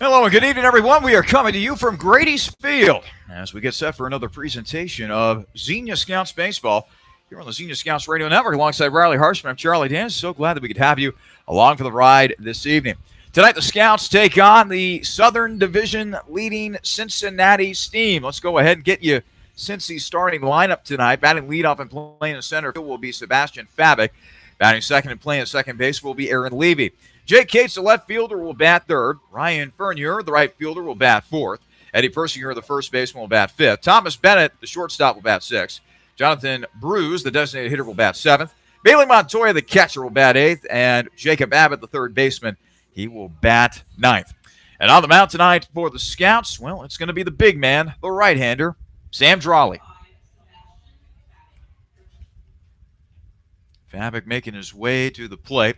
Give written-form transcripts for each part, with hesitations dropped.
Hello and good evening, everyone. We are coming to you from Grady's Field as we get set for another presentation of Xenia Scouts Baseball here on the Xenia Scouts Radio Network alongside Riley Harshman. I'm Charlie Dan. So glad that we could have you along for the ride this evening. Tonight, the Scouts take on the Southern Division leading Cincinnati Steam. Let's go ahead and get you Cincy's starting lineup tonight. Batting leadoff and playing in center field will be Sebastian Fabic. Batting second and playing at second base will be Aaron Levy. Jake Cates, the left fielder, will bat third. Ryan Fernier, the right fielder, will bat fourth. Eddie Persinger, the first baseman, will bat fifth. Thomas Bennett, the shortstop, will bat sixth. Jonathan Bruce, the designated hitter, will bat seventh. Bailey Montoya, the catcher, will bat eighth. And Jacob Abbott, the third baseman, he will bat ninth. And on the mound tonight for the Scouts, well, it's going to be the big man, the right-hander, Sam Drawley. Fabic making his way to the plate.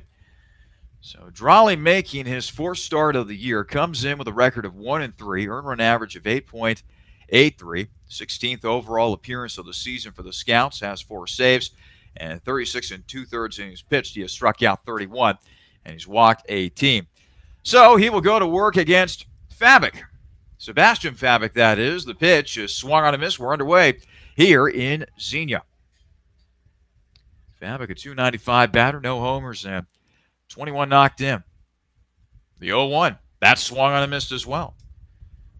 So Drawley, making his fourth start of the year, comes in with a record of 1-3, earned run average of 8.83, 16th overall appearance of the season for the Scouts, has 4 saves, and 36 2/3 innings pitched. He has struck out 31, and he's walked 18. So he will go to work against Fabic. Sebastian Fabic, that is. The pitch is swung on a miss. We're underway here in Xenia. Fabic, a .295 batter, no homers, and 21 knocked in. The 0-1. That swung on a miss as well.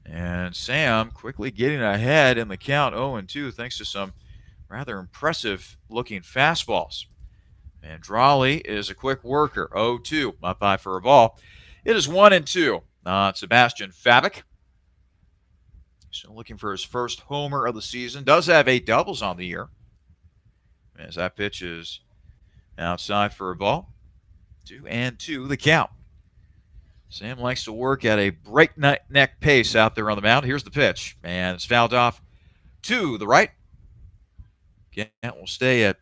And Sam quickly getting ahead in the count 0-2 thanks to some rather impressive looking fastballs. And Drawley is a quick worker. 0-2. Up high for a ball. It is 1-2 on Sebastian Fabic. Still looking for his first homer of the season. Does have 8 doubles on the year. As that pitch is outside for a ball. 2-2 the count. Sam likes to work at a breakneck pace out there on the mound. Here's the pitch, and it's fouled off to the right. Again, will stay at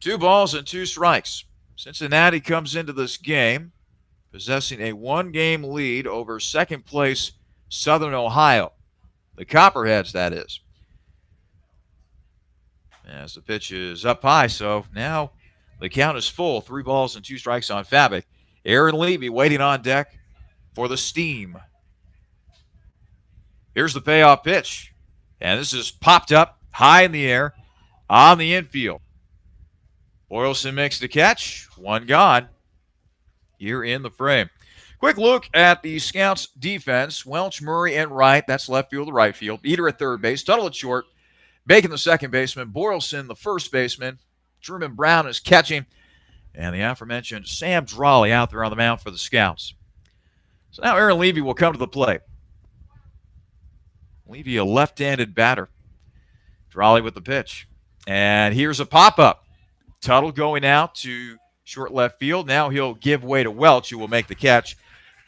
2 balls and 2 strikes. Cincinnati comes into this game possessing a 1-game lead over second place Southern Ohio. The Copperheads, that is. As the pitch is up high, so now the count is full. 3 balls and 2 strikes on Fabic. Aaron Levy waiting on deck for the Steam. Here's the payoff pitch. And this is popped up high in the air on the infield. Boylston makes the catch. 1 gone here in the frame. Quick look at the Scouts' defense. Welch, Murray, and Wright. That's left field to right field. Eater at third base. Tuttle at short. Bacon, the second baseman. Boylston, the first baseman. Truman Brown is catching. And the aforementioned Sam Drawley out there on the mound for the Scouts. So now Aaron Levy will come to the plate. Levy, a left-handed batter. Drawley with the pitch. And here's a pop-up. Tuttle going out to short left field. Now he'll give way to Welch, who will make the catch.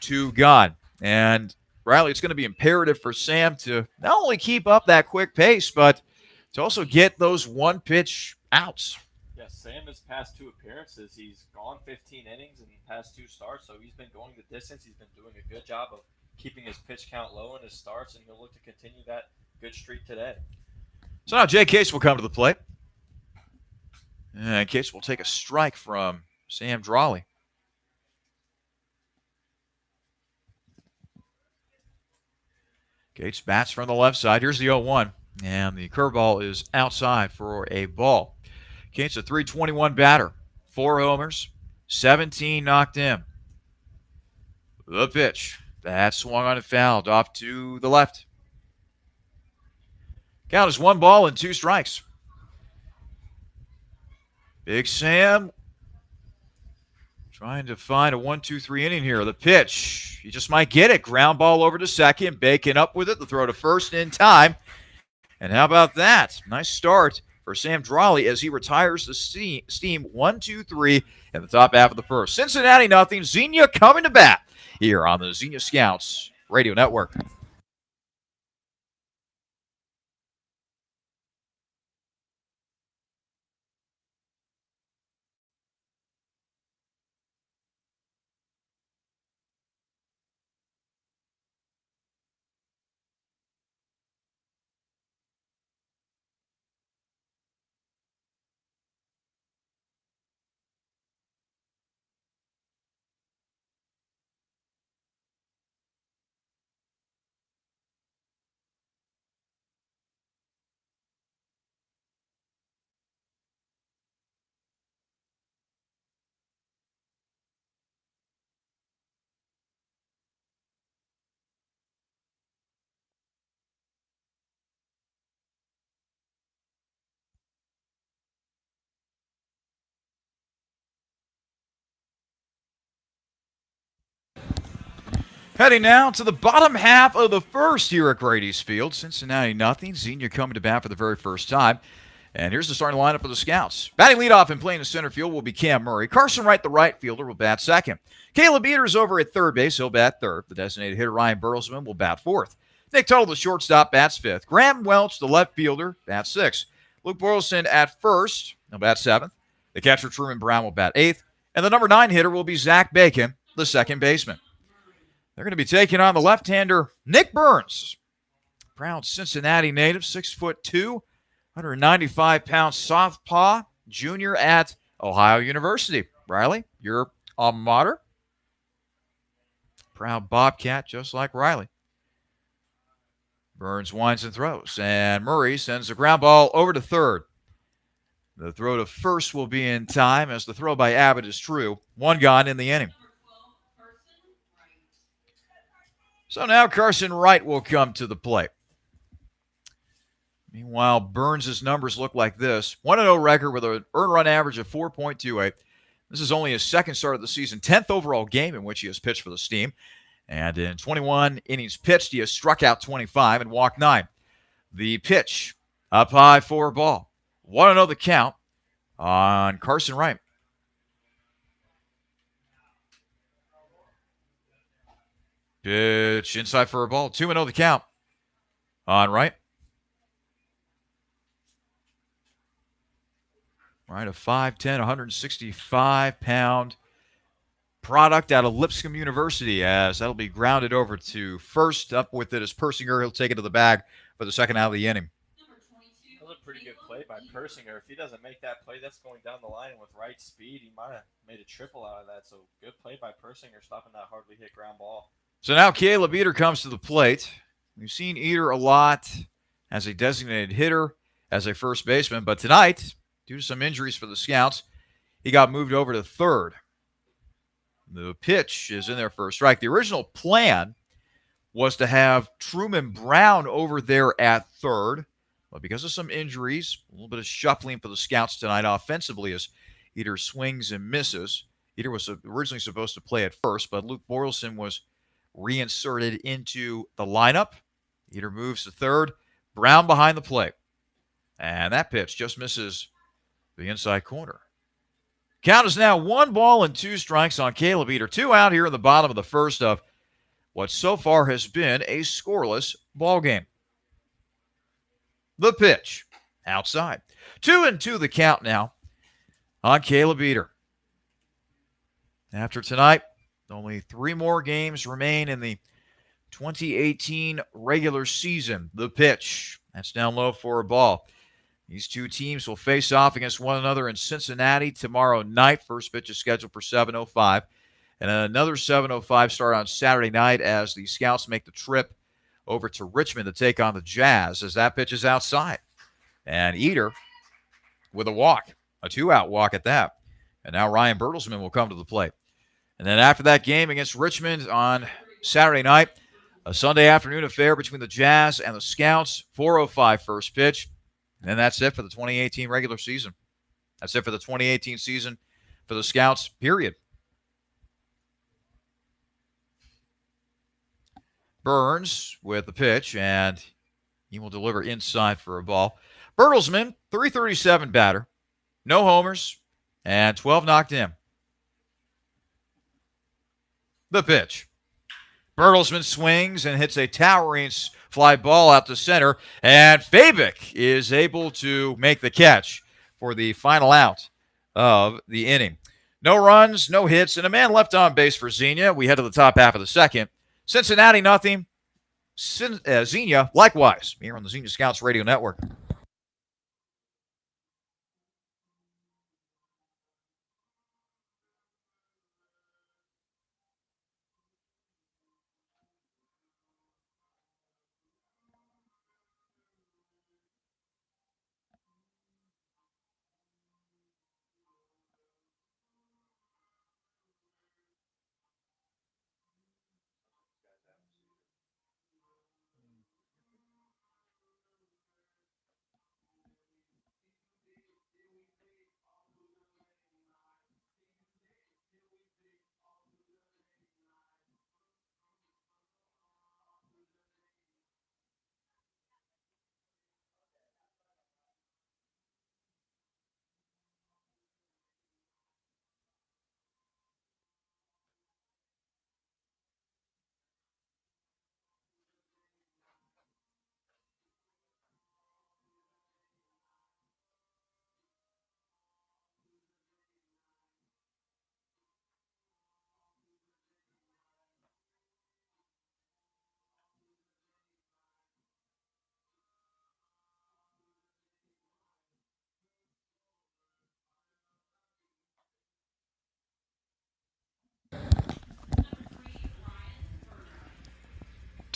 2 gone. And Riley, it's going to be imperative for Sam to not only keep up that quick pace, but to also get those one-pitch outs. Yes, Sam has past 2 appearances. He's gone 15 innings in the past 2 starts, so he's been going the distance. He's been doing a good job of keeping his pitch count low in his starts, and he'll look to continue that good streak today. So now Jay Case will come to the plate. And Case will take a strike from Sam Drawley. Gates bats from the left side. Here's the 0-1. And the curveball is outside for a ball. Gates, a .321 batter. 4 homers. 17 knocked in. The pitch. That swung on and fouled off to the left. Count is 1 ball and 2 strikes. Big Sam trying to find a 1-2-3 inning here. The pitch, he just might get it. Ground ball over to second. Bacon up with it. The throw to first in time. And how about that? Nice start for Sam Drawley as he retires the Steam 1-2-3 in the top half of the first. Cincinnati nothing. Xenia coming to bat here on the Xenia Scouts Radio Network. Heading now to the bottom half of the first here at Grady's Field. Cincinnati nothing. Xenia coming to bat for the very first time. And here's the starting lineup for the Scouts. Batting leadoff and playing in center field will be Cam Murray. Carson Wright, the right fielder, will bat second. Caleb Eaters over at third base. He'll bat third. The designated hitter Ryan Bertelsmann will bat fourth. Nick Tuttle, the shortstop, bats fifth. Graham Welch, the left fielder, bats sixth. Luke Boylston at first. He'll bat seventh. The catcher Truman Brown will bat eighth. And the number 9 hitter will be Zach Bacon, the second baseman. They're going to be taking on the left-hander Nick Burns. Proud Cincinnati native, 6'2", 195-pound southpaw, junior at Ohio University. Riley, your alma mater. Proud Bobcat, just like Riley. Burns winds and throws, and Murray sends the ground ball over to third. The throw to first will be in time as the throw by Abbott is true. One gone in the inning. So now Carson Wright will come to the plate. Meanwhile, Burns' numbers look like this. 1-0 record with an earned run average of 4.28. This is only his second start of the season, 10th overall game in which he has pitched for the Steam. And in 21 innings pitched, he has struck out 25 and walked 9. The pitch, up high for a ball. 1-0 the count on Carson Wright. Pitch inside for a ball. 2-0 the count on Wright. Right, a 5'10", 165-pound product out of Lipscomb University, as that'll be grounded over to first. Up with it is Persinger. He'll take it to the bag for the second out of the inning. That was a pretty good play by Persinger. If he doesn't make that play, that's going down the line with right speed. He might have made a triple out of that. So good play by Persinger, stopping that hardly hit ground ball. So now Caleb Eater comes to the plate. We've seen Eater a lot as a designated hitter, as a first baseman, but tonight, due to some injuries for the Scouts, he got moved over to third. The pitch is in there for a strike. The original plan was to have Truman Brown over there at third, but because of some injuries, a little bit of shuffling for the Scouts tonight offensively as Eater swings and misses. Eater was originally supposed to play at first, but Luke Boylston was reinserted into the lineup. Eater moves to third. Brown behind the plate. And that pitch just misses the inside corner. Count is now 1 ball and 2 strikes on Caleb Eater. 2 out here in the bottom of the first of what so far has been a scoreless ball game. The pitch outside. 2-2 the count now on Caleb Eater. After tonight, only 3 more games remain in the 2018 regular season. The pitch. That's down low for a ball. These two teams will face off against one another in Cincinnati tomorrow night. First pitch is scheduled for 7:05. And another 7:05 start on Saturday night as the Scouts make the trip over to Richmond to take on the Jazz, as that pitch is outside. And Eater with a walk, a 2-out walk at that. And now Ryan Bertelsmann will come to the plate. And then after that game against Richmond on Saturday night, a Sunday afternoon affair between the Jazz and the Scouts, 4:05 first pitch. And that's it for the 2018 regular season. That's it for the 2018 season for the Scouts, period. Burns with the pitch, and he will deliver inside for a ball. Bertelsmann, 337 batter, no homers, and 12 knocked in. The pitch. Bertelsmann swings and hits a towering fly ball out to center, and Fabic is able to make the catch for the final out of the inning. No runs, no hits, and a man left on base for Xenia. We head to the top half of the second. Cincinnati, nothing. Xenia, likewise, here on the Xenia Scouts Radio Network.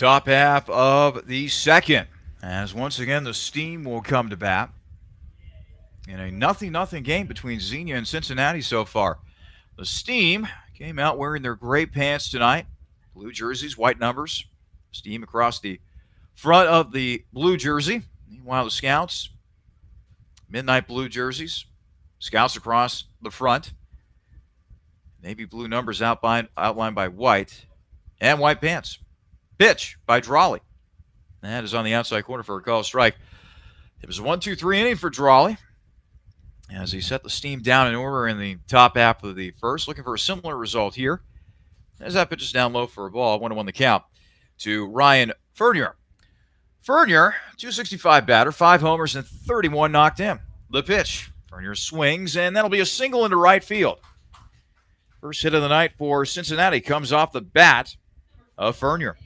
Top half of the second, as once again the Steam will come to bat in a 0-0 game between Xenia and Cincinnati so far. The Steam came out wearing their gray pants tonight, blue jerseys, white numbers. Steam across the front of the blue jersey. Meanwhile, the Scouts, midnight blue jerseys. Scouts across the front. Navy blue numbers outlined by white. And white pants. Pitch by Drawley. That is on the outside corner for a call strike. It was a 1-2-3 inning for Drawley as he set the Steam down in order in the top half of the first. Looking for a similar result here. As that pitch is down low for a ball. 1-1 the count to Ryan Fernier. Fernier, 265 batter, 5 homers, and 31 knocked in. The pitch. Fernier swings, and that'll be a single into right field. First hit of the night for Cincinnati comes off the bat of Fernier.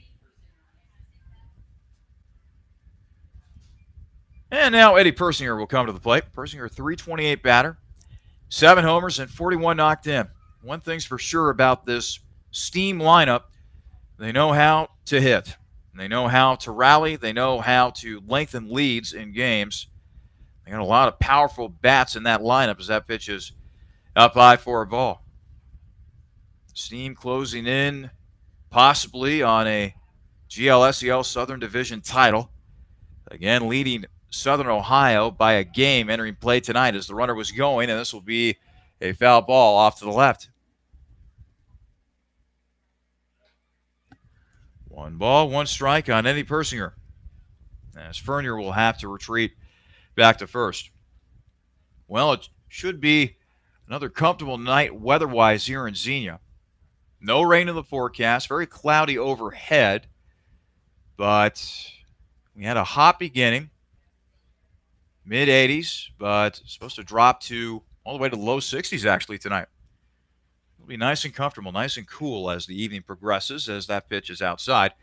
And now Eddie Persinger will come to the plate. Persinger, 328 batter, 7 homers, and 41 knocked in. One thing's for sure about this Steam lineup, they know how to hit. They know how to rally. They know how to lengthen leads in games. They got a lot of powerful bats in that lineup as that pitch is up high for a ball. Steam closing in possibly on a GLSEL Southern Division title. Again, leading Southern Ohio by a game entering play tonight as the runner was going, and this will be a foul ball off to the left. 1 ball, 1 strike on Eddie Persinger, as Fernier will have to retreat back to first. Well, it should be another comfortable night weather-wise here in Xenia. No rain in the forecast, very cloudy overhead, but we had a hot beginning, mid-80s, but it's supposed to drop to all the way to the low 60s actually tonight. It'll be nice and comfortable, nice and cool as the evening progresses, as that pitch is outside.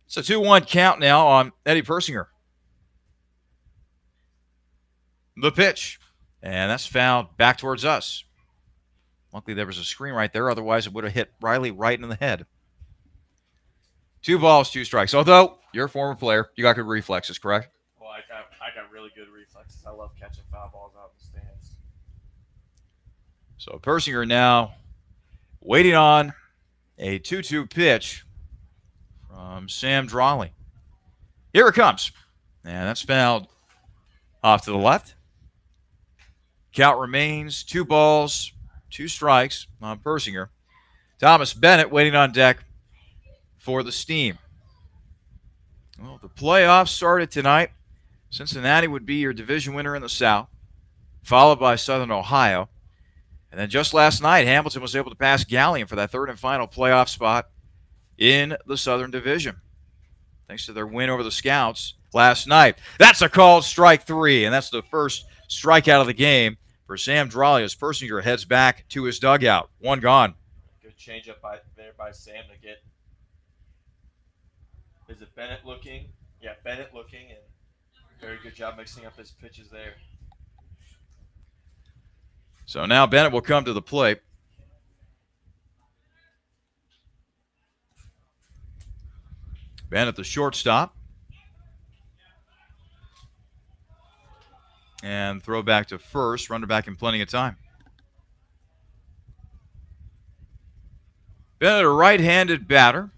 It's a 2-1 count now on Eddie Persinger. The pitch, and that's fouled back towards us. Luckily, there was a screen right there. Otherwise, it would have hit Riley right in the head. 2 balls, 2 strikes. Although, you're a former player, you got good reflexes, correct? Well, I got really good reflexes. I love catching foul balls out in the stands. So Persinger now waiting on a 2-2 pitch from Sam Drawley. Here it comes. And that's fouled off to the left. Count remains 2 balls, 2 strikes on Persinger. Thomas Bennett waiting on deck for the Steam. Well, the playoffs started tonight. Cincinnati would be your division winner in the South, followed by Southern Ohio. And then just last night, Hamilton was able to pass Gallium for that third and final playoff spot in the Southern Division, thanks to their win over the Scouts last night. That's a called strike 3, and that's the first strikeout of the game for Sam Drawley as Persinger heads back to his dugout. 1 gone. Good changeup there by Sam to get. Is it Bennett looking? Yeah, Bennett looking, and very good job mixing up his pitches there. So now Bennett will come to the plate. Bennett, the shortstop. And throw back to first. Runner back in plenty of time. Bennett, a right-handed batter.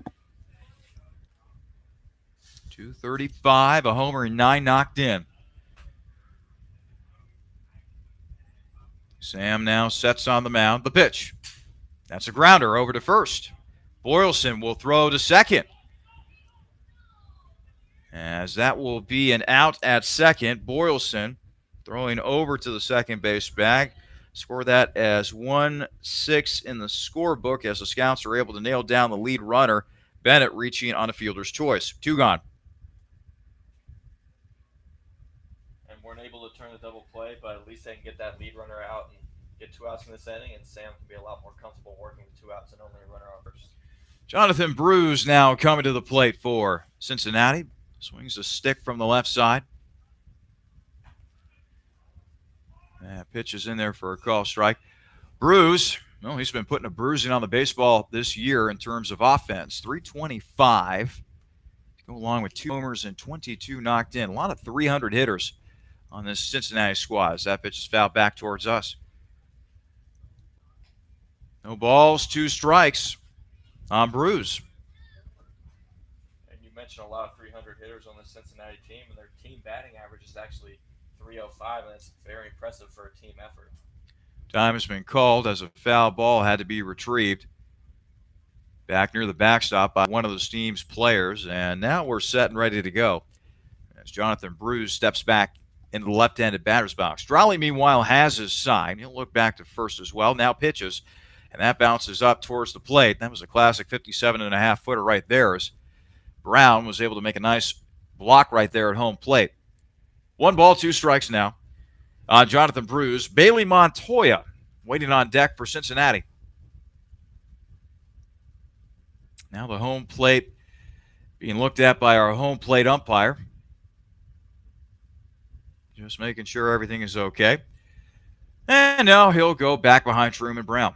235, a homer, and 9 knocked in. Sam now sets on the mound. The pitch. That's a grounder over to first. Boylston will throw to second, as that will be an out at second. Boylston throwing over to the second base bag. Score that as 1-6 in the scorebook as the Scouts are able to nail down the lead runner. Bennett reaching on a fielder's choice. 2 gone. And weren't able to turn the double play, but at least they can get that lead runner out and get 2 outs in this inning, and Sam can be a lot more comfortable working with 2 outs and only a runner on first. Jonathan Bruce now coming to the plate for Cincinnati. Swings a stick from the left side. Pitch is in there for a call strike. Bruce, well, he's been putting a bruising on the baseball this year in terms of offense. 325. go along with 2 homers and 22 knocked in. A lot of 300 hitters on this Cincinnati squad as that pitch is fouled back towards us. No balls, 2 strikes on Bruce. And you mentioned a lot of 300 hitters on the Cincinnati team, and their team batting average is actually 305, and that's very impressive for a team effort. Time has been called as a foul ball had to be retrieved back near the backstop by one of the team's players, and now we're set and ready to go as Jonathan Bruce steps back into the left-handed batter's box. Drolly, meanwhile, has his sign. He'll look back to first as well. Now pitches, and that bounces up towards the plate. That was a classic 57.5-footer right there as Brown was able to make a nice block right there at home plate. 1 ball, 2 strikes now on Jonathan Bruce. Bailey Montoya waiting on deck for Cincinnati. Now the home plate being looked at by our home plate umpire. Just making sure everything is okay. And now he'll go back behind Truman Brown.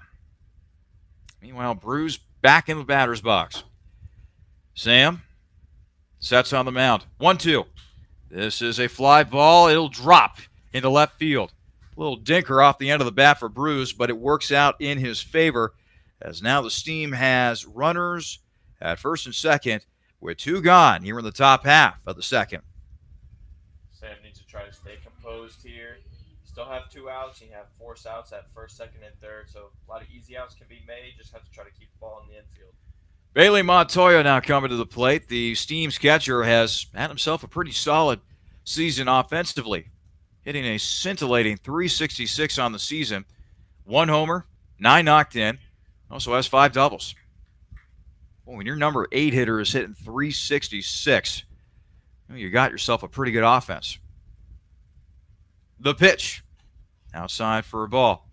Meanwhile, Bruce back in the batter's box. Sam sets on the mound. 1-2. This is a fly ball. It'll drop into left field. A little dinker off the end of the bat for Bruce, but it works out in his favor as now the Steam has runners at first and second with 2 gone here in the top half of the second. Sam needs to try to stay composed here. Still have 2 outs. You have force outs at first, second, and third, so a lot of easy outs can be made. Just have to try to keep the ball in the infield. Bailey Montoya now coming to the plate. The Steam's catcher has had himself a pretty solid season offensively, hitting a scintillating .366 on the season. 1 homer, 9 knocked in. Also has 5 doubles. Well, when your number 8 hitter is hitting .366, you got yourself a pretty good offense. The pitch. Outside for a ball.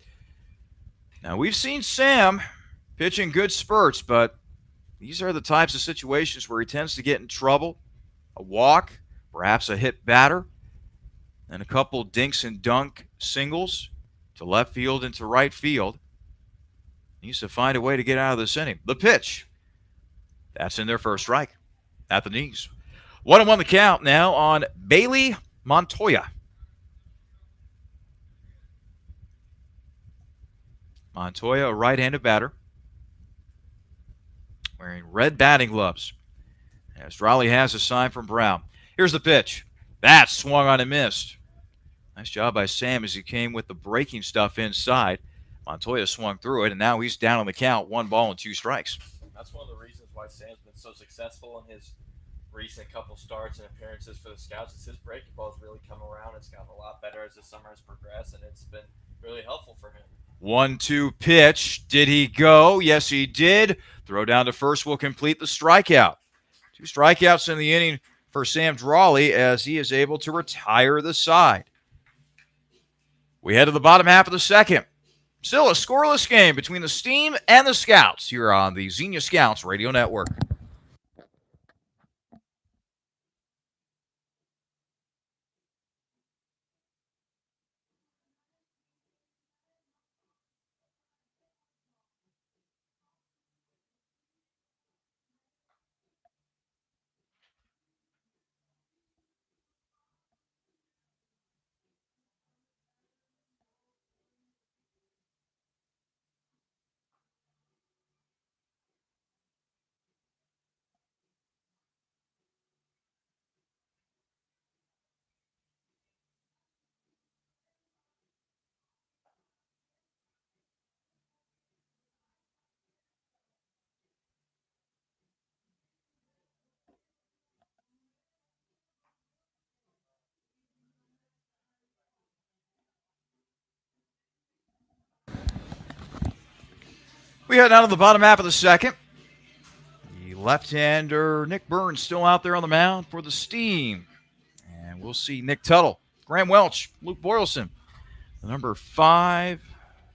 Now, we've seen Sam pitch in good spurts, but these are the types of situations where he tends to get in trouble. A walk, perhaps a hit batter, and a couple dinks and dunk singles to left field and to right field. He needs to find a way to get out of this inning. The pitch. That's in their first strike at the knees. 1-1 the count now on Bailey Montoya. Montoya, a right-handed batter, wearing red batting gloves. As Drolly has a sign from Brown. Here's the pitch. That swung on and missed. Nice job by Sam as he came with the breaking stuff inside. Montoya swung through it, and now he's down on the count. 1 ball and 2 strikes. That's one of the reasons why Sam's been so successful in his recent couple starts and appearances for the Scouts. Is his breaking ball has really come around. It's gotten a lot better as the summer has progressed, and it's been really helpful for him. 1-2 pitch. Did he go? Yes, he did. Throw down to first will complete the strikeout. 2 strikeouts in the inning for Sam Drolly as he is able to retire the side. We head to the bottom half of the second. Still a scoreless game between the Steam and the Scouts here on the Xenia Scouts Radio Network. We head down to the bottom half of the second. The left-hander Nick Burns still out there on the mound for the Steam. And we'll see Nick Tuttle, Graham Welch, Luke Boylston, the number 5,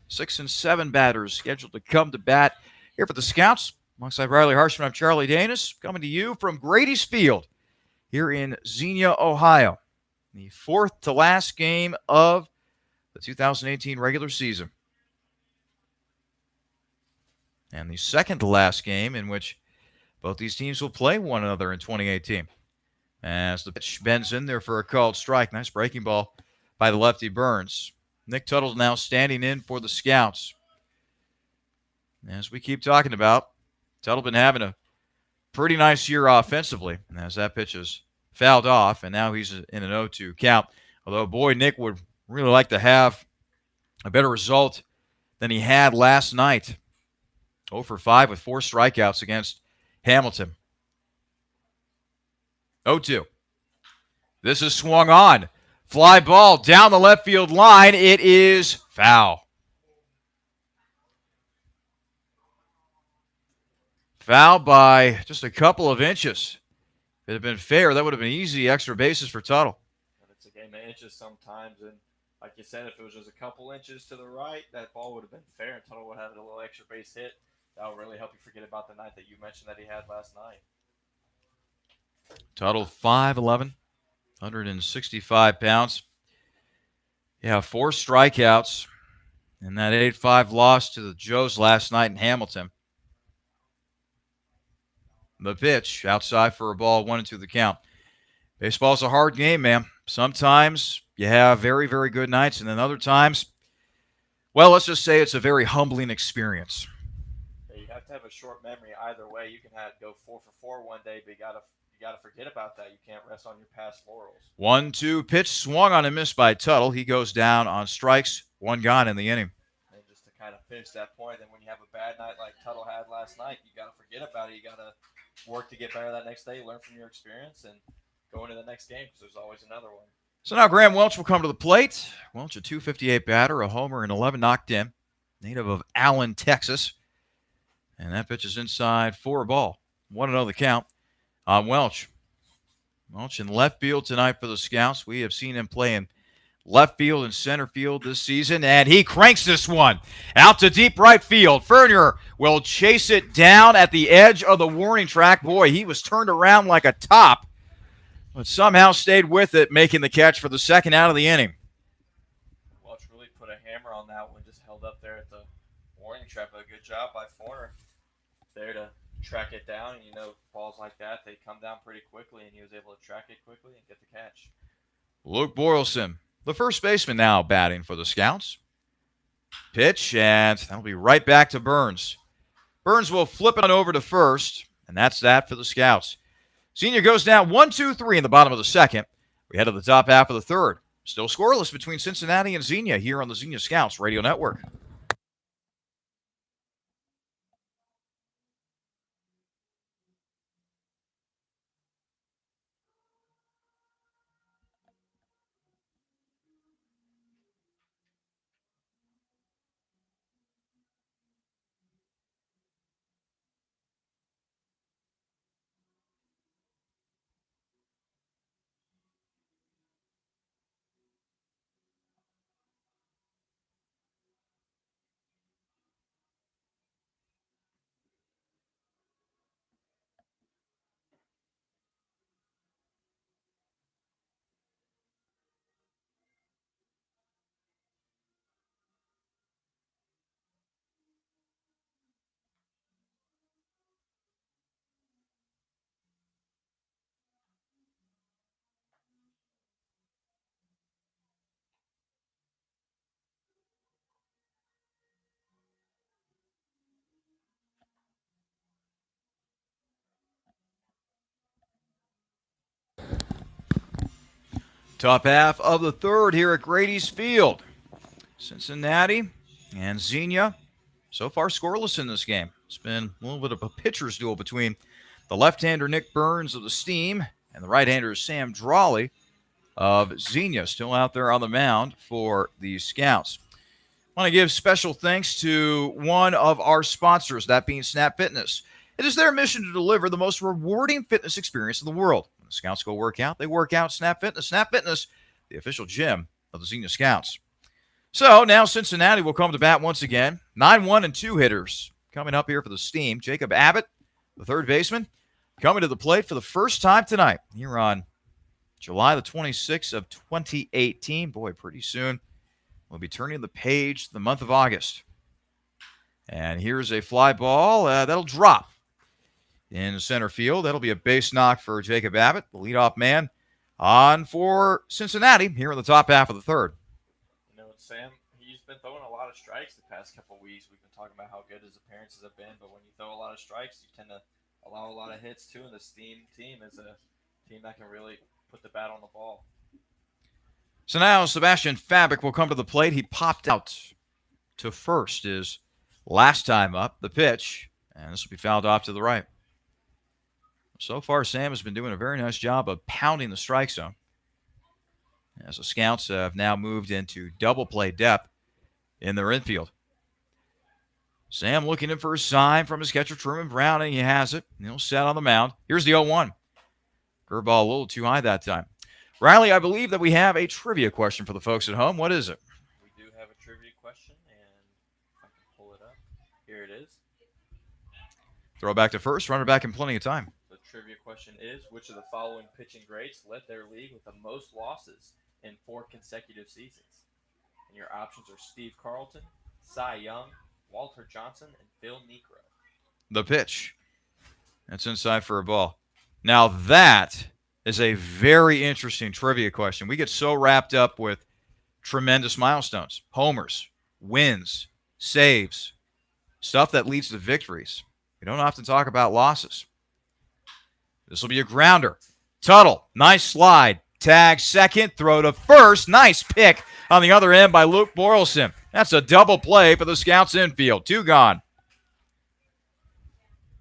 6, and 7 batters scheduled to come to bat here for the Scouts. Alongside Riley Harshman, I'm Charlie Danis, coming to you from Grady's Field here in Xenia, Ohio. The 4th to last game of the 2018 regular season. And the 2nd to last game in which Both these teams will play one another in 2018. As the pitch bends in there for a called strike. Nice breaking ball by the lefty Burns. Nick Tuttle's now standing in for the Scouts. As we keep talking about, Tuttle been having a pretty nice year offensively as that pitch is fouled off, and now he's in an 0-2 count. Although, boy, Nick would really like to have a better result than he had last night. 0 for 5 with 4 strikeouts against Hamilton. 0-2. This is swung on. Fly ball down the left field line. It is foul. Foul by just a couple of inches. If it had been fair, that would have been easy extra bases for Tuttle. And it's a game of inches sometimes, and like you said, if it was just a couple inches to the right, that ball would have been fair, and Tuttle would have had a little extra base hit. That would really help you forget about the night that you mentioned that he had last night. Tuttle 5'11", 165 pounds. Yeah, 4 strikeouts in that 8-5 loss to the Joes last night in Hamilton. The pitch outside for a ball, 1-2 the count. Baseball's a hard game, man. Sometimes you have very, very good nights, and then other times, well, let's just say it's a very humbling experience. Yeah, you have to have a short memory either way. You can go 4 for 4 one day, but you gotta forget about that. You can't rest on your past laurels. 1-2 pitch swung on and missed by Tuttle. He goes down on strikes, 1 gone in the inning. And just to kind of finish that point, then when you have a bad night like Tuttle had last night, you got to forget about it. You got to work to get better that next day, learn from your experience, and go into the next game because there's always another one. So now Graham Welch will come to the plate. Welch, a .258 batter, a homer, and 11 knocked in. Native of Allen, Texas. And that pitch is inside for a ball. 1-0 the count on Welch. Welch in left field tonight for the Scouts. We have seen him play in left field and center field this season, and he cranks this one out to deep right field. Fernier will chase it down at the edge of the warning track. Boy, he was turned around like a top, but somehow stayed with it, making the catch for the second out of the inning. Welch really put a hammer on that one, just held up there at the warning track. A good job by Forner there to track it down. And balls like that, they come down pretty quickly, and he was able to track it quickly and get the catch. Luke Boylston, the first baseman, now batting for the Scouts. Pitch, and that'll be right back to Burns. Burns will flip it on over to first, and that's that for the Scouts. Xenia goes down 1-2-3 in the bottom of the second. We head to the top half of the third. Still scoreless between Cincinnati and Xenia here on the Xenia Scouts Radio Network. Top half of the third here at Grady's Field. Cincinnati and Xenia so far scoreless in this game. It's been a little bit of a pitcher's duel between the left-hander Nick Burns of the Steam and the right-hander Sam Drawley of Xenia, still out there on the mound for the Scouts. I want to give special thanks to one of our sponsors, that being Snap Fitness. It is their mission to deliver the most rewarding fitness experience in the world. When the Scouts go work out, they work out Snap Fitness. Snap Fitness, the official gym of the Xenia Scouts. So now Cincinnati will come to bat once again. 9-1 and 2 hitters coming up here for the Steam. Jacob Abbott, the third baseman, coming to the plate for the first time tonight here on July the 26th of 2018. Boy, pretty soon we'll be turning the page to the month of August. And here's a fly ball that'll drop in center field. That'll be a base knock for Jacob Abbott, the leadoff man, on for Cincinnati here in the top half of the third. Sam, he's been throwing a lot of strikes the past couple of weeks. We've been talking about how good his appearances have been, but when you throw a lot of strikes, you tend to allow a lot of hits too. And the Steam team is a team that can really put the bat on the ball. So now Sebastian Fabic will come to the plate. He popped out to first his last time up. The pitch, and this will be fouled off to the right. So far, Sam has been doing a very nice job of pounding the strike zone, as the Scouts have now moved into double play depth in their infield. Sam looking in for a sign from his catcher, Truman Brown, and he has it. He'll set on the mound. Here's the 0-1. Curveball a little too high that time. Riley, I believe that we have a trivia question for the folks at home. What is it? We do have a trivia question, and if I can pull it up. Here it is. Throw back to first, runner back in plenty of time. The trivia question is, which of the following pitching greats led their league with the most losses in 4 consecutive seasons? And your options are Steve Carlton, Cy Young, Walter Johnson, and Phil Niekro. The pitch. That's inside for a ball. Now that is a very interesting trivia question. We get so wrapped up with tremendous milestones, homers, wins, saves, stuff that leads to victories. We don't often talk about losses. This will be a grounder. Tuttle, nice slide. Tag second, throw to first. Nice pick on the other end by Luke Boylston. That's a double play for the Scouts infield. 2 gone.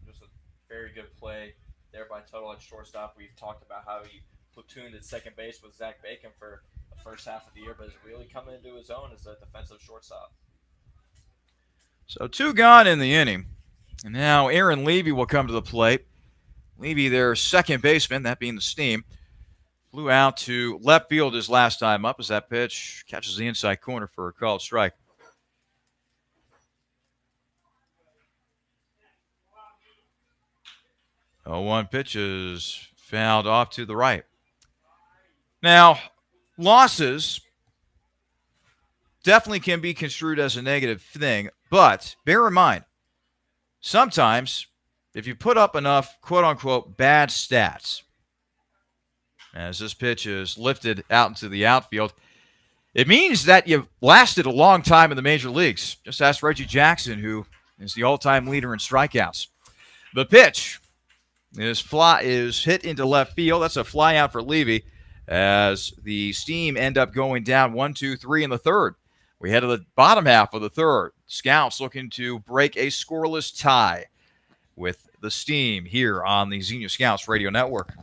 Just a very good play there by Tuttle at shortstop. We've talked about how he platooned at second base with Zach Bacon for the first half of the year, but is really coming into his own as a defensive shortstop. So 2 gone in the inning. And now Aaron Levy will come to the plate. Levy, their second baseman, that being the Steam, flew out to left field his last time up as that pitch catches the inside corner for a called strike. The 0-1 pitch is fouled off to the right. Now, losses definitely can be construed as a negative thing, but bear in mind, sometimes if you put up enough quote-unquote bad stats, as this pitch is lifted out into the outfield, it means that you've lasted a long time in the major leagues. Just ask Reggie Jackson, who is the all-time leader in strikeouts. The pitch is hit into left field. That's a fly out for Levy as the Steam end up going down 1-2-3 in the third. We head to the bottom half of the third. Scouts looking to break a scoreless tie with the Steam here on the Xenia Scouts Radio Network.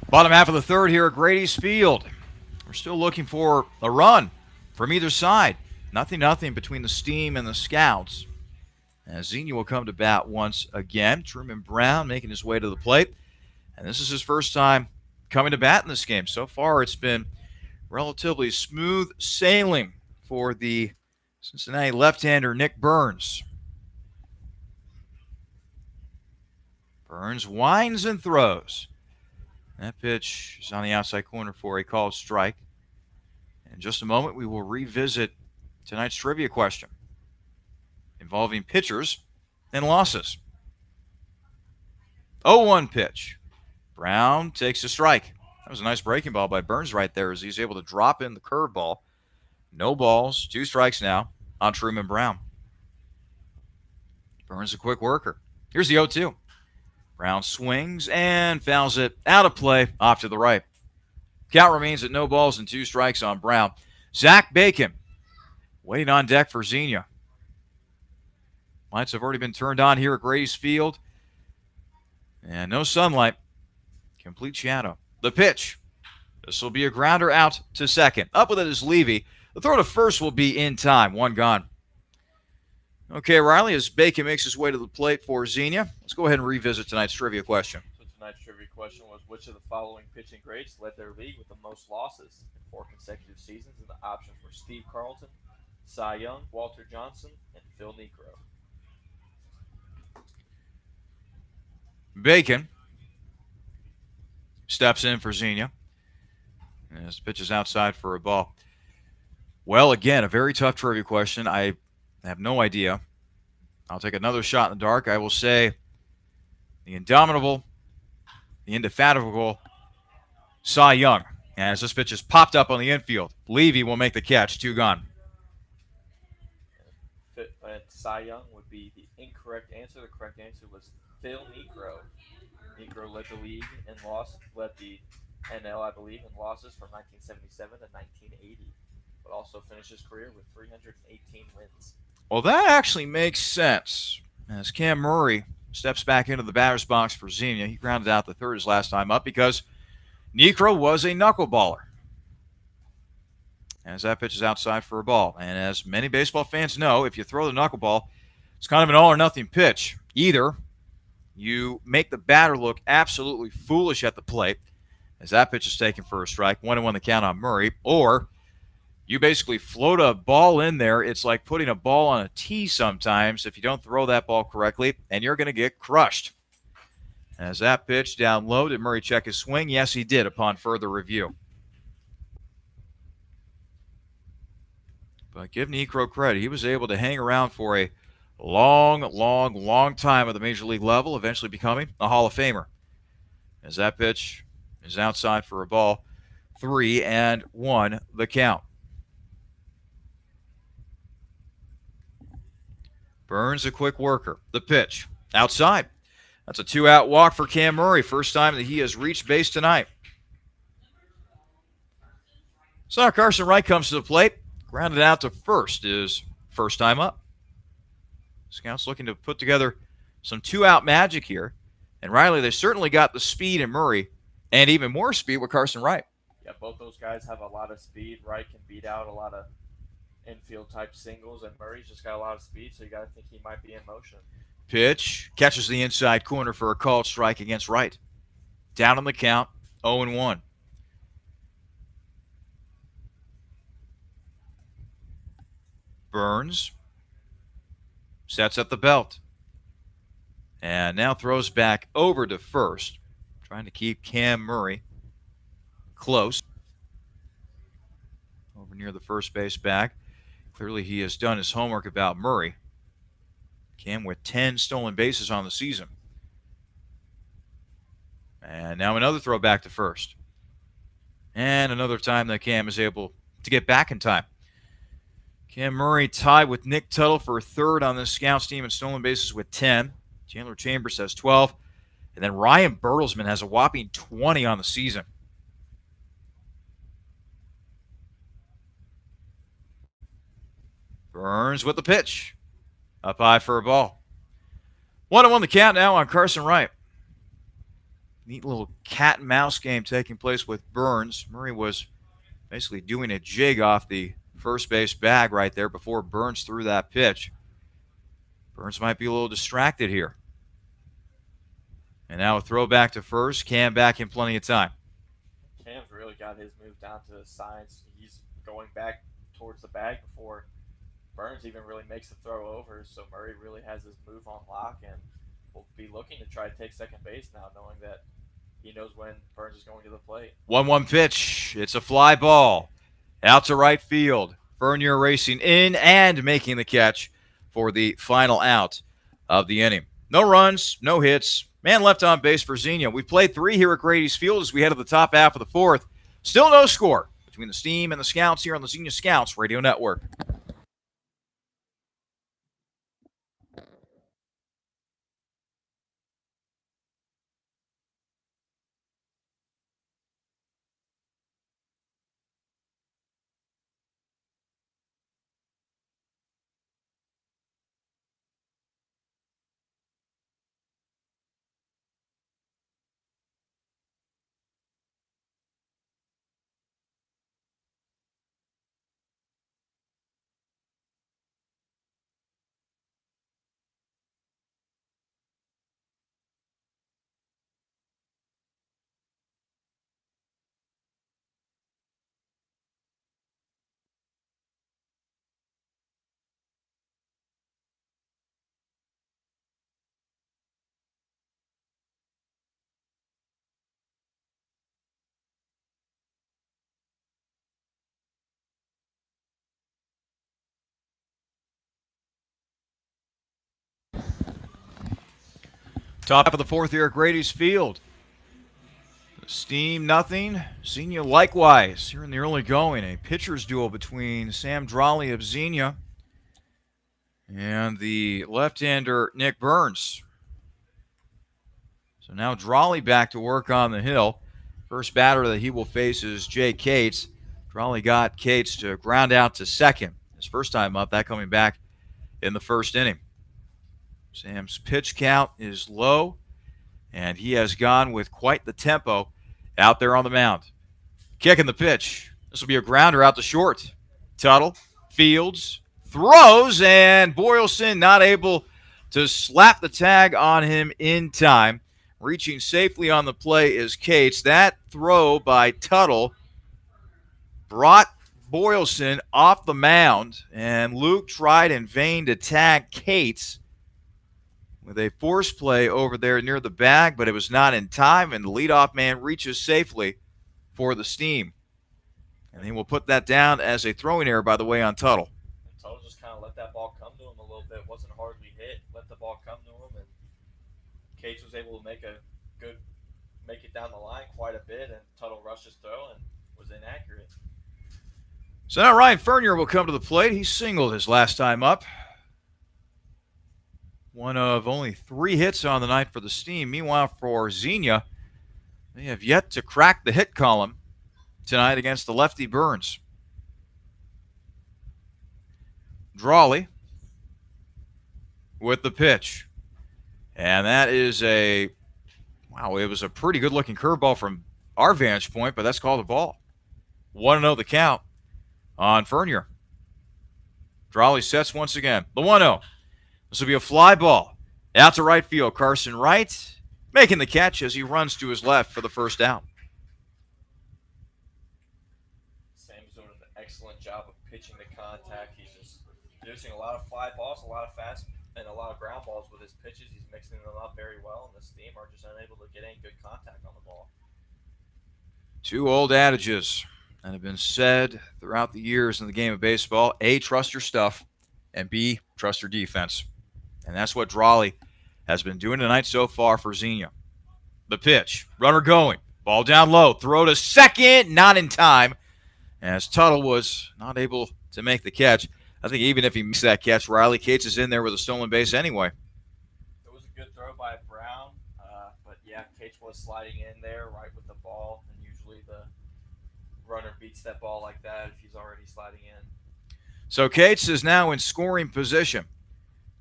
Bottom half of the third here at Grady's Field. We're still looking for a run from either side. Nothing between the Steam and the Scouts. As Xenia will come to bat once again. Truman Brown making his way to the plate. And this is his first time coming to bat in this game. So far, it's been relatively smooth sailing for the Cincinnati left-hander Nick Burns. Burns winds and throws. That pitch is on the outside corner for a called strike. In just a moment, we will revisit tonight's trivia question involving pitchers and losses. 0-1 pitch. Brown takes a strike. That was a nice breaking ball by Burns right there as he's able to drop in the curveball. No balls, 2 strikes now on Truman Brown. Burns a quick worker. Here's the 0-2. Brown swings and fouls it out of play off to the right. Count remains at no balls and 2 strikes on Brown. Zach Bacon waiting on deck for Xenia. Lights have already been turned on here at Grady's Field. And no sunlight. Complete shadow. The pitch. This will be a grounder out to second. Up with it is Levy. The throw to first will be in time. 1 gone. Okay, Riley, as Bacon makes his way to the plate for Xenia, let's go ahead and revisit tonight's trivia question. So tonight's trivia question was, which of the following pitching greats led their league with the most losses in 4 consecutive seasons? And the options were Steve Carlton, Cy Young, Walter Johnson, and Phil Niekro. Bacon steps in for Xenia. And this pitch is outside for a ball. Well, again, a very tough trivia question. I have no idea. I'll take another shot in the dark. I will say the indomitable, the indefatigable Cy Young. And as this pitch is popped up on the infield, Levy will make the catch. 2 gone. Cy Young would be the incorrect answer. The correct answer was Phil Niekro. Niekro led the league in led the NL, I believe, in losses from 1977 to 1980, but also finished his career with 318 wins. Well, that actually makes sense. As Cam Murray steps back into the batter's box for Xenia, he grounded out the third his last time up because Niekro was a knuckleballer. As that pitch is outside for a ball. And as many baseball fans know, if you throw the knuckleball, it's kind of an all-or-nothing pitch. Either you make the batter look absolutely foolish at the plate, as that pitch is taken for a strike, 1-1 the count on Murray, or you basically float a ball in there. It's like putting a ball on a tee sometimes if you don't throw that ball correctly, and you're going to get crushed. As that pitch down low, did Murray check his swing? Yes, he did upon further review. But give Niekro credit. He was able to hang around for a long time at the major league level, eventually becoming a Hall of Famer. As that pitch is outside for a ball, 3-1 the count. Burns a quick worker. The pitch outside. That's a 2-out walk for Cam Murray. First time that he has reached base tonight. So now Carson Wright comes to the plate. Grounded out to first is first time up. Scouts looking to put together some 2-out magic here. And Riley, they certainly got the speed in Murray and even more speed with Carson Wright. Yeah, both those guys have a lot of speed. Wright can beat out a lot of infield type singles, and Murray's just got a lot of speed, so you got to think he might be in motion. Pitch catches the inside corner for a called strike against Wright. Down on the count, 0-1. Burns sets at the belt. And now throws back over to first, trying to keep Cam Murray close. Over near the first base bag. Clearly he has done his homework about Murray. Cam with 10 stolen bases on the season. And now another throw back to first. And another time that Cam is able to get back in time. Cam Murray tied with Nick Tuttle for third on this Scouts team in stolen bases with 10. Chandler Chambers has 12. And then Ryan Bertelsmann has a whopping 20 on the season. Burns with the pitch. Up high for a ball. 1-1 the count now on Carson Wright. Neat little cat and mouse game taking place with Burns. Murray was basically doing a jig off the first base bag right there before Burns threw that pitch. Burns might be a little distracted here. And now a throw back to first. Cam back in plenty of time. Cam's really got his move down to the sides. He's going back towards the bag before Burns even really makes the throw over. So Murray really has his move on lock and will be looking to try to take second base now, knowing that he knows when Burns is going to the plate. 1-1 pitch. It's a fly ball. Out to right field. Bernier racing in and making the catch for the final out of the inning. No runs, no hits. Man left on base for Xenia. We've played 3 here at Grady's Field as we head to the top half of the 4th. Still no score between the Steam and the Scouts here on the Xenia Scouts Radio Network. Top of the fourth here at Grady's Field. Steam nothing. Xenia likewise here in the early going. A pitcher's duel between Sam Drawley of Xenia and the left-hander Nick Burns. So now Drawley back to work on the hill. First batter that he will face is Jay Cates. Drawley got Cates to ground out to second. His first time up, that coming back in the first inning. Sam's pitch count is low, and he has gone with quite the tempo out there on the mound. Kicking the pitch. This will be a grounder out to short. Tuttle, Fields, throws, and Boylston not able to slap the tag on him in time. Reaching safely on the play is Cates. That throw by Tuttle brought Boylston off the mound, and Luke tried in vain to tag Cates with a force play over there near the bag, but it was not in time, and the leadoff man reaches safely for the Steam. And he will put that down as a throwing error, by the way, on Tuttle. And Tuttle just kind of let that ball come to him a little bit. Wasn't hardly hit. Let the ball come to him, and Cates was able to make it down the line quite a bit, and Tuttle rushed his throw and was inaccurate. So now Ryan Fernier will come to the plate. He singled his last time up. One of only 3 hits on the night for the Steam. Meanwhile, for Xenia, they have yet to crack the hit column tonight against the lefty Burns. Drawley with the pitch. And that is it was a pretty good-looking curveball from our vantage point, but that's called a ball. 1-0 the count on Fernier. Drawley sets once again. The 1-0. This will be a fly ball out to right field. Carson Wright making the catch as he runs to his left for the first out. Sam's doing an excellent job of pitching the contact. He's just producing a lot of fly balls, a lot of fast, and a lot of ground balls with his pitches. He's mixing them up very well, and the Steam are just unable to get any good contact on the ball. 2 old adages that have been said throughout the years in the game of baseball. A, trust your stuff, and B, trust your defense. And that's what Drawley has been doing tonight so far for Xenia. The pitch, runner going, ball down low, throw to second, not in time, as Tuttle was not able to make the catch. I think even if he makes that catch, Riley Cates is in there with a stolen base anyway. It was a good throw by Brown, but yeah, Cates was sliding in there right with the ball, and usually the runner beats that ball like that if he's already sliding in. So Cates is now in scoring position.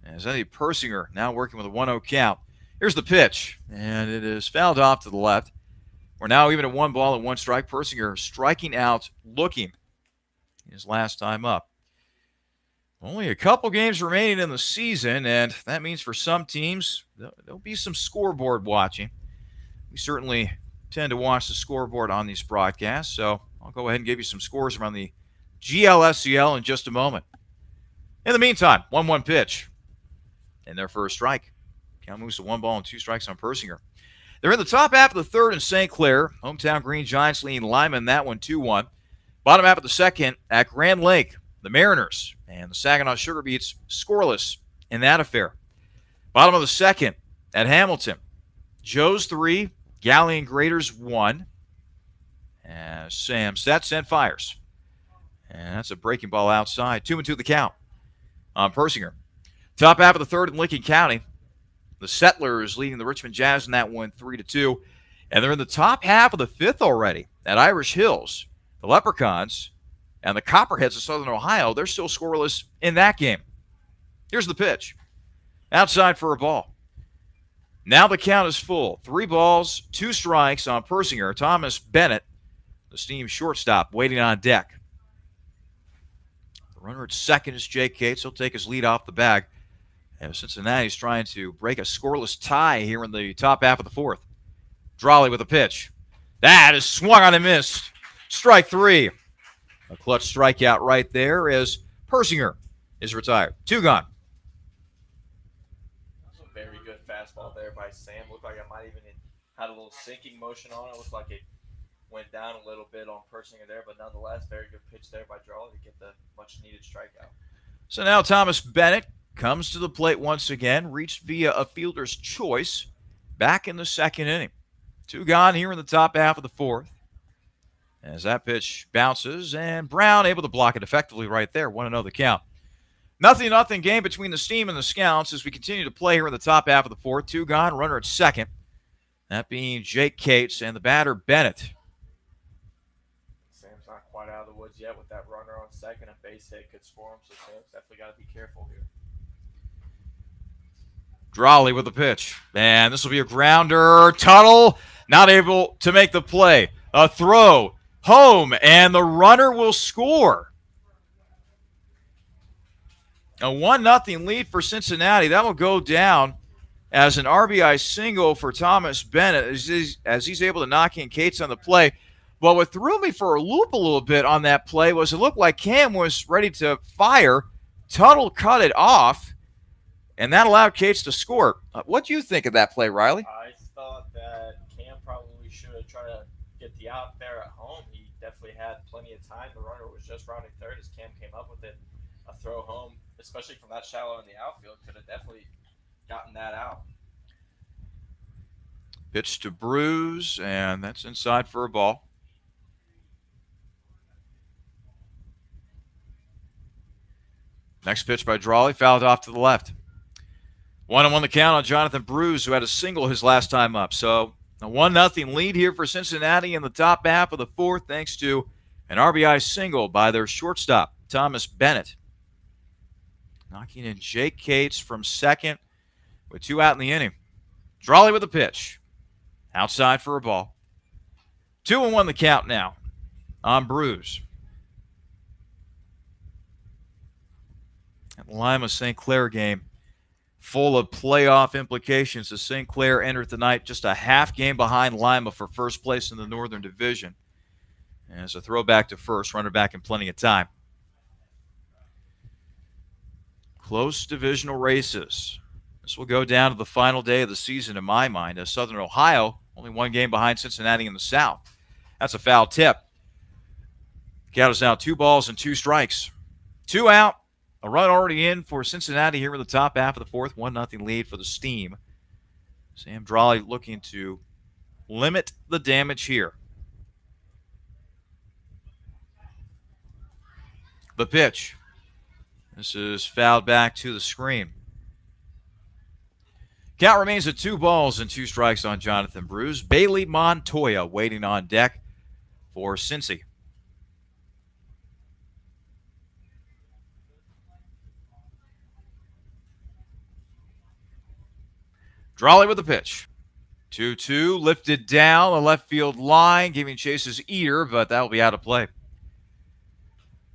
As Eddie Persinger now working with a 1-0 count. Here's the pitch, and it is fouled off to the left. We're now even at 1 ball and 1 strike. Persinger striking out, looking his last time up. Only a couple games remaining in the season, and that means for some teams, there'll be some scoreboard watching. We certainly tend to watch the scoreboard on these broadcasts, so I'll go ahead and give you some scores around the GLSCL in just a moment. In the meantime, 1-1 pitch. And their first strike. Count moves to 1 ball and 2 strikes on Persinger. They're in the top half of the third in St. Clair. Hometown Green Giants leading Lyman, that one 2-1. Bottom half of the second at Grand Lake, the Mariners and the Saginaw Sugar Beets scoreless in that affair. Bottom of the second at Hamilton, Joe's 3, Galleon Graders 1. As Sam sets and fires. And that's a breaking ball outside. 2-2 the count on Persinger. Top half of the third in Lincoln County. The Settlers leading the Richmond Jazz in that one 3-2. And they're in the top half of the fifth already at Irish Hills. The Leprechauns and the Copperheads of Southern Ohio, they're still scoreless in that game. Here's the pitch. Outside for a ball. Now the count is full. 3 balls, 2 strikes on Persinger. Thomas Bennett, the Steam shortstop, waiting on deck. The runner at second is Jake Cates. He'll take his lead off the bag. And Cincinnati's trying to break a scoreless tie here in the top half of the fourth. Drawley with a pitch. That is swung on and missed. Strike 3. A clutch strikeout right there as Persinger is retired. 2 gone. That's a very good fastball there by Sam. Looked like it might even had a little sinking motion on it. Looked like it went down a little bit on Persinger there, but nonetheless, very good pitch there by Drawley to get the much-needed strikeout. So now Thomas Bennett comes to the plate once again, reached via a fielder's choice. back in the second inning. 2 gone here in the top half of the fourth. As that pitch bounces, and Brown able to block it effectively right there. 1-0 the count. Nothing game between the Steam and the Scouts as we continue to play here in the top half of the fourth. 2 gone, runner at second. That being Jake Cates and the batter Bennett. Sam's not quite out of the woods yet with that runner on second. A base hit could score him, so Sam's definitely got to be careful here. Drawley with the pitch. And this will be a grounder. Tuttle not able to make the play. A throw. Home. And the runner will score. A 1-0 lead for Cincinnati. That will go down as an RBI single for Thomas Bennett as he's able to knock in Cates on the play. But what threw me for a loop a little bit on that play was it looked like Cam was ready to fire. Tuttle cut it off, and that allowed Cates to score. What do you think of that play, Riley? I thought that Cam probably should have tried to get the out there at home. He definitely had plenty of time. The runner was just rounding third as Cam came up with it. A throw home, especially from that shallow in the outfield, could have definitely gotten that out. Pitch to Bruce, and that's inside for a ball. Next pitch by Drawley, fouled off to the left. 1-1 the count on Jonathan Bruce, who had a single his last time up. So a 1-0 lead here for Cincinnati in the top half of the fourth, thanks to an RBI single by their shortstop, Thomas Bennett. Knocking in Jake Cates from second with 2 out in the inning. Drawley with the pitch. Outside for a ball. 2-1 the count now on Bruce. That Lima St. Clair game full of playoff implications as St. Clair entered the night just a half game behind Lima for first place in the Northern Division. And as a throwback to first, runner back in plenty of time. Close divisional races. This will go down to the final day of the season in my mind, as Southern Ohio only 1 game behind Cincinnati in the South. That's a foul tip. Count is now 2 balls and 2 strikes. 2 out. A run already in for Cincinnati here in the top half of the fourth. 1-0 lead for the Steam. Sam Drawley looking to limit the damage here. The pitch. This is fouled back to the screen. Count remains at 2 balls and 2 strikes on Jonathan Bruce. Bailey Montoya waiting on deck for Cincy. Drawley with the pitch. 2-2, lifted down the left field line, giving Chase's ear, but that will be out of play.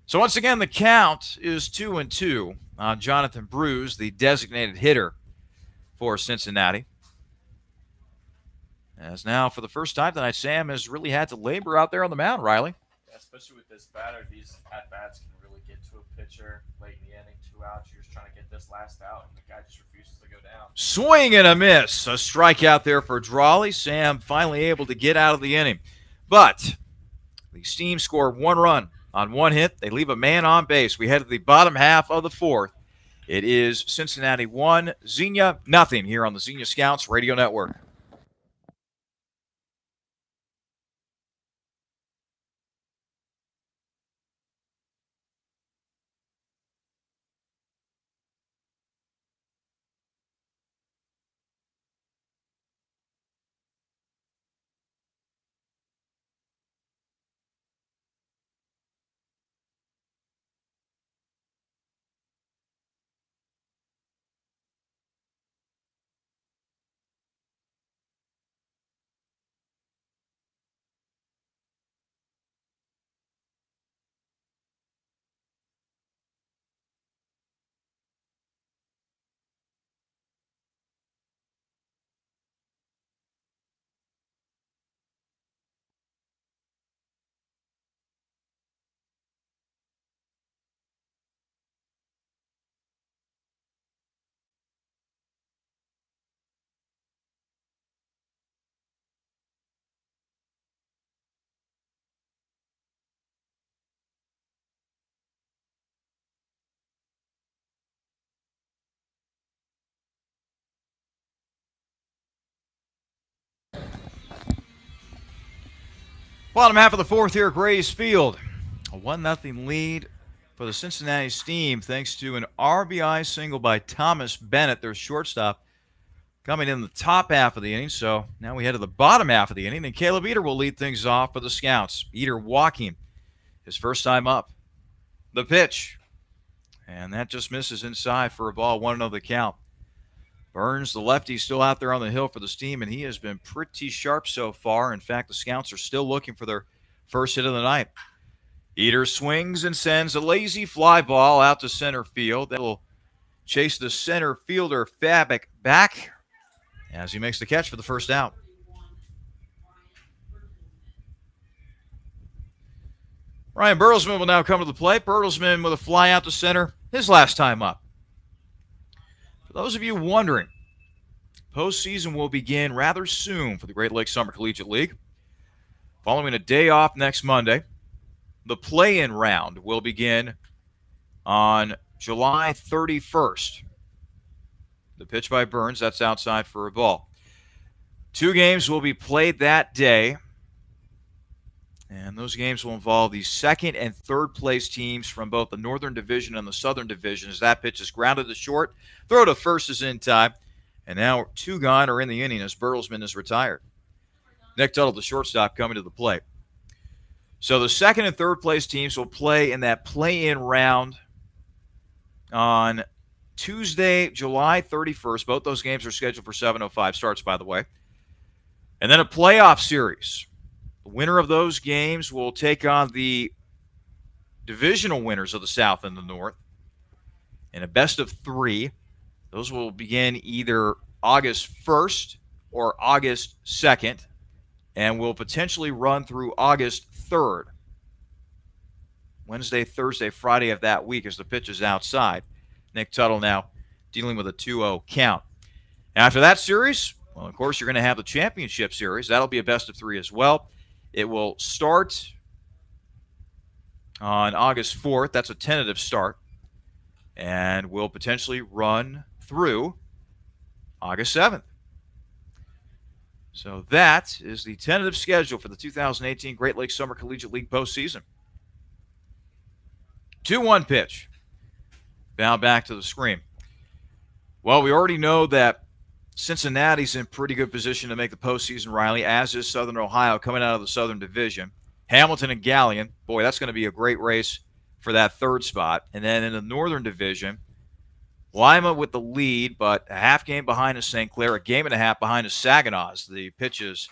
So once again, the count is 2-2 on Jonathan Bruce, the designated hitter for Cincinnati. As now, for the first time tonight, Sam has really had to labor out there on the mound, Riley. Yeah, especially with this batter, these at-bats can really get to a pitcher late in the inning, 2 outs. You're just trying to get this last out, and the guy just refuses to go down. Swing and a miss. A strikeout there for Drawley. Sam finally able to get out of the inning. But the Steam score 1 run on 1 hit. They leave a man on base. We head to the bottom half of the fourth. It is Cincinnati 1, Xenia nothing here on the Xenia Scouts Radio Network. Bottom half of the fourth here at Grays Field. A 1-0 lead for the Cincinnati Steam thanks to an RBI single by Thomas Bennett, their shortstop, coming in the top half of the inning. So now we head to the bottom half of the inning, and Caleb Eater will lead things off for the Scouts. Eater walking his first time up. The pitch. And that just misses inside for a ball, 1-0 the count. Burns, the lefty, still out there on the hill for the Steam, and he has been pretty sharp so far. In fact, the Scouts are still looking for their first hit of the night. Eater swings and sends a lazy fly ball out to center field. That will chase the center fielder Fabic back as he makes the catch for the first out. Ryan Bertelsmann will now come to the plate. Bertelsmann with a fly out to center, his last time up. For those of you wondering, postseason will begin rather soon for the Great Lakes Summer Collegiate League. Following a day off next Monday, the play-in round will begin on July 31st. The pitch by Burns, that's outside for a ball. 2 games will be played that day, and those games will involve the second and third place teams from both the Northern Division and the Southern Division, as that pitch is grounded to short. Throw to first is in time, and now 2 gone are in the inning as Bertelsmann is retired. Nick Tuttle, the shortstop, coming to the plate. So the second and third place teams will play in that play-in round on Tuesday, July 31st. Both those games are scheduled for 7:05 starts, by the way. And then a playoff series. The winner of those games will take on the divisional winners of the South and the North in a best of 3. Those will begin either August 1st or August 2nd and will potentially run through August 3rd. Wednesday, Thursday, Friday of that week as the pitch is outside. Nick Tuttle now dealing with a 2-0 count. After that series, well, of course, you're going to have the championship series. That'll be a best of 3 as well. It will start on August 4th. That's a tentative start. And will potentially run through August 7th. So that is the tentative schedule for the 2018 Great Lakes Summer Collegiate League postseason. 2-1 pitch. Now back to the screen. Well, we already know that Cincinnati's in pretty good position to make the postseason, Riley, as is Southern Ohio coming out of the Southern Division. Hamilton and Galleon, boy, that's going to be a great race for that third spot. And then in the Northern Division, Lima with the lead, but a half game behind is St. Clair, a game and a half behind is Saginaw. The pitch is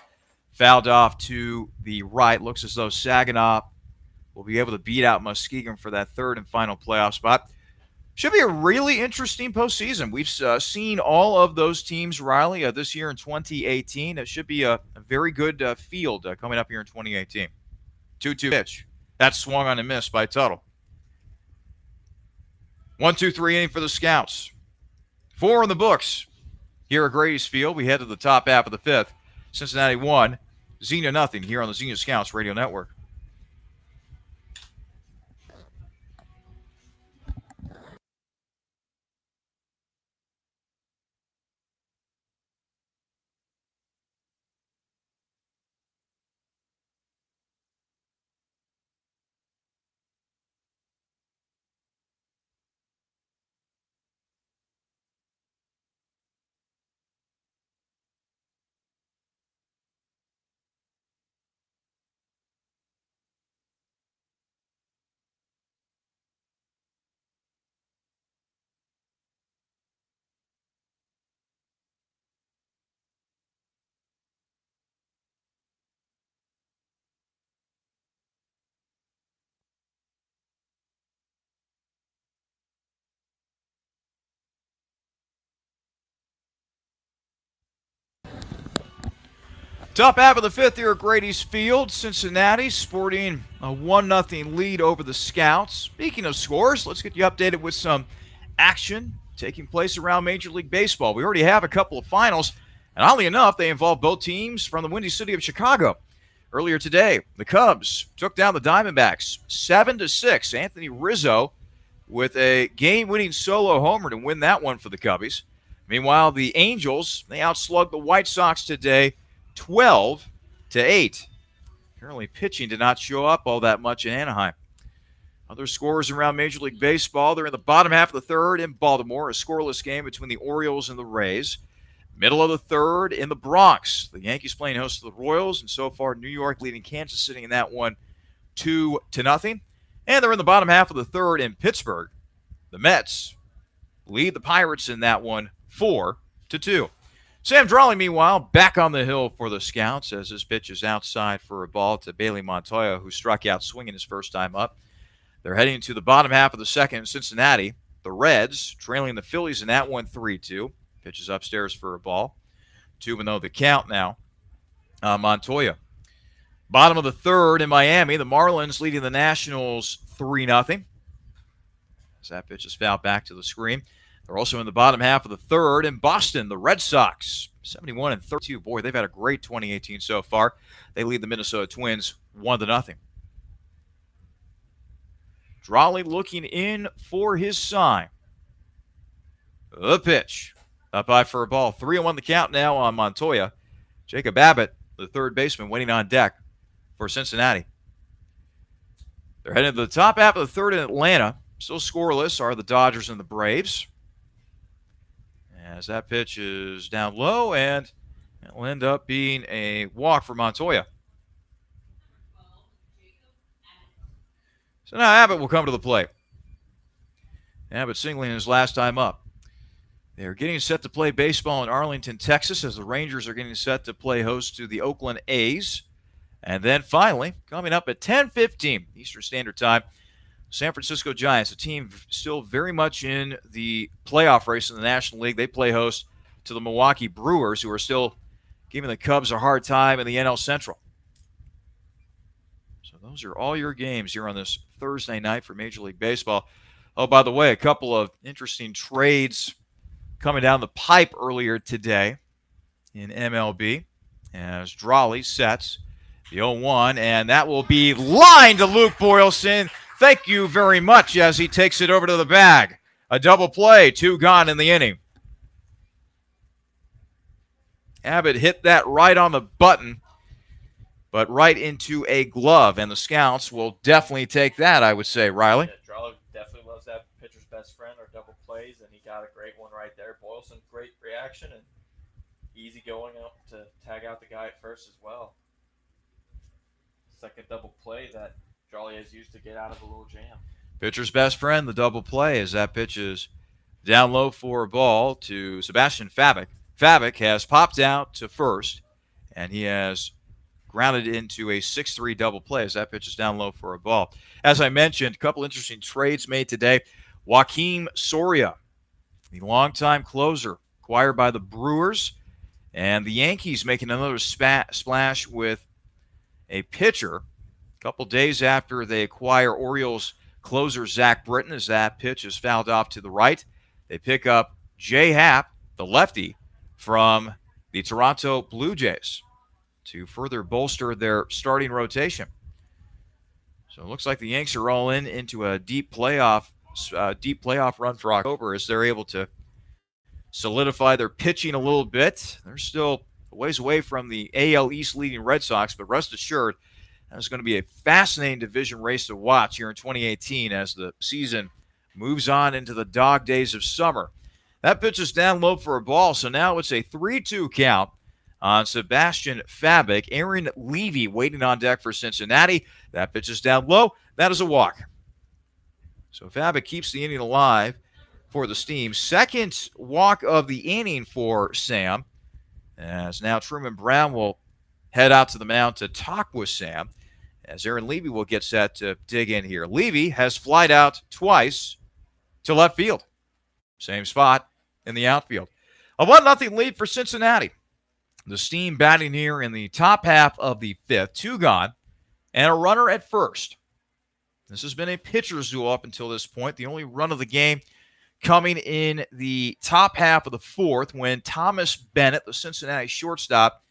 fouled off to the right. Looks as though Saginaw will be able to beat out Muskegon for that third and final playoff spot. Should be a really interesting postseason. We've seen all of those teams, Riley, this year in 2018. It should be a very good field coming up here in 2018. 2-2 pitch. That's swung on and missed by Tuttle. 1-2-3 inning for the Scouts. 4 in the books here at Grady's Field. We head to the top half of the 5th. Cincinnati 1, Xenia nothing here on the Xenia Scouts Radio Network. Top half of the 5th here at Grady's Field. Cincinnati sporting a 1-0 lead over the Scouts. Speaking of scores, let's get you updated with some action taking place around Major League Baseball. We already have a couple of finals, and oddly enough, they involve both teams from the Windy City of Chicago. Earlier today, the Cubs took down the Diamondbacks 7-6. Anthony Rizzo with a game-winning solo homer to win that one for the Cubbies. Meanwhile, the Angels, they outslugged the White Sox today 12-8. Apparently, pitching did not show up all that much in Anaheim. Other scores around Major League Baseball. They're in the bottom half of the third in Baltimore, a scoreless game between the Orioles and the Rays. Middle of the third in the Bronx. The Yankees playing host to the Royals, and so far New York leading Kansas City in that one 2-0. And they're in the bottom half of the third in Pittsburgh. The Mets lead the Pirates in that one 4-2. Sam Drawley, meanwhile, back on the hill for the Scouts as his pitch is outside for a ball to Bailey Montoya, who struck out swinging his first time up. They're heading to the bottom half of the second in Cincinnati. The Reds trailing the Phillies in that one 3-2. Pitches upstairs for a ball. 2-0 the count now. Montoya. Bottom of the third in Miami. The Marlins leading the Nationals 3-0. As that pitch is fouled back to the screen. They're also in the bottom half of the third in Boston. The Red Sox 71-32. Boy, they've had a great 2018 so far. They lead the Minnesota Twins 1-0. Drawley looking in for his sign. The pitch. Up high for a ball. 3-1 the count now on Montoya. Jacob Abbott, the third baseman, waiting on deck for Cincinnati. They're heading to the top half of the third in Atlanta. Still scoreless are the Dodgers and the Braves. As that pitch is down low, and it will end up being a walk for Montoya. So now Abbott will come to the plate. Abbott singling his last time up. They're getting set to play baseball in Arlington, Texas, as the Rangers are getting set to play host to the Oakland A's. And then finally, coming up at 10:15 Eastern Standard Time, San Francisco Giants, a team still very much in the playoff race in the National League. They play host to the Milwaukee Brewers, who are still giving the Cubs a hard time in the NL Central. So those are all your games here on this Thursday night for Major League Baseball. Oh, by the way, a couple of interesting trades coming down the pipe earlier today in MLB as Drawley sets the 0-1, and that will be lined to Luke Boylston. Thank you very much as he takes it over to the bag. A double play, 2 gone in the inning. Abbott hit that right on the button, but right into a glove, and the Scouts will definitely take that, I would say, Riley. Yeah, Drawley definitely loves that pitcher's best friend or double plays, and he got a great one right there. Boylston, great reaction, and easy going out to tag out the guy at first as well. Second double play that Drawley has used to get out of a little jam. Pitcher's best friend, the double play, as that pitch is down low for a ball to Sebastian Fabik. Fabik has popped out to first, and he has grounded into a 6-3 double play as that pitch is down low for a ball. As I mentioned, a couple interesting trades made today. Joakim Soria, the longtime closer, acquired by the Brewers, and the Yankees making another splash with a pitcher a couple days after they acquire Orioles closer Zach Britton, as that pitch is fouled off to the right. They pick up Jay Happ, the lefty, from the Toronto Blue Jays to further bolster their starting rotation. So it looks like the Yanks are all into a deep playoff run for October as they're able to solidify their pitching a little bit. They're still a ways away from the AL East leading Red Sox, but rest assured, that's going to be a fascinating division race to watch here in 2018 as the season moves on into the dog days of summer. That pitch is down low for a ball, so now it's a 3-2 count on Sebastian Fabik. Aaron Levy waiting on deck for Cincinnati. That pitch is down low. That is a walk. So Fabik keeps the inning alive for the Steam. Second walk of the inning for Sam, as now Truman Brown will head out to the mound to talk with Sam, as Aaron Levy will get set to dig in here. Levy has flied out twice to left field. Same spot in the outfield. A 1-0 lead for Cincinnati. The Steam batting here in the top half of the fifth. 2 gone and a runner at first. This has been a pitcher's duel up until this point. The only run of the game coming in the top half of the fourth when Thomas Bennett, the Cincinnati shortstop,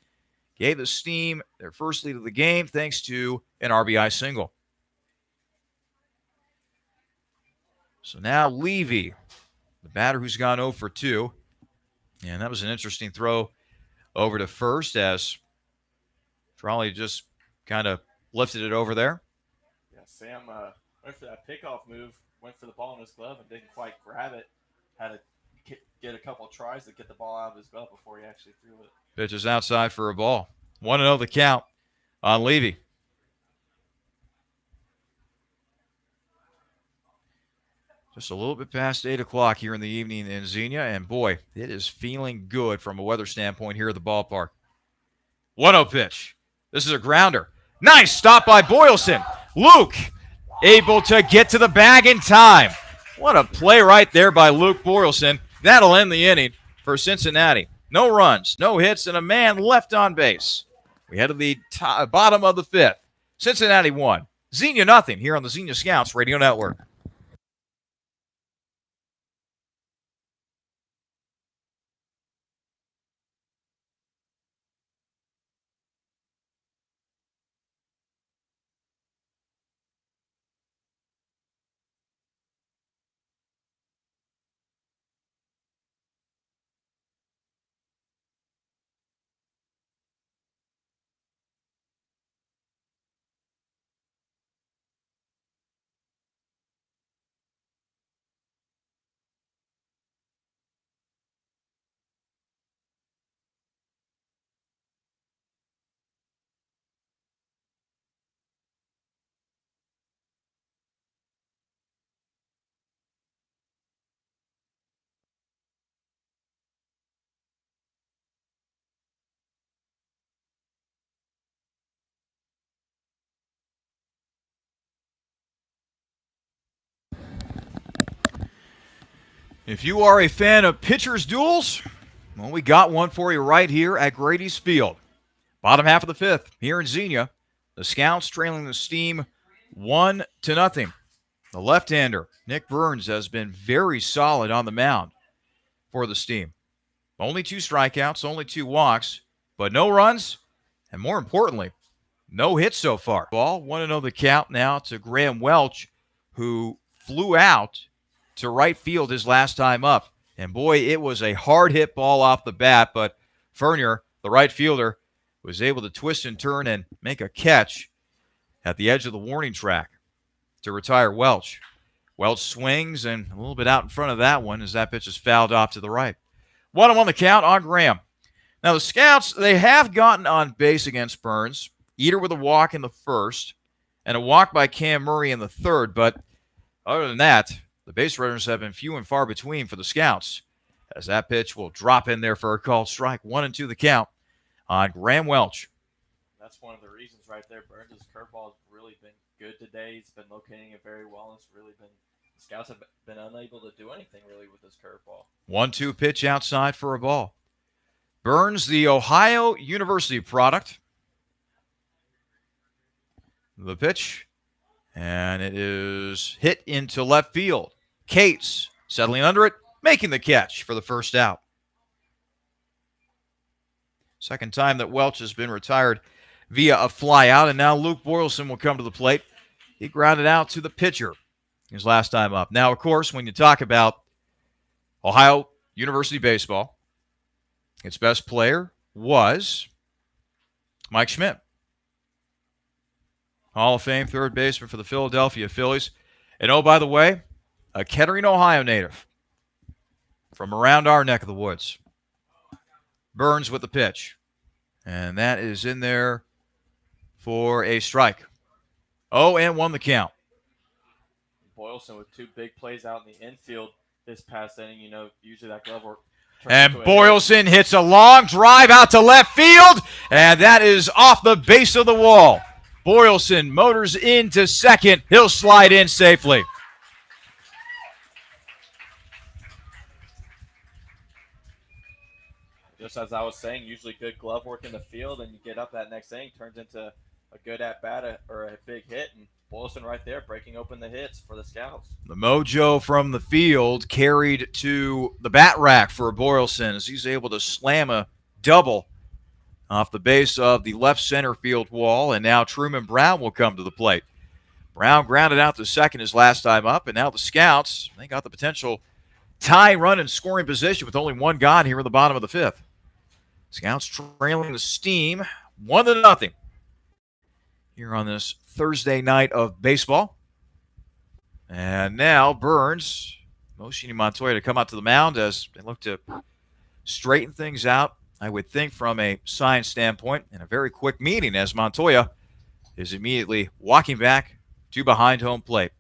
gave the Steam their first lead of the game thanks to an RBI single. So now Levy, the batter who's gone 0 for 2. And that was an interesting throw over to first as Drawley just kind of lifted it over there. Yeah, Sam went for that pickoff move, went for the ball in his glove and didn't quite grab it. Had to get a couple of tries to get the ball out of his glove before he actually threw it. Pitch is outside for a ball. 1-0 the count on Levy. Just a little bit past 8 o'clock here in the evening in Xenia, and boy, it is feeling good from a weather standpoint here at the ballpark. 1-0 pitch. This is a grounder. Nice stop by Boylston. Luke able to get to the bag in time. What a play right there by Luke Boylston. That'll end the inning for Cincinnati. No runs, no hits, and a man left on base. We head to the bottom of the fifth. Cincinnati 1, Xenia nothing here on the Xenia Scouts Radio Network. If you are a fan of pitchers' duels, well, we got one for you right here at Grady's Field. Bottom half of the fifth here in Xenia. The Scouts trailing the Steam 1-0. The left-hander, Nick Burns, has been very solid on the mound for the Steam. Only 2 strikeouts, only 2 walks, but no runs, and more importantly, no hits so far. Ball, 1-0 the count now to Graham Welch, who flew out to right field his last time up. And boy, it was a hard hit ball off the bat, but Fernier, the right fielder, was able to twist and turn and make a catch at the edge of the warning track to retire Welch. Welch swings and a little bit out in front of that one as that pitch is fouled off to the right. 1-1 the count on Graham. Now the Scouts, they have gotten on base against Burns, Eater with a walk in the first and a walk by Cam Murray in the third, but other than that, the base runners have been few and far between for the Scouts, as that pitch will drop in there for a called strike. 1-2 the count on Graham Welch. That's one of the reasons right there. Burns' curveball has really been good today. He's been locating it very well. It's really been, the Scouts have been unable to do anything really with this curveball. 1-2 pitch outside for a ball. Burns, the Ohio University product. The pitch, and it is hit into left field. Cates settling under it, making the catch for the first out. Second time that Welch has been retired via a fly out, and now Luke Boylston will come to the plate. He grounded out to the pitcher his last time up. Now, of course, when you talk about Ohio University baseball, its best player was Mike Schmidt. Hall of Fame third baseman for the Philadelphia Phillies. And oh, by the way, a Kettering, Ohio native from around our neck of the woods. Burns with the pitch. And that is in there for a strike. 0-1 the count. Boylston with 2 big plays out in the infield this past inning. You know, usually that glove work. And Boylston hits a long drive out to left field, and that is off the base of the wall. Boylston motors into second. He'll slide in safely. Just as I was saying, usually good glove work in the field, and you get up that next inning, turns into a good at-bat or a big hit, and Boylston right there breaking open the hits for the Scouts. The mojo from the field carried to the bat rack for Boylston as he's able to slam a double off the base of the left center field wall, and now Truman Brown will come to the plate. Brown grounded out to second his last time up, and now the Scouts, they got the potential tie run in scoring position with only one gone here in the bottom of the fifth. Scouts trailing the Steam 1-0 here on this Thursday night of baseball. And now Burns motioning Montoya to come out to the mound as they look to straighten things out, I would think, from a science standpoint, in a very quick meeting as Montoya is immediately walking back to behind home plate.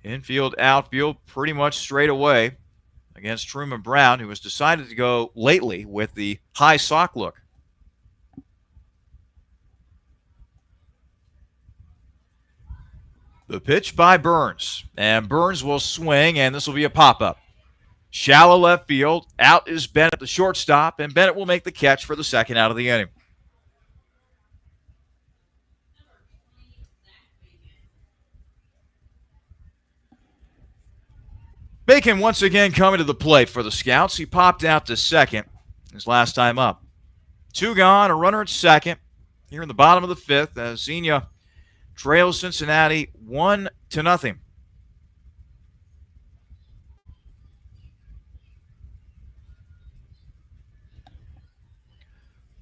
Infield, outfield, pretty much straight away against Truman Brown, who has decided to go lately with the high sock look. The pitch by Burns, and Burns will swing, and this will be a pop-up. Shallow left field, out is Bennett, the shortstop, and Bennett will make the catch for the second out of the inning. Bacon once again coming to the plate for the Scouts. He popped out to second his last time up. 2 gone, a runner at second here in the bottom of the fifth as Xenia trails Cincinnati 1-0.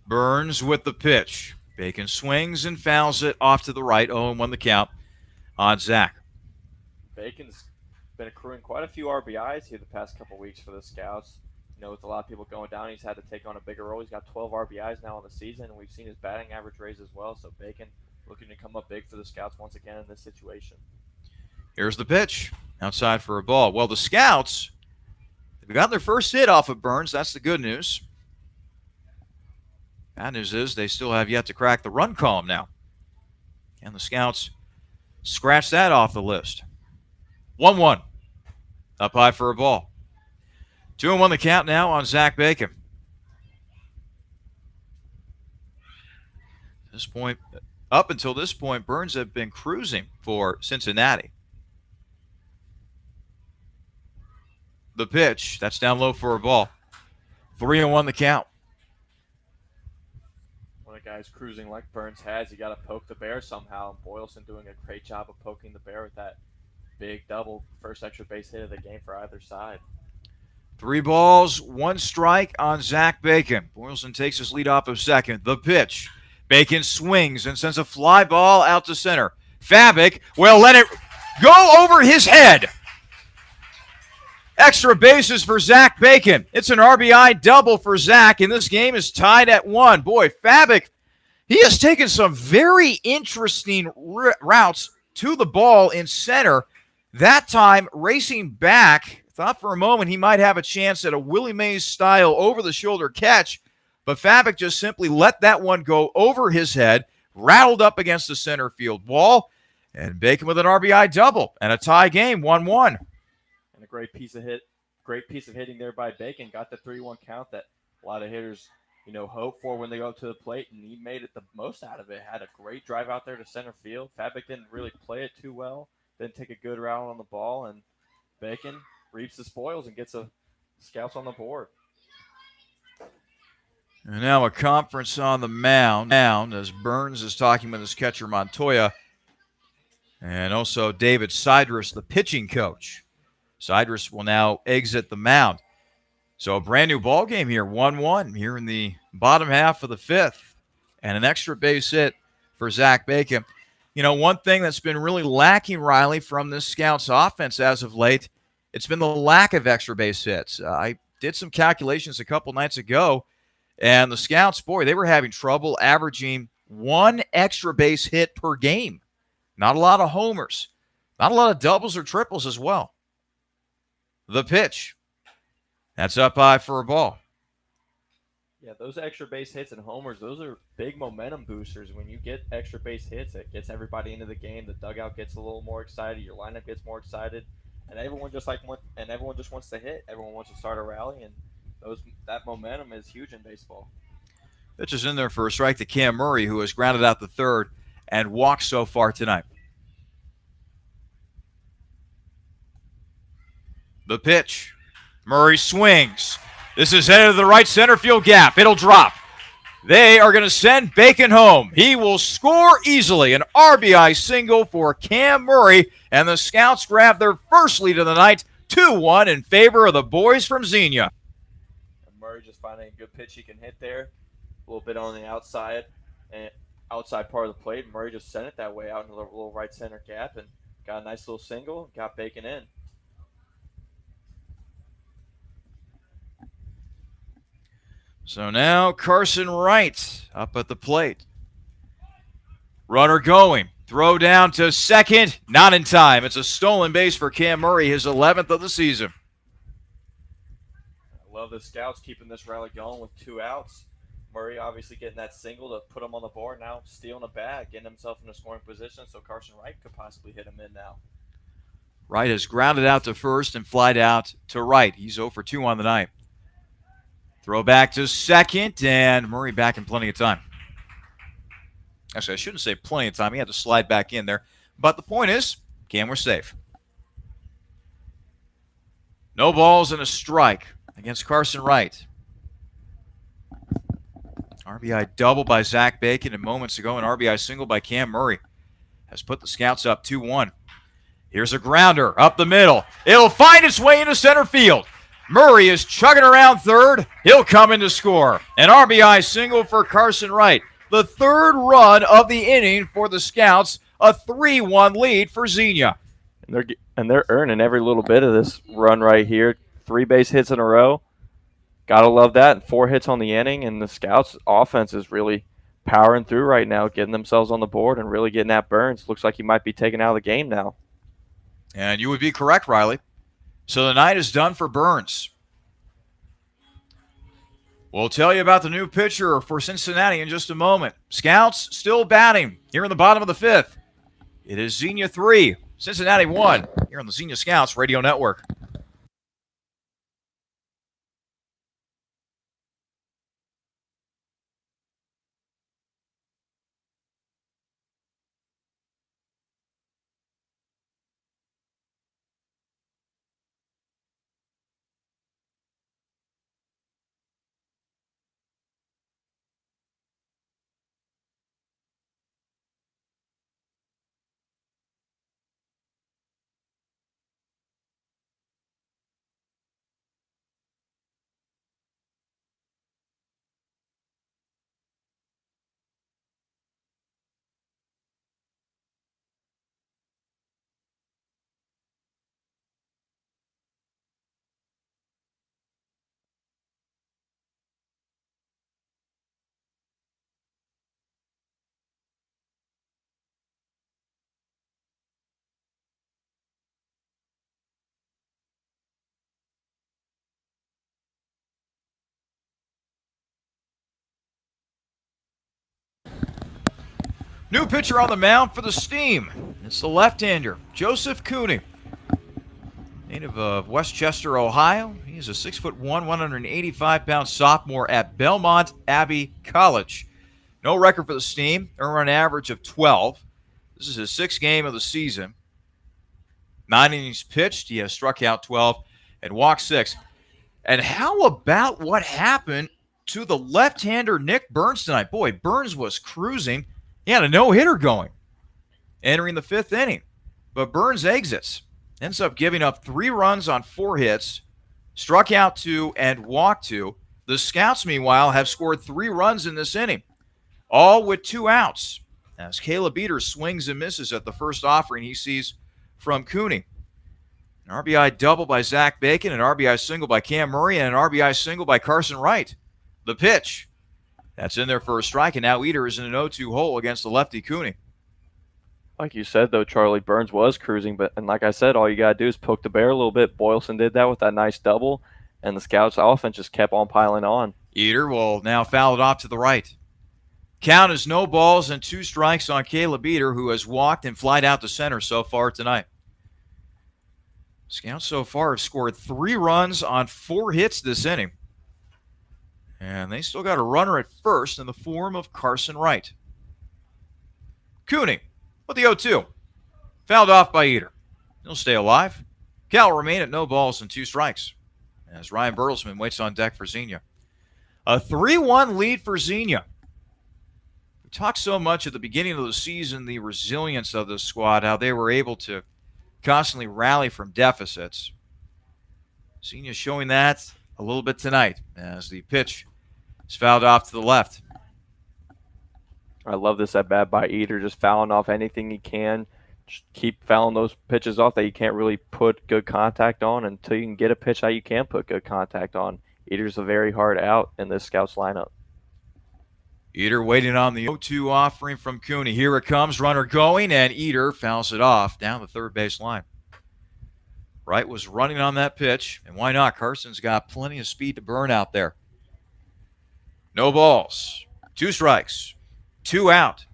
Burns with the pitch. Bacon swings and fouls it off to the right. 0-1 the count on Zach. Bacon's been accruing quite a few RBIs here the past couple weeks for the Scouts. You know, with a lot of people going down, he's had to take on a bigger role. He's got 12 RBIs now in the season, and we've seen his batting average raise as well. So Bacon looking to come up big for the Scouts once again in this situation. Here's the pitch. Outside for a ball. Well, the Scouts, they've got their first hit off of Burns. That's the good news. Bad news is they still have yet to crack the run column now. And the Scouts scratch that off the list. 1-1. Up high for a ball. 2-1 the count now on Zach Bacon. This point, up until this point, Burns had been cruising for Cincinnati. The pitch, that's down low for a ball. 3-1 the count. When a guy's cruising like Burns has, you got to poke the bear somehow. And Boylston doing a great job of poking the bear with that big double, first extra base hit of the game for either side. 3 balls, 1 strike on Zach Bacon. Boylston takes his lead off of second. The pitch. Bacon swings and sends a fly ball out to center. Fabic will let it go over his head. Extra bases for Zach Bacon. It's an RBI double for Zach, and this game is tied at 1. Boy, Fabic, he has taken some very interesting routes to the ball in center. That time, racing back, thought for a moment he might have a chance at a Willie Mays-style over-the-shoulder catch, but Fabic just simply let that one go over his head, rattled up against the center field wall, and Bacon with an RBI double and a tie game, 1-1. And a great piece of hitting there by Bacon. Got the 3-1 count that a lot of hitters, hope for when they go up to the plate, and he made it the most out of it. Had a great drive out there to center field. Fabic didn't really play it too well. Didn't take a good route on the ball, and Bacon reaps the spoils and gets a Scouts on the board. And now a conference on the mound as Burns is talking with his catcher Montoya and also David Sidrus, the pitching coach. Sidrus will now exit the mound. So a brand new ball game here, 1-1 here in the bottom half of the fifth, and an extra base hit for Zach Bacon. One thing that's been really lacking, Riley, from this Scouts offense as of late, it's been the lack of extra base hits. I did some calculations a couple nights ago, and the Scouts, boy, they were having trouble averaging 1 extra base hit per game. Not a lot of homers. Not a lot of doubles or triples as well. The pitch. That's up high for a ball. Yeah, those extra base hits and homers, those are big momentum boosters. When you get extra base hits, it gets everybody into the game. The dugout gets a little more excited. Your lineup gets more excited. And everyone just wants to hit. Everyone wants to start a rally, and that momentum is huge in baseball. Pitch is in there for a strike to Cam Murray, who has grounded out the third and walked so far tonight. The pitch. Murray swings. This is headed to the right center field gap. It'll drop. They are going to send Bacon home. He will score easily. An RBI single for Cam Murray, and the Scouts grab their first lead of the night, 2-1 in favor of the boys from Xenia. And Murray just finding a good pitch he can hit there. a little bit on the outside and outside part of the plate. Murray just sent it that way out in the little right center gap and got a nice little single. Got Bacon in. So now Carson Wright up at the plate. Runner going. Throw down to second. Not in time. It's a stolen base for Cam Murray, his 11th of the season. I love the Scouts keeping this rally going with 2 outs. Murray obviously getting that single to put him on the board. Now stealing a bag, getting himself in a scoring position so Carson Wright could possibly hit him in now. Wright has grounded out to first and flied out to right. He's 0 for 2 on the night. Throw back to second, and Murray back in plenty of time. Actually, I shouldn't say plenty of time. He had to slide back in there. But the point is, Cam was safe. No balls and a strike against Carson Wright. RBI double by Zach Bacon, and moments ago an RBI single by Cam Murray has put the Scouts up 2-1. Here's a grounder up the middle. It'll find its way into center field. Murray is chugging around third. He'll come in to score. An RBI single for Carson Wright. The 3rd run of the inning for the Scouts. A 3-1 lead for Xenia. And they're earning every little bit of this run right here. 3 base hits in a row. Gotta love that. And 4 hits on the inning. And the Scouts' offense is really powering through right now, getting themselves on the board and really getting at Burns. Looks like he might be taken out of the game now. And you would be correct, Riley. So the night is done for Burns. We'll tell you about the new pitcher for Cincinnati in just a moment. Scouts still batting here in the bottom of the 5th. It is Xenia 3, Cincinnati 1, here on the Xenia Scouts Radio Network. New pitcher on the mound for the Steam. It's the left-hander, Joseph Cooney. Native of Westchester, Ohio. He's a 6'1", 185-pound sophomore at Belmont Abbey College. No record for the Steam. Earned an average of 12. This is his 6th game of the season. 9 innings pitched. He has struck out 12 and walked 6. And how about what happened to the left-hander Nick Burns tonight? Boy, Burns was cruising. He had a no-hitter going entering the 5th inning. But Burns exits. Ends up giving up 3 runs on 4 hits, struck out 2 and walked 2. The Scouts, meanwhile, have scored 3 runs in this inning, all with 2 outs. As Caleb Beater swings and misses at the first offering he sees from Cooney. An RBI double by Zach Bacon, an RBI single by Cam Murray, and an RBI single by Carson Wright. The pitch. That's in there for a strike, and now Eater is in an 0-2 hole against the lefty Cooney. Like you said, though, Charlie, Burns was cruising, and like I said, all you got to do is poke the bear a little bit. Boylston did that with that nice double, and the Scouts' offense just kept on piling on. Eater will now foul it off to the right. Count is no balls and 2 strikes on Caleb Eater, who has walked and flied out to center so far tonight. Scouts so far have scored 3 runs on 4 hits this inning. And they still got a runner at first in the form of Carson Wright. Cooney with the 0-2. Fouled off by Eater. He'll stay alive. Cal will remain at no balls and 2 strikes as Ryan Bertelsmann waits on deck for Xenia. A 3-1 lead for Xenia. We talked so much at the beginning of the season, the resilience of the squad, how they were able to constantly rally from deficits. Xenia showing that a little bit tonight as the pitch is fouled off to the left. I love this at bat by Eater, just fouling off anything he can. Just keep fouling those pitches off that you can't really put good contact on until you can get a pitch that you can put good contact on. Eater's a very hard out in this Scouts lineup. Eater waiting on the 0-2 offering from Cooney. Here it comes, runner going, and Eater fouls it off down the third base line. Wright was running on that pitch, and why not? Carson's got plenty of speed to burn out there. No balls, 2 strikes, 2 out,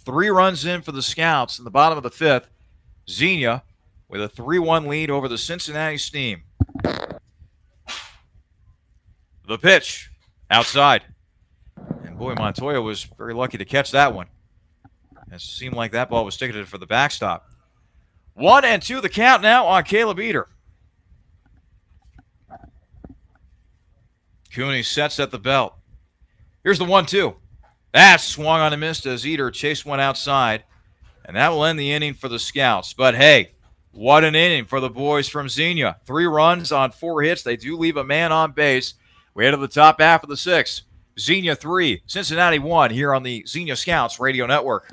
3 runs in for the Scouts in the bottom of the 5th. Xenia with a 3-1 lead over the Cincinnati Steam. The pitch, outside. And boy, Montoya was very lucky to catch that one. It seemed like that ball was ticketed for the backstop. 1-2 the count now on Caleb Eater. Cooney sets at the belt. Here's the 1-2. That swung on and missed as Eater chased one outside. And that will end the inning for the Scouts. But hey, what an inning for the boys from Xenia. 3 runs on 4 hits. They do leave a man on base. We head to the top half of the 6th. Xenia 3, Cincinnati 1 here on the Xenia Scouts Radio Network.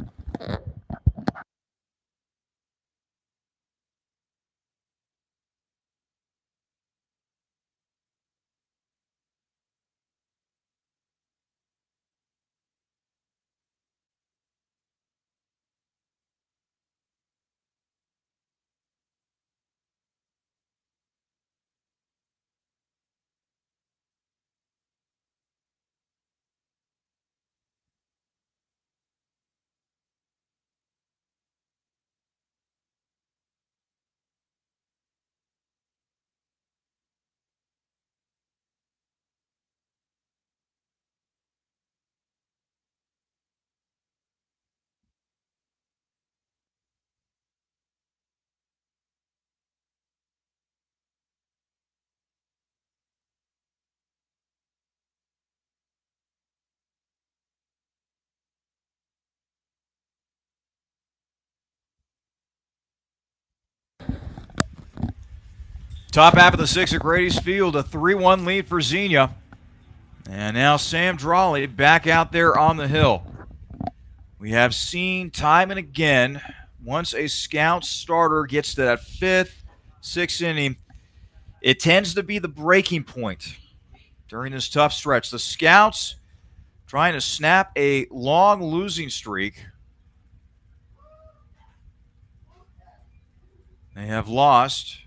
Top half of the 6th at Grady's Field, a 3-1 lead for Xenia. And now Sam Drawley back out there on the hill. We have seen time and again, once a Scout starter gets to that 5th, 6th inning, it tends to be the breaking point during this tough stretch. The Scouts trying to snap a long losing streak. They have lost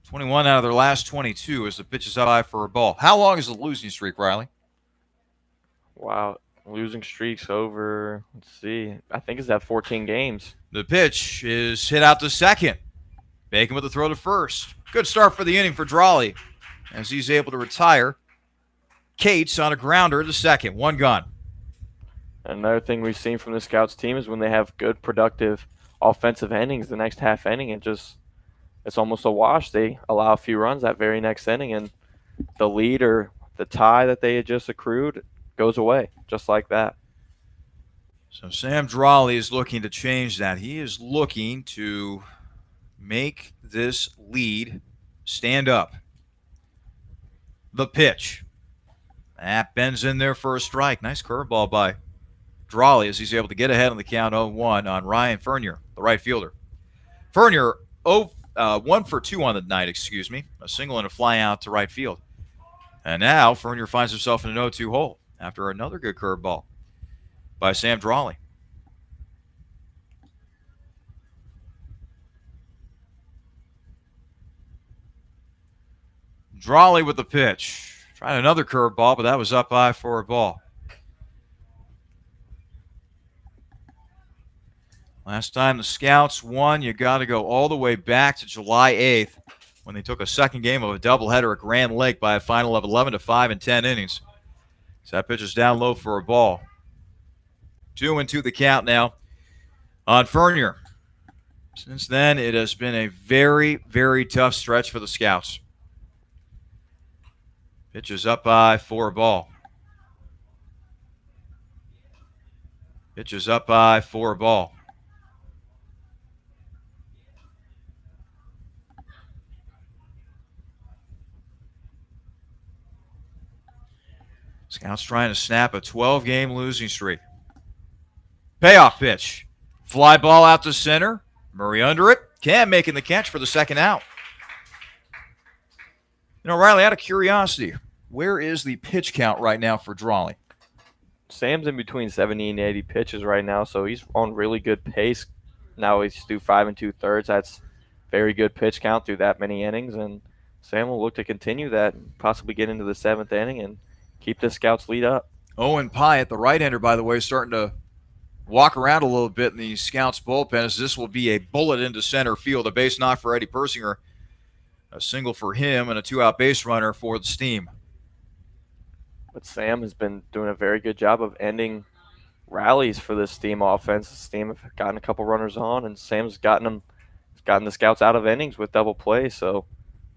21 out of their last 22 as the pitch is up high for a ball. How long is the losing streak, Riley? Wow, losing streaks over, let's see, I think it's at 14 games. The pitch is hit out to second. Bacon with the throw to first. Good start for the inning for Drawley as he's able to retire. Cates on a grounder to second. 1 gone. Another thing we've seen from the Scouts team is when they have good, productive offensive innings, the next half inning, it's almost a wash. They allow a few runs that very next inning, and the lead or the tie that they had just accrued goes away just like that. So Sam Drawley is looking to change that. He is looking to make this lead stand up. The pitch. That bends in there for a strike. Nice curveball by Drawley as he's able to get ahead on the count 0-1 on Ryan Fernier, the right fielder. Fernier 1 for 2 on the night, a single and a fly out to right field. And now Fernier finds himself in an 0-2 hole after another good curveball by Sam Drawley. Drawley with the pitch. Tried another curveball, but that was up high for a ball. Last time the Scouts won, you got to go all the way back to July 8th when they took a second game of a doubleheader at Grand Lake by a final of 11-5 in 10 innings. So that pitch is down low for a ball. 2-2 the count now on Fernier. Since then, it has been a very, very tough stretch for the Scouts. Pitch is up high for a ball. Pitch is up high for a ball. Scouts trying to snap a 12-game losing streak. Payoff pitch. Fly ball out to center. Murray under it. Cam making the catch for the second out. You know, Riley, out of curiosity, where is the pitch count right now for Drawley? Sam's in between 70 and 80 pitches right now, so he's on really good pace. Now he's through 5 2/3. That's very good pitch count through that many innings, and Sam will look to continue that and possibly get into the 7th inning and keep the Scouts lead up. Owen Pyatt, the right-hander, by the way, starting to walk around a little bit in the Scouts bullpen, as this will be a bullet into center field, a base knock for Eddie Persinger, a single for him, and a 2-out base runner for the Steam. But Sam has been doing a very good job of ending rallies for this Steam offense. The Steam have gotten a couple runners on, and Sam's gotten the Scouts out of innings with double play. So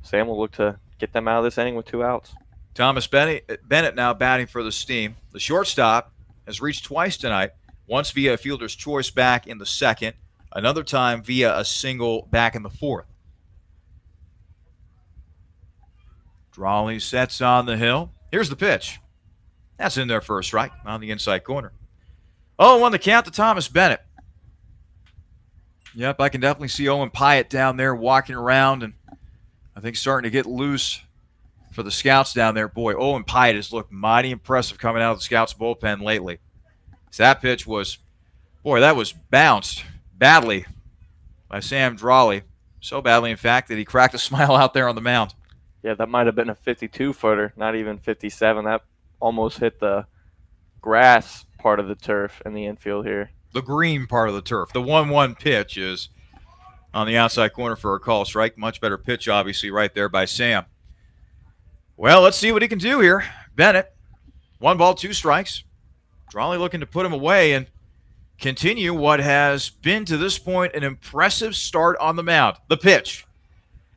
Sam will look to get them out of this inning with 2 outs. Thomas Bennett now batting for the Steam. The shortstop has reached twice tonight, once via a fielder's choice back in the 2nd, another time via a single back in the 4th. Drawley sets on the hill. Here's the pitch. That's in there for a strike on the inside corner. 0-1 the count to Thomas Bennett. Yep, I can definitely see Owen Pyatt down there walking around and I think starting to get loose for the Scouts down there. Boy, Owen Pyatt has looked mighty impressive coming out of the Scouts bullpen lately. So that pitch was, that was bounced badly by Sam Drawley. So badly, in fact, that he cracked a smile out there on the mound. Yeah, that might have been a 52-footer, not even 57. That almost hit the grass part of the turf in the infield here. The green part of the turf. The 1-1 pitch is on the outside corner for a call strike. Much better pitch, obviously, right there by Sam. Well, let's see what he can do here. Bennett, 1 ball, 2 strikes. Drawley looking to put him away and continue what has been to this point an impressive start on the mound. The pitch.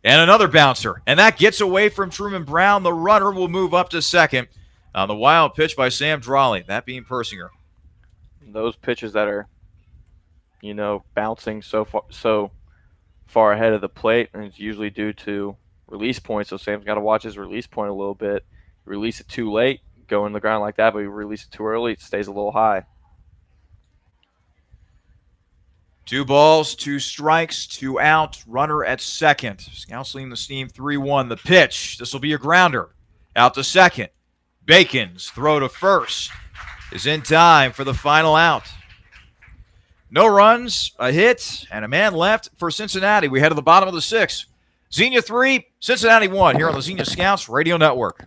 And another bouncer. And that gets away from Truman Brown. The runner will move up to 2nd on the wild pitch by Sam Drawley, that being Persinger. Those pitches that are, bouncing so far ahead of the plate, and it's usually due to release points. So Sam's got to watch his release point a little bit. Release it too late, go in the ground like that, but you release it too early, it stays a little high. 2 balls, 2 strikes, 2 out. Runner at 2nd. Scouts leading the Steam 3-1. The pitch. This will be a grounder. Out to 2nd. Bacon's throw to 1st is in time for the final out. No runs, a hit, and a man left for Cincinnati. We head to the bottom of the 6th. Xenia 3, Cincinnati 1 here on the Xenia Scouts Radio Network.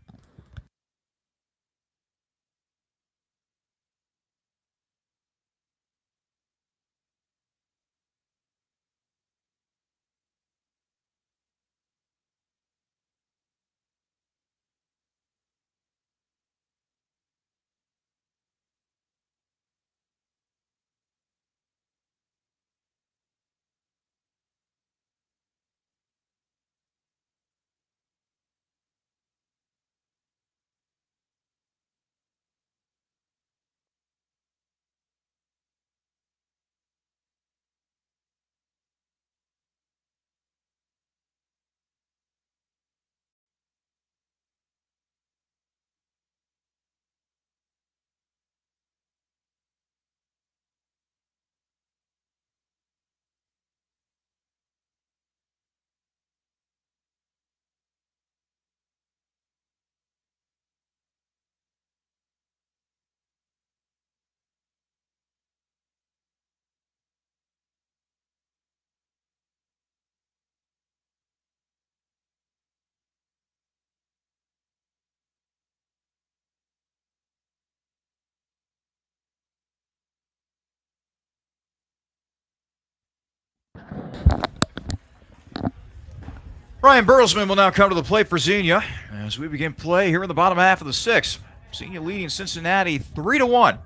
Ryan Bertelsmann will now come to the plate for Xenia as we begin play here in the bottom half of the 6th. Xenia leading Cincinnati 3-1.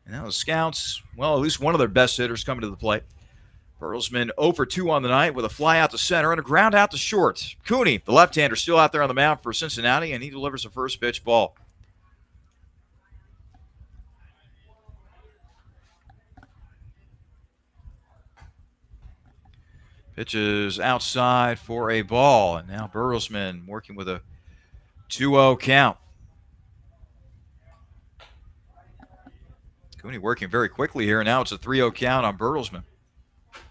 And now the Scouts, at least one of their best hitters coming to the plate. Bertelsmann 0 for 2 on the night with a fly out to center and a ground out to short. Cooney, the left-hander, still out there on the mound for Cincinnati, and he delivers a first pitch ball. Pitches outside for a ball, and now Bertelsmann working with a 2-0 count. Cooney working very quickly here. Now it's a 3-0 count on Bertelsmann.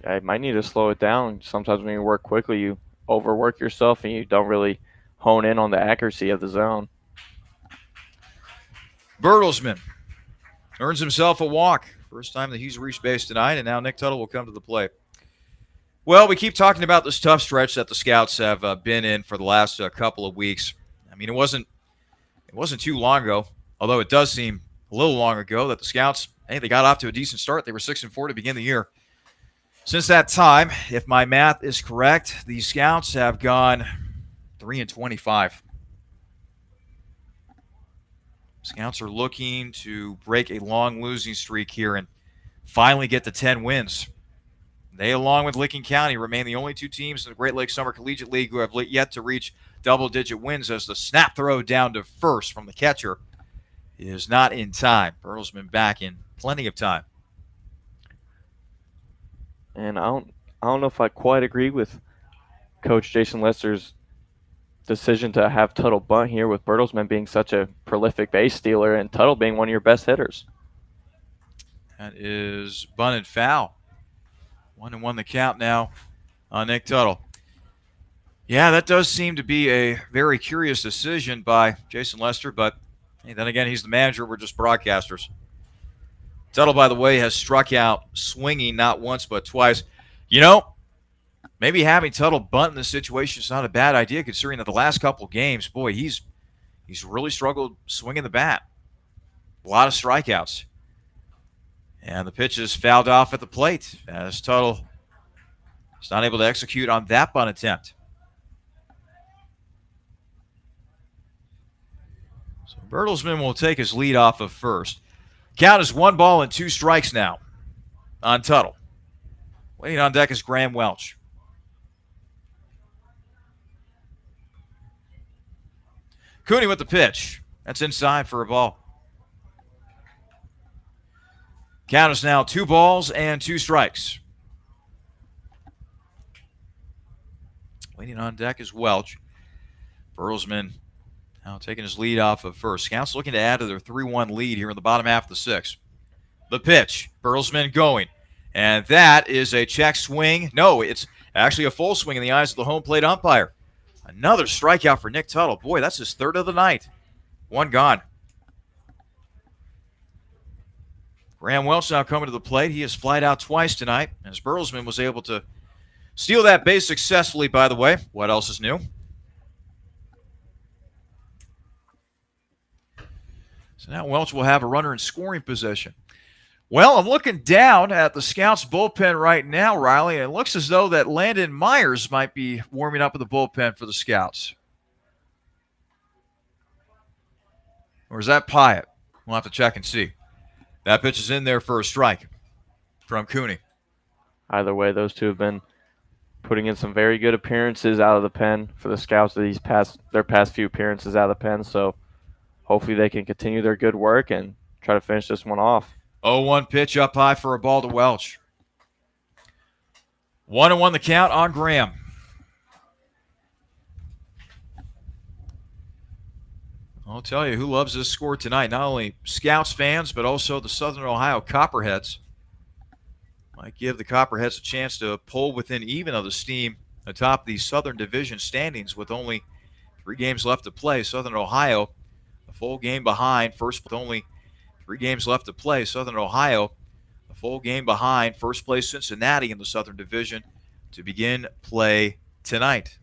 Yeah, you might need to slow it down. Sometimes when you work quickly, you overwork yourself and you don't really hone in on the accuracy of the zone. Bertelsmann earns himself a walk. First time that he's reached base tonight, and now Nick Tuttle will come to the plate. Well, we keep talking about this tough stretch that the Scouts have been in for the last couple of weeks. I mean, it wasn't too long ago, although it does seem a little long ago that the Scouts, hey, they got off to a decent start. They were 6-4 to begin the year. Since that time, if my math is correct, the Scouts have gone 3-25. Scouts are looking to break a long losing streak here and finally get to 10 wins. They, along with Licking County, remain the only two teams in the Great Lakes Summer Collegiate League who have yet to reach double-digit wins, as the snap throw down to first from the catcher is not in time. Bertelsmann back in plenty of time. And I don't know if I quite agree with Coach Jason Lester's decision to have Tuttle bunt here, with Bertelsmann being such a prolific base stealer and Tuttle being one of your best hitters. That is bunted foul. 1-1 the count now on Nick Tuttle. Yeah, that does seem to be a very curious decision by Jason Lester, but hey, then again, he's the manager. We're just broadcasters. Tuttle, by the way, has struck out swinging not once but twice. You know, maybe having Tuttle bunt in this situation is not a bad idea, considering that the last couple games, boy, he's really struggled swinging the bat. A lot of strikeouts. And the pitch is fouled off at the plate as Tuttle is not able to execute on that bunt attempt. So Bertelsmann will take his lead off of first. Count is 1-2 strikes now on Tuttle. Waiting on deck is Graham Welch. Cooney with the pitch. That's inside for a ball. Count is now 2-2 strikes. Waiting on deck is Welch. Bertelsmann now taking his lead off of first. Scouts looking to add to their 3-1 lead here in the bottom half of the sixth. The pitch. Bertelsmann going. And that is a check swing. No, it's actually a full swing in the eyes of the home plate umpire. Another strikeout for Nick Tuttle. Boy, that's his third of the night. One gone. Graham Welch now coming to the plate. He has flied out twice tonight, as Bertelsmann was able to steal that base successfully, by the way. What else is new? So now Welch will have a runner in scoring position. Well, I'm looking down at the Scouts bullpen right now, Riley, and it looks as though that Landon Myers might be warming up in the bullpen for the Scouts. Or is that Pyatt? We'll have to check and see. That pitch is in there for a strike from Cooney. Either way, those two have been putting in some very good appearances out of the pen for the Scouts, their past few appearances out of the pen. So hopefully they can continue their good work and try to finish this one off. 0-1 pitch up high for a ball to Welch. 1-1 the count on Graham. I'll tell you who loves this score tonight. Not only Scouts fans, but also the Southern Ohio Copperheads. Might give the Copperheads a chance to pull within even of the steam atop the Southern Division standings with only 3 games left to play. Southern Ohio, a full game behind, first with only 3 games left to play. Southern Ohio, a full game behind first place Cincinnati in the Southern Division to begin play tonight.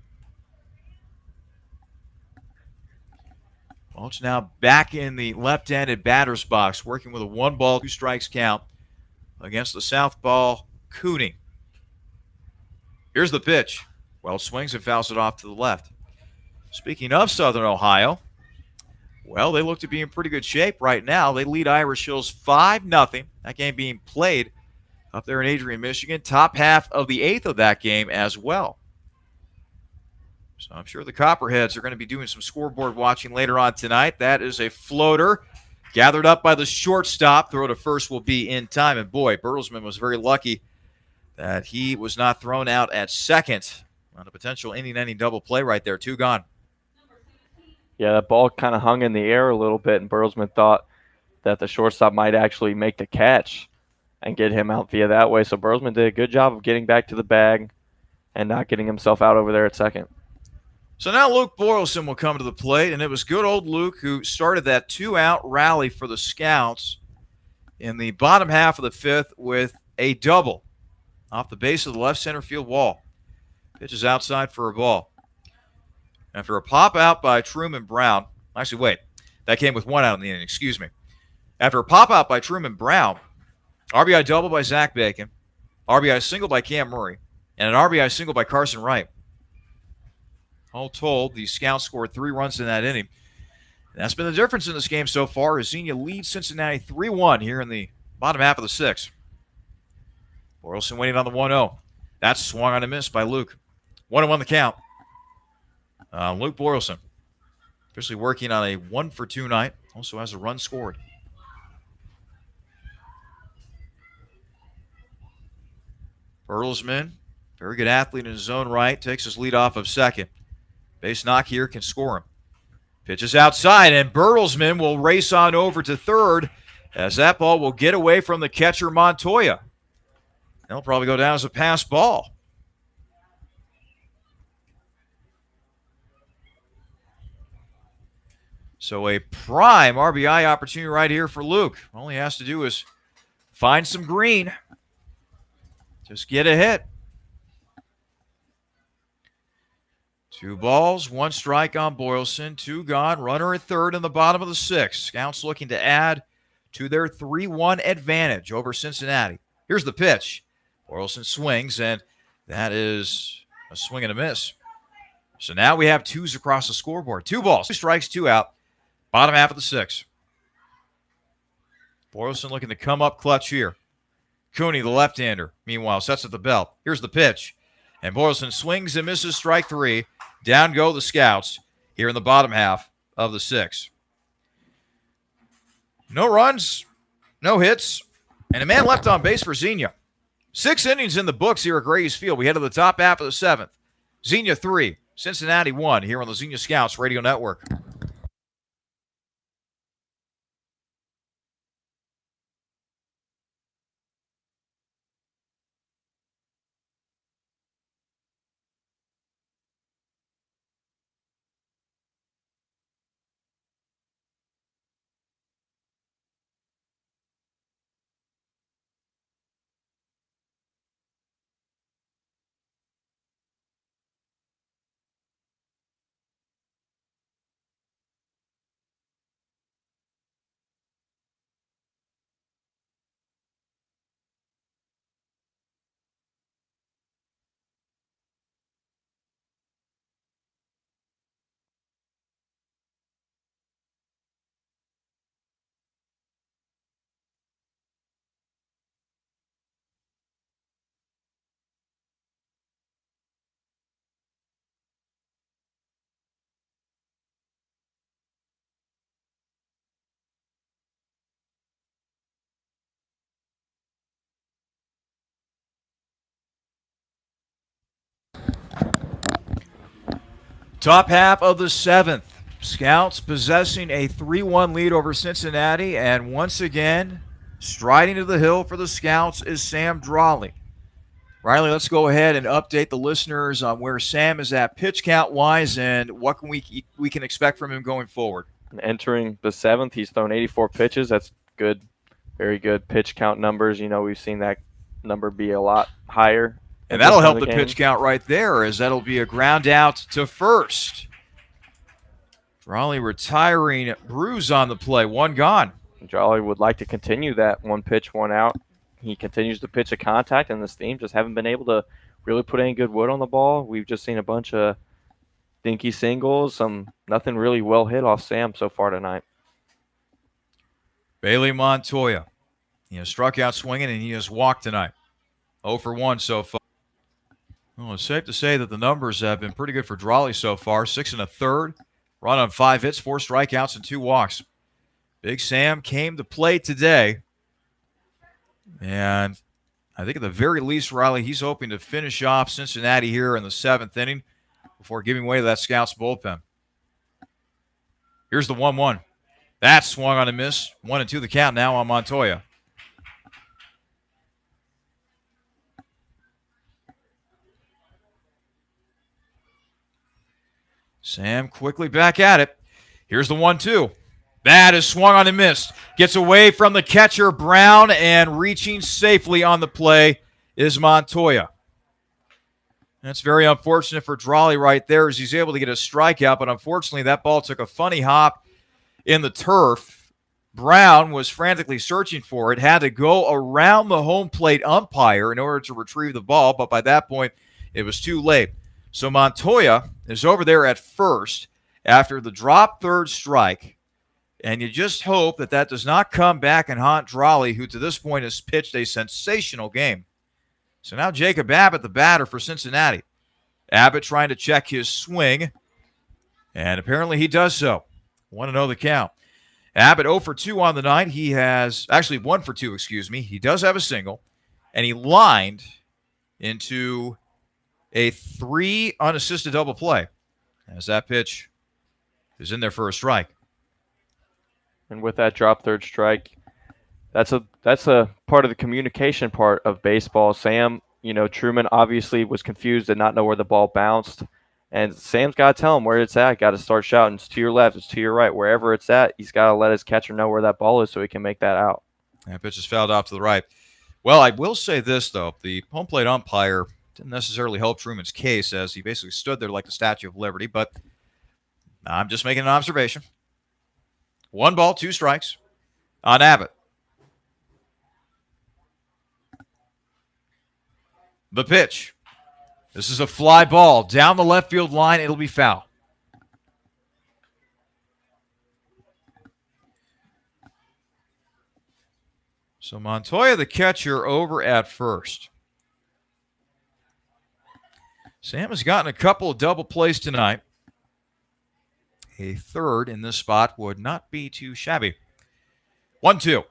Welch now back in the left-handed batter's box, working with a 1-2 strikes count against the southpaw Cooney. Here's the pitch. Welch swings and fouls it off to the left. Speaking of Southern Ohio, well, they look to be in pretty good shape right now. They lead Irish Hills 5-0. That game being played up there in Adrian, Michigan. Top half of the 8th of that game as well. So I'm sure the Copperheads are going to be doing some scoreboard watching later on tonight. That is a floater gathered up by the shortstop. Throw to first will be in time. And boy, Bertelsmann was very lucky that he was not thrown out at second on a potential inning-ending double play right there. 2 gone. Yeah, that ball kind of hung in the air a little bit, and Bertelsmann thought that the shortstop might actually make the catch and get him out via that way. So Burlesman did a good job of getting back to the bag and not getting himself out over there at second. So now Luke Boylston will come to the plate, and it was good old Luke who started that two-out rally for the Scouts in the bottom half of the fifth with a double off the base of the left center field wall. Pitches outside for a ball. After a pop out by Truman Brown, actually, wait, that came with one out in the inning, excuse me. After a pop out by Truman Brown, RBI double by Zach Bacon, RBI single by Cam Murray, and an RBI single by Carson Wright. All told, the Scouts scored 3 runs in that inning. And that's been the difference in this game so far as Xenia leads Cincinnati 3-1 here in the bottom half of the sixth. Boylston waiting on the 1-0. That's swung on a miss by Luke. 1-1 the count. Luke Boylston officially working on a 1-for-2 night. Also has a run scored. Bertelsmann, very good athlete in his own right, takes his lead off of second. Base knock here can score him. Pitches outside, and Bertelsmann will race on over to third as that ball will get away from the catcher Montoya. It'll probably go down as a pass ball. So a prime RBI opportunity right here for Luke. All he has to do is find some green. Just get a hit. 2 balls, 1 strike on Boylston, 2 gone, runner at third in the bottom of the sixth. Scouts looking to add to their 3-1 advantage over Cincinnati. Here's the pitch. Boylston swings, and that is a swing and a miss. So now we have 2s across the scoreboard. 2 balls, 2 strikes, 2 out. Bottom half of the sixth. Boylston looking to come up clutch here. Cooney, the left-hander, meanwhile, sets at the belt. Here's the pitch. And Boylston swings and misses strike 3. Down go the Scouts here in the bottom half of the sixth. No runs, no hits, and a man left on base for Xenia. 6 innings in the books here at Grays Field. We head to the top half of the seventh. Xenia 3, Cincinnati 1 here on the Xenia Scouts Radio Network. Top half of the seventh. Scouts possessing a 3-1 lead over Cincinnati, and once again, striding to the hill for the Scouts is Sam Drawley. Riley, let's go ahead and update the listeners on where Sam is at pitch count-wise and what can we can expect from him going forward. Entering the seventh, he's thrown 84 pitches. That's good, very good pitch count numbers. You know, we've seen that number be a lot higher. And that'll help the pitch count right there, as that'll be a ground out to first. Drawley retiring, Bruce on the play, 1 gone. Drawley would like to continue that 1 pitch, 1 out. He continues to pitch a contact, and this team just haven't been able to really put any good wood on the ball. We've just seen a bunch of dinky singles, nothing really well hit off Sam so far tonight. Bailey Montoya. He has struck out swinging, and he has walked tonight. 0 for 1 so far. Well, it's safe to say that the numbers have been pretty good for Drawley so far. 6 1/3, run on 5 hits, 4 strikeouts, and 2 walks. Big Sam came to play today. And I think at the very least, Riley, he's hoping to finish off Cincinnati here in the 7th inning before giving way to that Scouts bullpen. Here's the 1-1. That swung on a miss. 1-2 the count now on Montoya. Sam quickly back at it. Here's the 1-2. That is swung on and missed. Gets away from the catcher, Brown, and reaching safely on the play is Montoya. That's very unfortunate for Drawley right there as he's able to get a strikeout, but unfortunately that ball took a funny hop in the turf. Brown was frantically searching for it, had to go around the home plate umpire in order to retrieve the ball, but by that point it was too late. So Montoya is over there at first after the drop third strike, and you just hope that that does not come back and haunt Drawley, who to this point has pitched a sensational game. So now Jacob Abbott, the batter for Cincinnati. Abbott trying to check his swing, and apparently he does so. 1-0 the count. Abbott 0 for 2 on the night. He has, actually 1 for 2, excuse me. He does have a single, and he lined into a 3 unassisted double play as that pitch is in there for a strike. And with that drop third strike, that's a part of the communication part of baseball. Sam, Truman obviously was confused, did not know where the ball bounced. And Sam's got to tell him where it's at. Got to start shouting, it's to your left, it's to your right. Wherever it's at, he's got to let his catcher know where that ball is so he can make that out. That pitch is fouled off to the right. Well, I will say this, though. The home plate umpire didn't necessarily help Truman's case as he basically stood there like the Statue of Liberty, but I'm just making an observation. 1 ball, 2 strikes on Abbott. The pitch. This is a fly ball down the left field line. It'll be foul. So Montoya, the catcher, over at first. Sam has gotten a couple of double plays tonight. A third in this spot would not be too shabby. 1-2.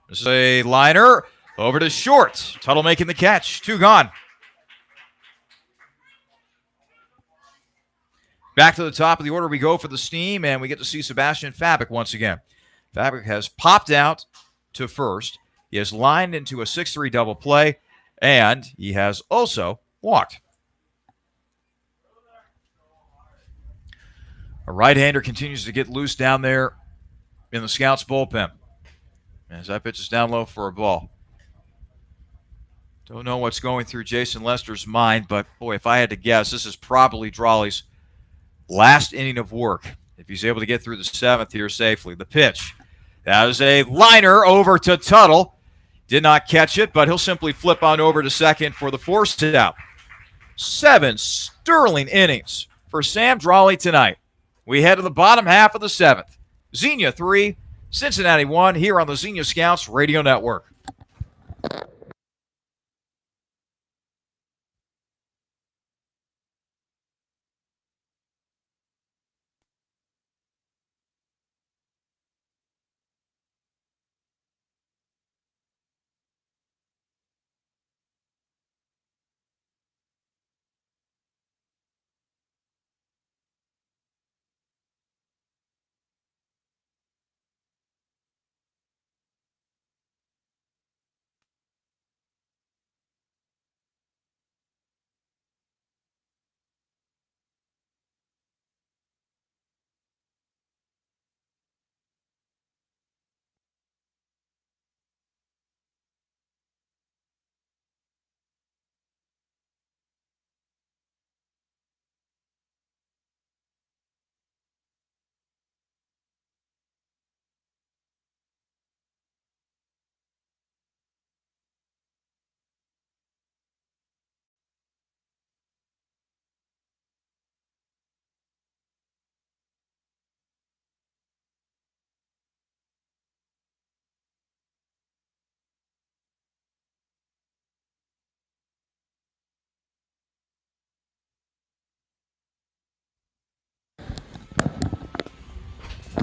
This is a liner over to short. Tuttle making the catch. 2 gone. Back to the top of the order we go for the Steam, and we get to see Sebastian Fabic once again. Fabic has popped out to first. He has lined into a 6-3 double play, and he has also walked. A right-hander continues to get loose down there in the Scouts' bullpen as that pitch is down low for a ball. Don't know what's going through Jason Lester's mind, but boy, if I had to guess, this is probably Drawley's last inning of work if he's able to get through the 7th here safely. The pitch. That is a liner over to Tuttle. Did not catch it, but he'll simply flip on over to second for the forced out. 7 sterling innings for Sam Drawley tonight. We head to the bottom half of the 7th. Xenia 3, Cincinnati 1 here on the Xenia Scouts Radio Network.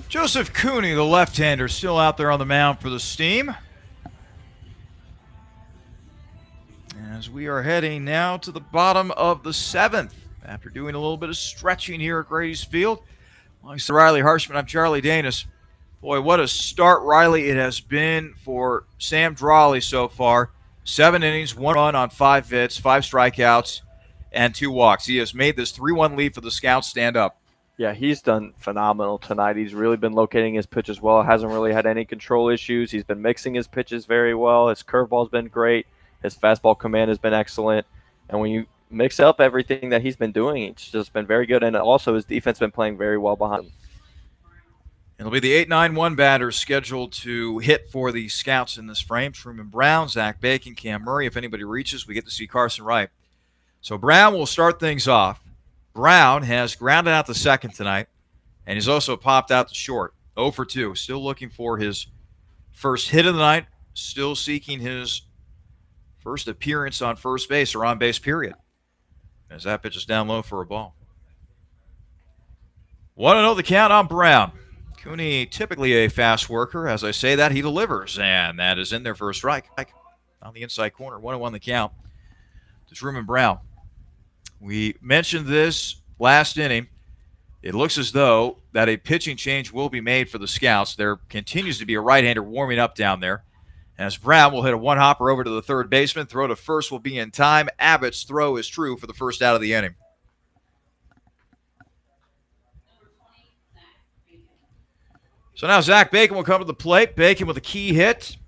Joseph Cooney, the left-hander, still out there on the mound for the Steam. As we are heading now to the bottom of the 7th. After doing a little bit of stretching here at Grady's Field. Alongside Riley Harshman, I'm Charlie Danis. Boy, what a start, Riley, it has been for Sam Drawley so far. 7 innings, 1 run on 5 hits, 5 strikeouts, and 2 walks. He has made this 3-1 lead for the Scouts stand up. Yeah, he's done phenomenal tonight. He's really been locating his pitches well. Hasn't really had any control issues. He's been mixing his pitches very well. His curveball's been great. His fastball command has been excellent. And when you mix up everything that he's been doing, it's just been very good. And also his defense been playing very well behind him. It'll be the 8-9-1 batters scheduled to hit for the Scouts in this frame. Truman Brown, Zach Bacon, Cam Murray. If anybody reaches, we get to see Carson Wright. So Brown will start things off. Brown has grounded out the second tonight, and he's also popped out the short. 0 for 2. Still looking for his first hit of the night. Still seeking his first appearance on first base or on base, period. As that pitch is down low for a ball. 1-0 the count on Brown. Cooney, typically a fast worker. As I say that, he delivers. And that is in there for a strike. On the inside corner, 1-1 the count to Truman Brown. We mentioned this last inning. It looks as though that a pitching change will be made for the Scouts. There continues to be a right-hander warming up down there. As Brown will hit a one-hopper over to the third baseman. Throw to first will be in time. Abbott's throw is true for the first out of the inning. So now Zach Bacon will come to the plate. Bacon with a key hit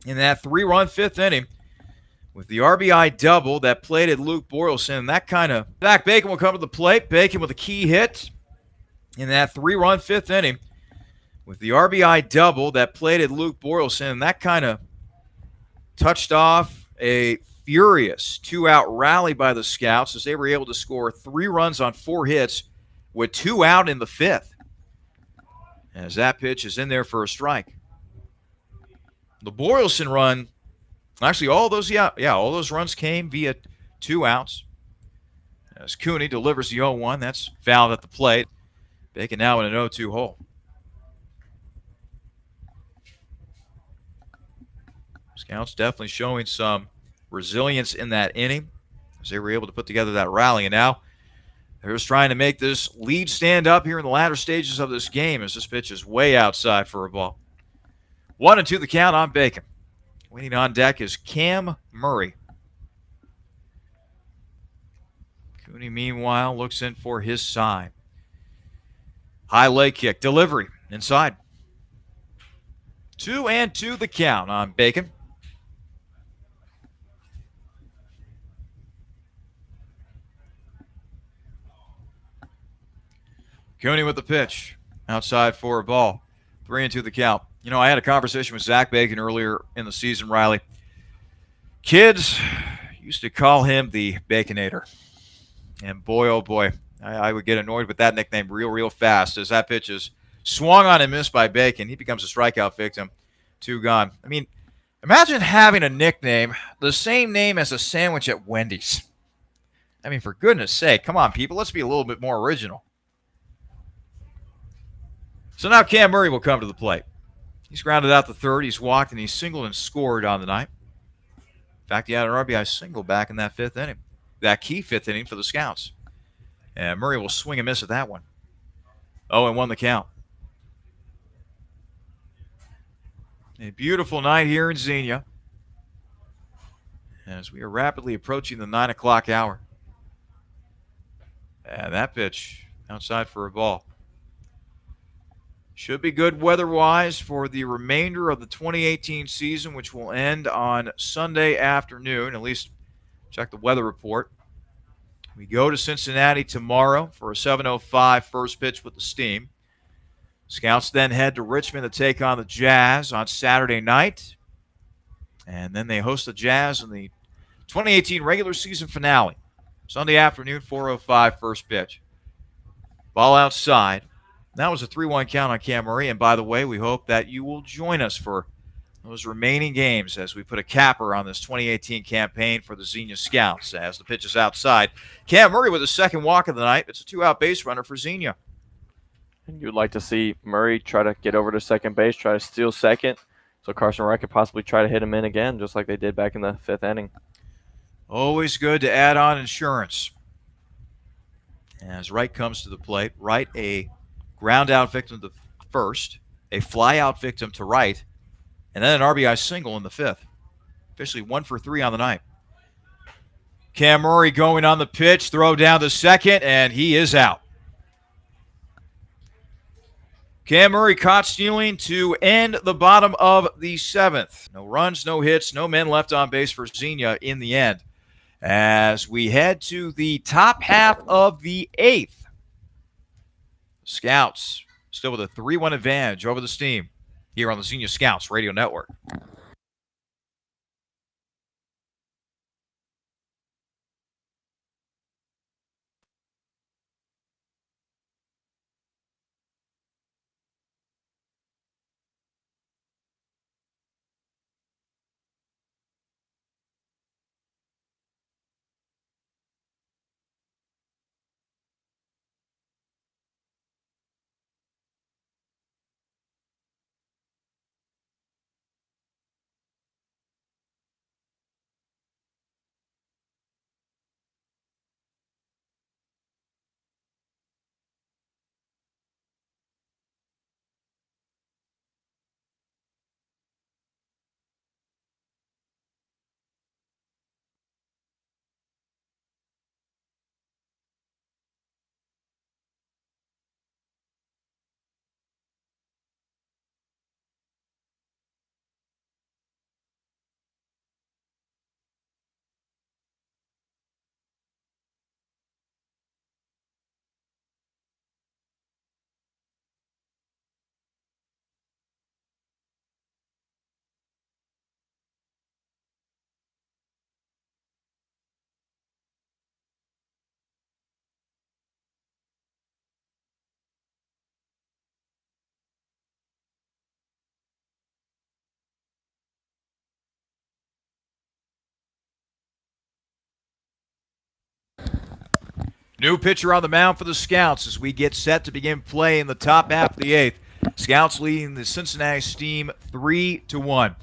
in that 3-run fifth inning with the RBI double that plated Luke Boylston. Zach Bacon will come to the plate. Bacon with a key hit in that 3-run fifth inning with the RBI double that plated Luke Boylston. And that kind of touched off a furious 2-out rally by the Scouts as they were able to score 3 runs on 4 hits with 2 out in the 5th. As that pitch is in there for a strike. The Boylston run, actually all those runs came via 2 outs. As Cooney delivers the 0-1, that's fouled at the plate. Bacon now in an 0-2 hole. Scouts definitely showing some resilience in that inning as they were able to put together that rally. And now they're just trying to make this lead stand up here in the latter stages of this game as this pitch is way outside for a ball. 1-2 the count on Bacon. Waiting on deck is Cam Murray. Cooney, meanwhile, looks in for his side. High leg kick. Delivery. Inside. 2-2 the count on Bacon. Cooney with the pitch. Outside for a ball. 3-2 the count. You know, I had a conversation with Zach Bacon earlier in the season, Riley. Kids used to call him the Baconator. And boy, oh boy, I would get annoyed with that nickname real fast as that pitch is swung on and missed by Bacon. He becomes a strikeout victim. 2 gone. I mean, imagine having a nickname, the same name as a sandwich at Wendy's. I mean, for goodness sake, come on, people. Let's be a little bit more original. So now Cam Murray will come to the plate. He's grounded out the third. He's walked and he's singled and scored on the night. In fact, he had an RBI single back in that 5th inning. That key 5th inning for the Scouts. And Murray will swing and miss at that one. 0-1 the count. A beautiful night here in Xenia as we are rapidly approaching the 9 o'clock hour. And that pitch outside for a ball. Should be good weather-wise for the remainder of the 2018 season, which will end on Sunday afternoon. At least check the weather report. We go to Cincinnati tomorrow for a 7:05 first pitch with the Steam. Scouts then head to Richmond to take on the Jazz on Saturday night. And then they host the Jazz in the 2018 regular season finale. Sunday afternoon, 4:05 first pitch. Ball outside. That was a 3-1 count on Cam Murray. And by the way, we hope that you will join us for those remaining games as we put a capper on this 2018 campaign for the Xenia Scouts. As the pitch is outside, Cam Murray with his second walk of the night. It's a 2-out base runner for Xenia. And you'd like to see Murray try to get over to second base, try to steal second, so Carson Wright could possibly try to hit him in again, just like they did back in the 5th inning. Always good to add on insurance. As Wright comes to the plate, Wright a ground out victim to first. a fly-out victim to right, and then an RBI single in the fifth. Officially 1 for 3 on the night. Cam Murray going on the pitch, throw down to second, and he is out. Cam Murray caught stealing to end the bottom of the seventh. No runs, no hits, no men left on base for Xenia in the end. As we head to the top half of the eighth, Scouts still with a 3-1 advantage over the Steam here on the Xenia Scouts Radio Network. New pitcher on the mound for the Scouts as we get set to begin play in the top half of the eighth. Scouts leading the Cincinnati Steam 3-1.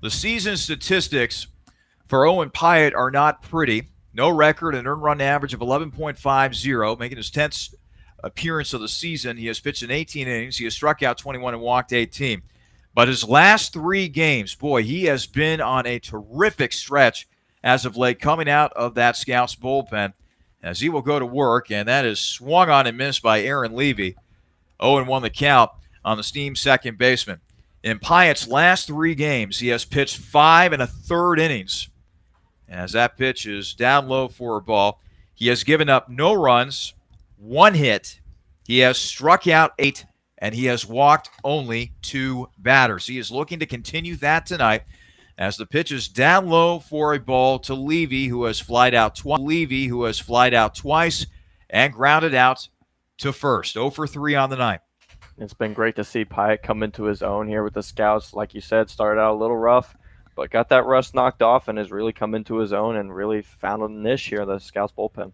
The season statistics for Owen Pyatt are not pretty. No record, an earned run average of 11.50, making his 10th appearance of the season. He has pitched in 18 innings. He has struck out 21 and walked 18. But his last 3 games, boy, he has been on a terrific stretch as of late, coming out of that Scouts bullpen, as he will go to work, and that is swung on and missed by Aaron Levy. 0-1 the count on the Steam second baseman. In Pyatt's last 3 games, he has pitched 5 1/3 innings. As that pitch is down low for a ball, he has given up no runs, 1 hit. He has struck out 8, and he has walked only 2 batters. He is looking to continue that tonight as the pitch is down low for a ball to Levy, who has flied out twice and grounded out to first. 0 for 3 on the night. It's been great to see Pyatt come into his own here with the Scouts. Like you said, started out a little rough, but got that rust knocked off and has really come into his own and really found a niche here in the Scouts bullpen.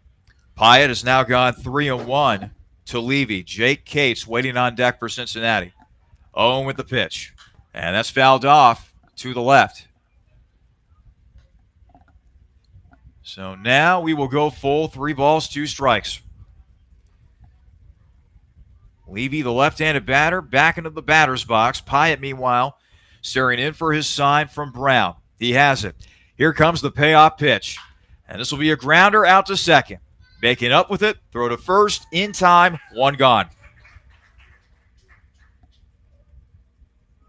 Pyatt has now gone 3-1 to Levy. Jake Cates waiting on deck for Cincinnati. 0 with the pitch. And that's fouled off to the left. So now we will go full 3 balls, 2 strikes. Levy, the left-handed batter, back into the batter's box. Pyatt, meanwhile, staring in for his sign from Brown. He has it. Here comes the payoff pitch. And this will be a grounder out to second. Making up with it, throw to first, in time, 1 gone.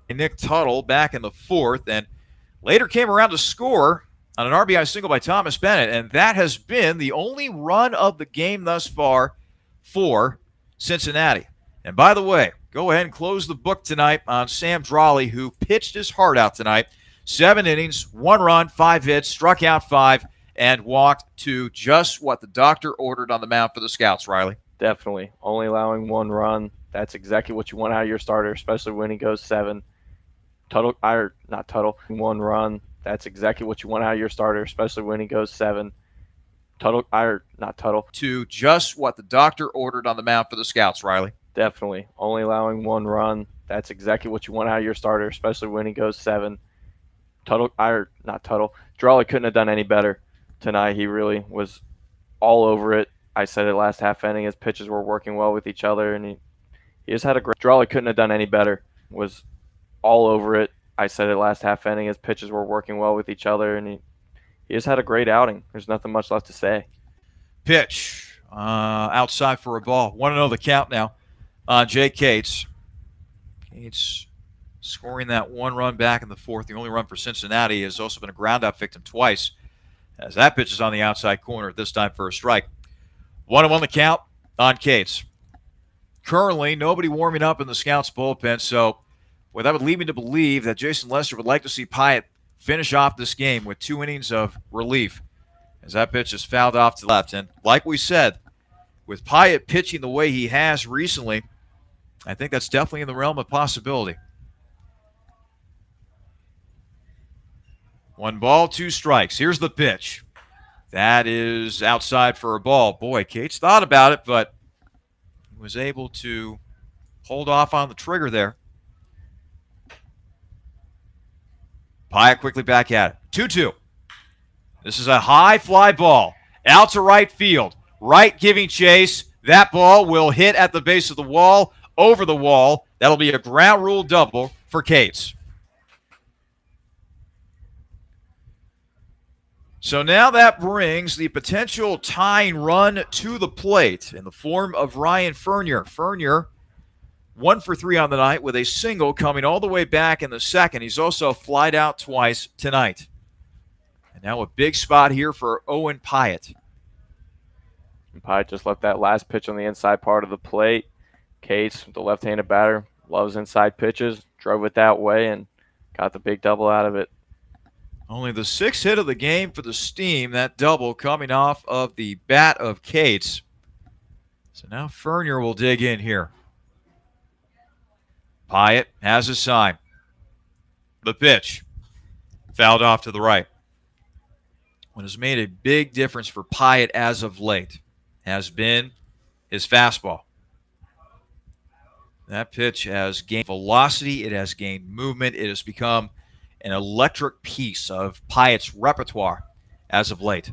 Nick Tuttle back in the 4th, and later came around to score on an RBI single by Thomas Bennett, and that has been the only run of the game thus far for Cincinnati. And by the way, go ahead and close the book tonight on Sam Drawley, who pitched his heart out tonight. 7 innings, 1 run, 5 hits, struck out 5, and walked 2. Just what the doctor ordered on the mound for the Scouts, Riley. Definitely. Only allowing 1 run. That's exactly what you want out of your starter, especially when he goes 7. Not Tuttle. 1 run. That's exactly what you want out of your starter, especially when he goes 7. Not Tuttle. To just what the doctor ordered on the mound for the Scouts, Riley. Definitely. Only allowing 1 run. That's exactly what you want out of your starter, especially when he goes 7. Not Tuttle. Drawley couldn't have done any better tonight. He really was all over it. I said it last half inning. His pitches were working well with each other, and he just had a great. Drawley couldn't have done any better was all over it. I said it last half inning. His pitches were working well with each other, and he just had a great outing. There's nothing much left to say. Pitch outside for a ball. 1-0 the count now on Jake Cates. Cates scoring that one run back in the fourth. The only run for Cincinnati has also been a ground-out victim twice, as that pitch is on the outside corner, this time for a strike. 1-1 the count on Cates. Currently, nobody warming up in the Scouts bullpen, so that would lead me to believe that Jason Lester would like to see Pyatt finish off this game with 2 innings of relief, as that pitch is fouled off to the left. And like we said, with Pyatt pitching the way he has recently, I think that's definitely in the realm of possibility. 1 ball, 2 strikes. Here's the pitch. That is outside for a ball. Boy, Cates thought about it, but he was able to hold off on the trigger there. Pyatt quickly back at it. 2-2. This is a high fly ball. Out to right field. Right giving chase. That ball will hit at the base of the wall, over the wall. That'll be a ground rule double for Cates. So now that brings the potential tying run to the plate in the form of Ryan Fernier. Fernier 1 for 3 on the night with a single coming all the way back in the second. He's also flied out twice tonight. And now a big spot here for Owen Pyatt. Pyatt just left that last pitch on the inside part of the plate. Cates, the left-handed batter, loves inside pitches, drove it that way and got the big double out of it. Only the 6th hit of the game for the Steam, that double coming off of the bat of Cates. So now Fernier will dig in here. Pyatt has his sign. The pitch. Fouled off to the right. What has made a big difference for Pyatt as of late has been his fastball. That pitch has gained velocity. It has gained movement. It has become an electric piece of Pyatt's repertoire as of late.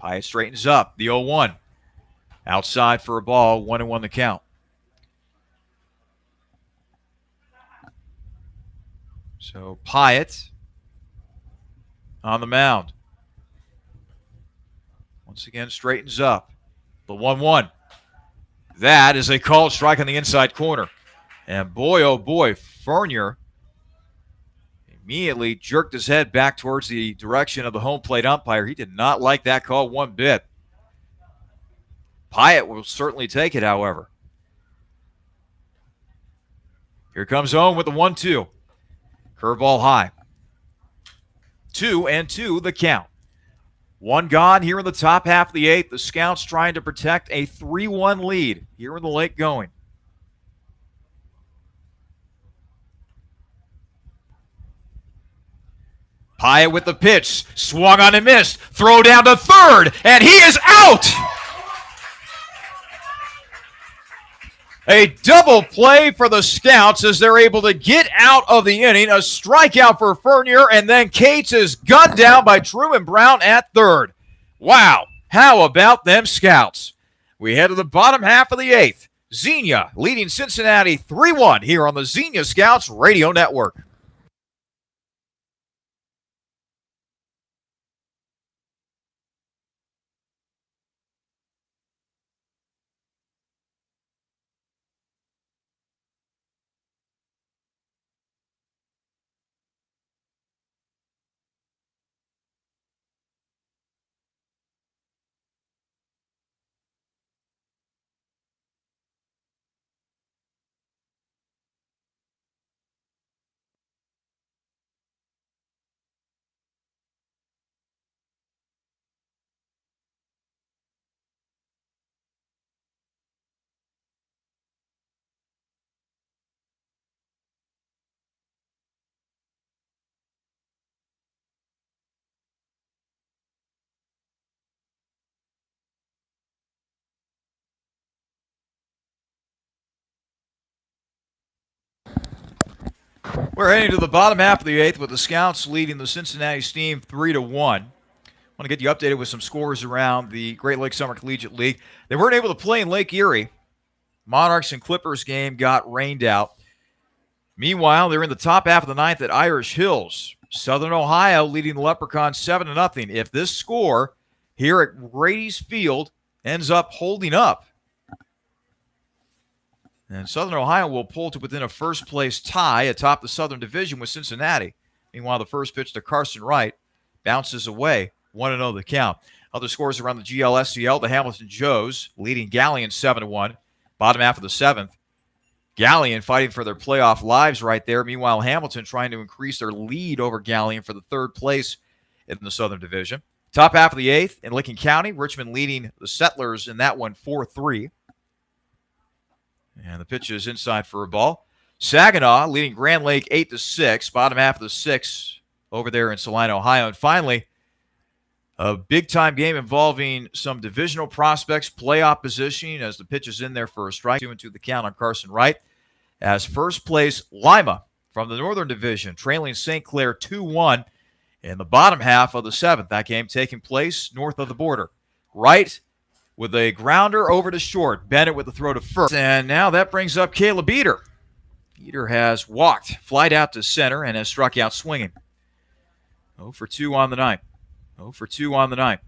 Pyatt straightens up. The 0-1. Outside for a ball. 1-1 the count. So Pyatt on the mound. Once again straightens up. The 1-1. That is a called strike on the inside corner. And boy, oh boy, Fernier immediately jerked his head back towards the direction of the home plate umpire. He did not like that call one bit. Pyatt will certainly take it, however. Here comes Owen with the 1-2. Curveball high. 2-2 the count. 1 gone here in the top half of the 8th. The Scouts trying to protect a 3-1 lead here in the late going. Pyatt with the pitch. Swung on and missed. Throw down to third, and he is out! A double play for the Scouts as they're able to get out of the inning. A strikeout for Fernier, and then Cates is gunned down by Truman Brown at third. Wow, how about them Scouts? We head to the bottom half of the 8th. Xenia leading Cincinnati 3-1 here on the Xenia Scouts Radio Network. We're heading to the bottom half of the 8th with the Scouts leading the Cincinnati Steam 3-1. Want to get you updated with some scores around the Great Lakes Summer Collegiate League. They weren't able to play in Lake Erie, Monarchs and Clippers game got rained out. Meanwhile, they're in the top half of the ninth at Irish Hills. Southern Ohio leading the Leprechauns 7-0. If this score here at Grady's Field ends up holding up, and Southern Ohio will pull to within a first-place tie atop the Southern Division with Cincinnati. Meanwhile, the first pitch to Carson Wright bounces away, 1-0 the count. Other scores around the GLSCL, the Hamilton Joes leading Gallion 7-1, bottom half of the seventh. Gallion fighting for their playoff lives right there. Meanwhile, Hamilton trying to increase their lead over Gallion for the third place in the Southern Division. Top half of the eighth in Licking County, Richmond leading the Settlers in that one 4-3. And the pitch is inside for a ball. Saginaw leading Grand Lake 8-6, bottom half of the sixth over there in Salina, Ohio. And finally, a big-time game involving some divisional prospects, playoff positioning as the pitch is in there for a strike. 2-2 the count on Carson Wright. As first place, Lima from the Northern Division, trailing St. Clair 2-1 in the bottom half of the seventh. That game taking place north of the border. Wright with a grounder over to short. Bennett with the throw to first. And now that brings up Caleb Eater. Eater has walked, flied out to center, and has struck out swinging. 0 for 2 on the night. 0 for 2 on the night.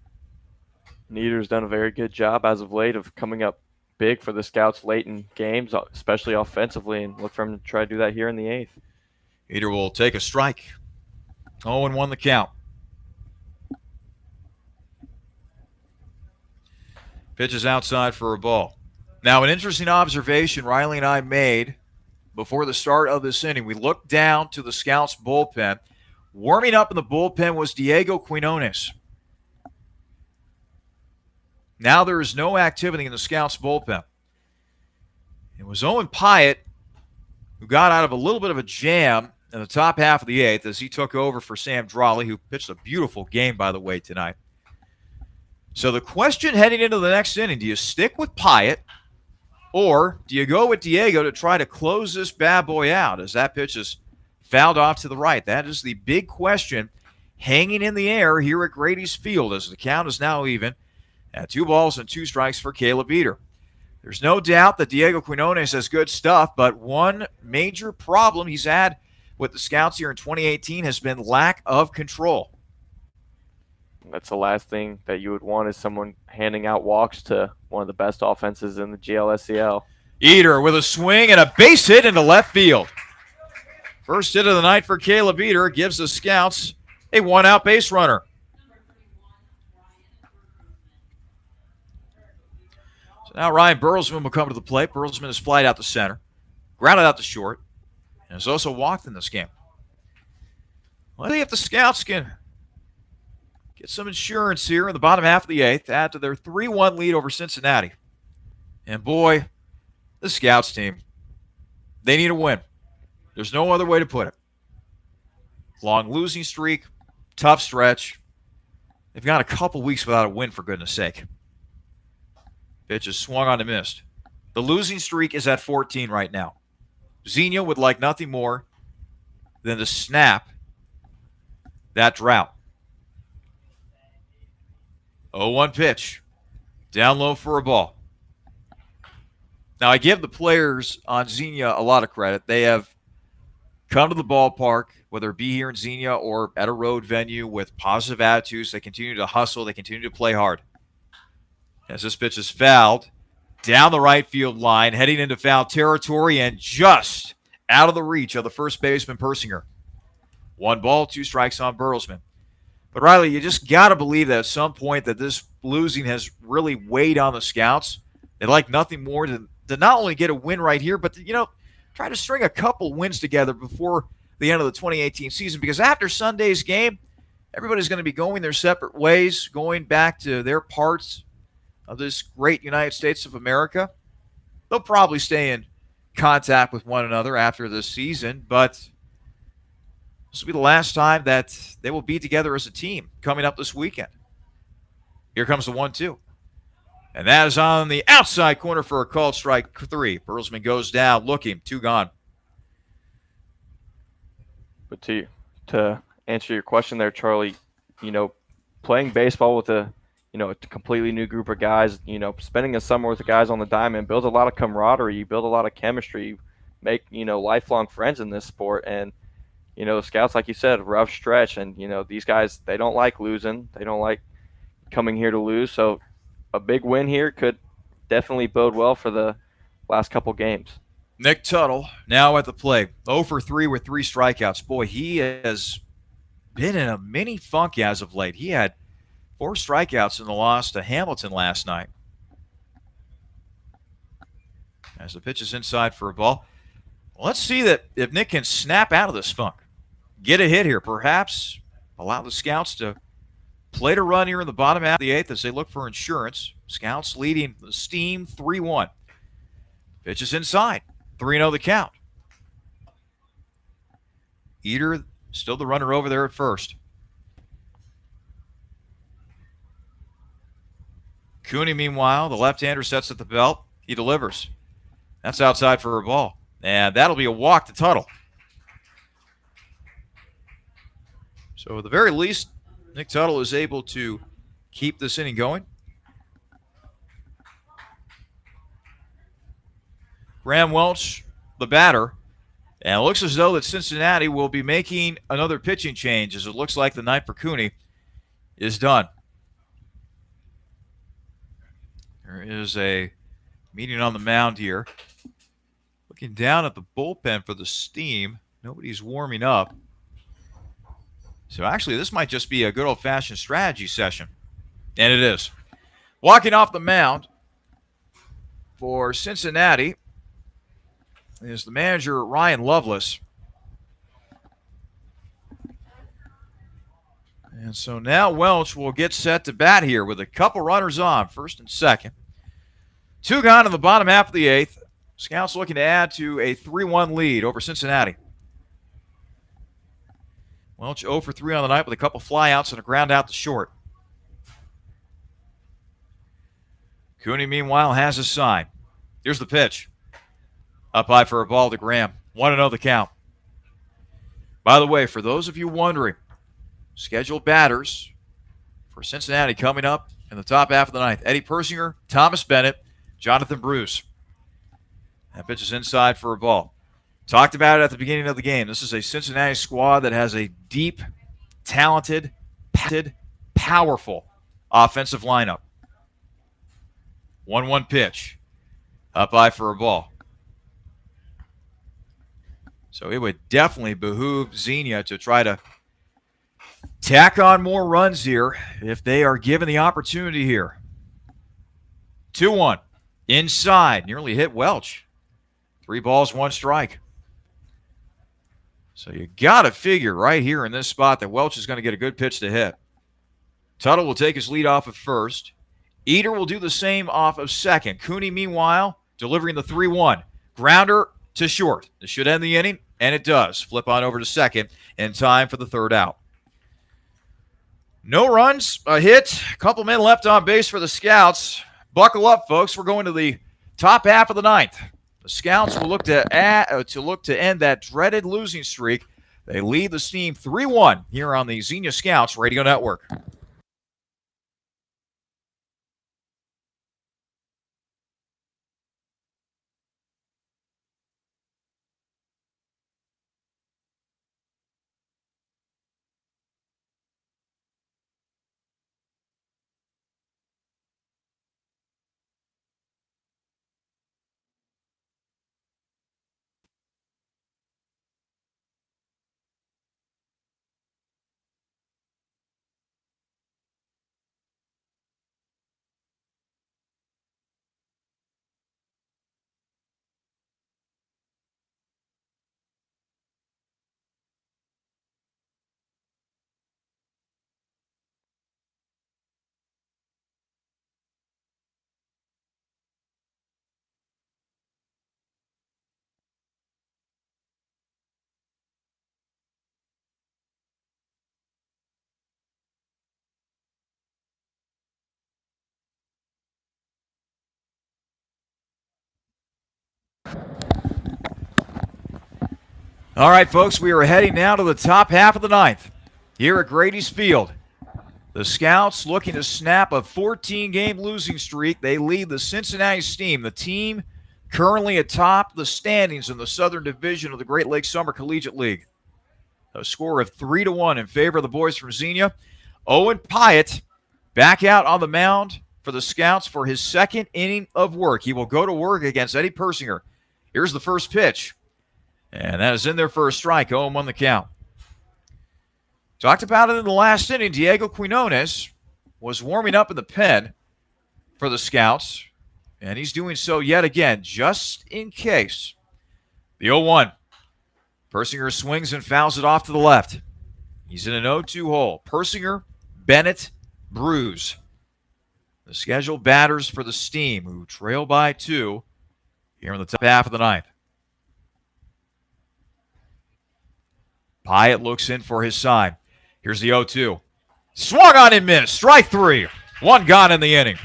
Eater's done a very good job as of late of coming up big for the Scouts late in games, especially offensively, and look for him to try to do that here in the eighth. Eater will take a strike. 0-1 the count. Pitch is outside for a ball. Now, an interesting observation Riley and I made before the start of this inning. We looked down to the Scouts' bullpen. Warming up in the bullpen was Diego Quinones. Now there is no activity in the Scouts' bullpen. It was Owen Pyatt who got out of a little bit of a jam in the top half of the eighth as he took over for Sam Drawley, who pitched a beautiful game, by the way, tonight. So the question heading into the next inning, do you stick with Pyatt or do you go with Diego to try to close this bad boy out as that pitch is fouled off to the right? That is the big question hanging in the air here at Grady's Field as the count is now even at 2 balls and 2 strikes for Caleb Eater. There's no doubt that Diego Quinones has good stuff, but one major problem he's had with the Scouts here in 2018 has been lack of control. That's the last thing that you would want is someone handing out walks to one of the best offenses in the GLSCL. Eater with a swing and a base hit into left field. First hit of the night for Caleb Eater gives the Scouts a 1-out base runner. So now Ryan Burlesman will come to the plate. Burlesman has flied out to center, grounded out to short, and has also walked in this game. Let's see if the Scouts can get some insurance here in the bottom half of the eighth, add to their 3-1 lead over Cincinnati. And boy, the Scouts team, they need a win. There's no other way to put it. Long losing streak, tough stretch. They've got a couple weeks without a win, for goodness sake. Pitch is swung on and missed. The losing streak is at 14 right now. Xenia would like nothing more than to snap that drought. 0-1 pitch. Down low for a ball. Now, I give the players on Xenia a lot of credit. They have come to the ballpark, whether it be here in Xenia or at a road venue, with positive attitudes. They continue to hustle. They continue to play hard. As this pitch is fouled, down the right field line, heading into foul territory, and just out of the reach of the first baseman, Persinger. 1 ball, 2 strikes on Burlesman. But, Riley, you just got to believe that at some point that this losing has really weighed on the Scouts. They'd like nothing more to not only get a win right here, but to, try to string a couple wins together before the end of the 2018 season. Because after Sunday's game, everybody's going to be going their separate ways, going back to their parts of this great United States of America. They'll probably stay in contact with one another after this season, but this will be the last time that they will be together as a team coming up this weekend. Here comes the 1-2. And that is on the outside corner for a called strike 3. Burlesman goes down, looking, 2 gone. But to answer your question there, Charlie, playing baseball with a a completely new group of guys. Spending a summer with the guys on the diamond builds a lot of camaraderie. You build a lot of chemistry. You make lifelong friends in this sport. And the scouts, like you said, rough stretch. And these guys, they don't like losing. They don't like coming here to lose. So a big win here could definitely bode well for the last couple games. Nick Tuttle now at the plate. 0 for 3 with 3 strikeouts. Boy, he has been in a mini funk as of late. He had 4 strikeouts in the loss to Hamilton last night. As the pitch is inside for a ball. Let's see that if Nick can snap out of this funk. Get a hit here. Perhaps allow the Scouts to play to run here in the bottom half of the 8th as they look for insurance. Scouts leading the Steam 3-1. Pitch is inside. 3-0 the count. Eater still the runner over there at first. Cooney, meanwhile, the left-hander sets at the belt. He delivers. That's outside for a ball. And that'll be a walk to Tuttle. So at the very least, Nick Tuttle is able to keep this inning going. Graham Welch, the batter. And it looks as though that Cincinnati will be making another pitching change, as it looks like the night for Cooney is done. There is a meeting on the mound here. Looking down at the bullpen for the Steam, nobody's warming up. So actually, this might just be a good old-fashioned strategy session. And it is. Walking off the mound for Cincinnati is the manager, Ryan Lovelace. And so now Welch will get set to bat here with a couple runners on, first and second. 2 gone in the bottom half of the 8th. Scouts looking to add to a 3-1 lead over Cincinnati. Welch 0 for 3 on the night with a couple flyouts and a ground out to short. Cooney, meanwhile, has his sign. Here's the pitch. Up high for a ball to Graham. 1-0 the count. By the way, for those of you wondering, scheduled batters for Cincinnati coming up in the top half of the 9th. Eddie Persinger, Thomas Bennett, Jonathan Bruce. That pitch is inside for a ball. Talked about it at the beginning of the game. This is a Cincinnati squad that has a deep, talented, powerful offensive lineup. 1-1 pitch. Up high for a ball. So it would definitely behoove Xenia to try to tack on more runs here if they are given the opportunity here. 2-1. Inside. Nearly hit Welch. 3 balls, 1 strike. So you got to figure right here in this spot that Welch is going to get a good pitch to hit. Tuttle will take his lead off of first. Eater will do the same off of second. Cooney, meanwhile, delivering the 3-1. Grounder to short. This should end the inning, and it does. Flip on over to second in time for the 3rd out. No runs, a hit, a couple men left on base for the Scouts. Buckle up, folks. We're going to the top half of the 9th. The Scouts will look to end that dreaded losing streak. They lead the Steam 3-1 here on the Xenia Scouts Radio Network. All right, folks, we are heading now to the top half of the 9th here at Grady's Field. The Scouts looking to snap a 14-game losing streak. They lead the Cincinnati Steam, the team currently atop the standings in the Southern Division of the Great Lakes Summer Collegiate League. A score of 3-1 in favor of the boys from Xenia. Owen Pyatt back out on the mound for the Scouts for his second inning of work. He will go to work against Eddie Persinger. Here's the first pitch. And that is in there for a strike. 0-1 the count. Talked about it in the last inning. Diego Quinones was warming up in the pen for the Scouts, and he's doing so yet again, just in case. The 0-1. Persinger swings and fouls it off to the left. He's in an 0-2 hole. Persinger, Bennett, Bruce. The scheduled batters for the Steam, who trail by 2 here in the top half of the ninth. Pyatt looks in for his side. Here's the 0-2. Swung on and missed. Strike 3. 1 gone in the inning.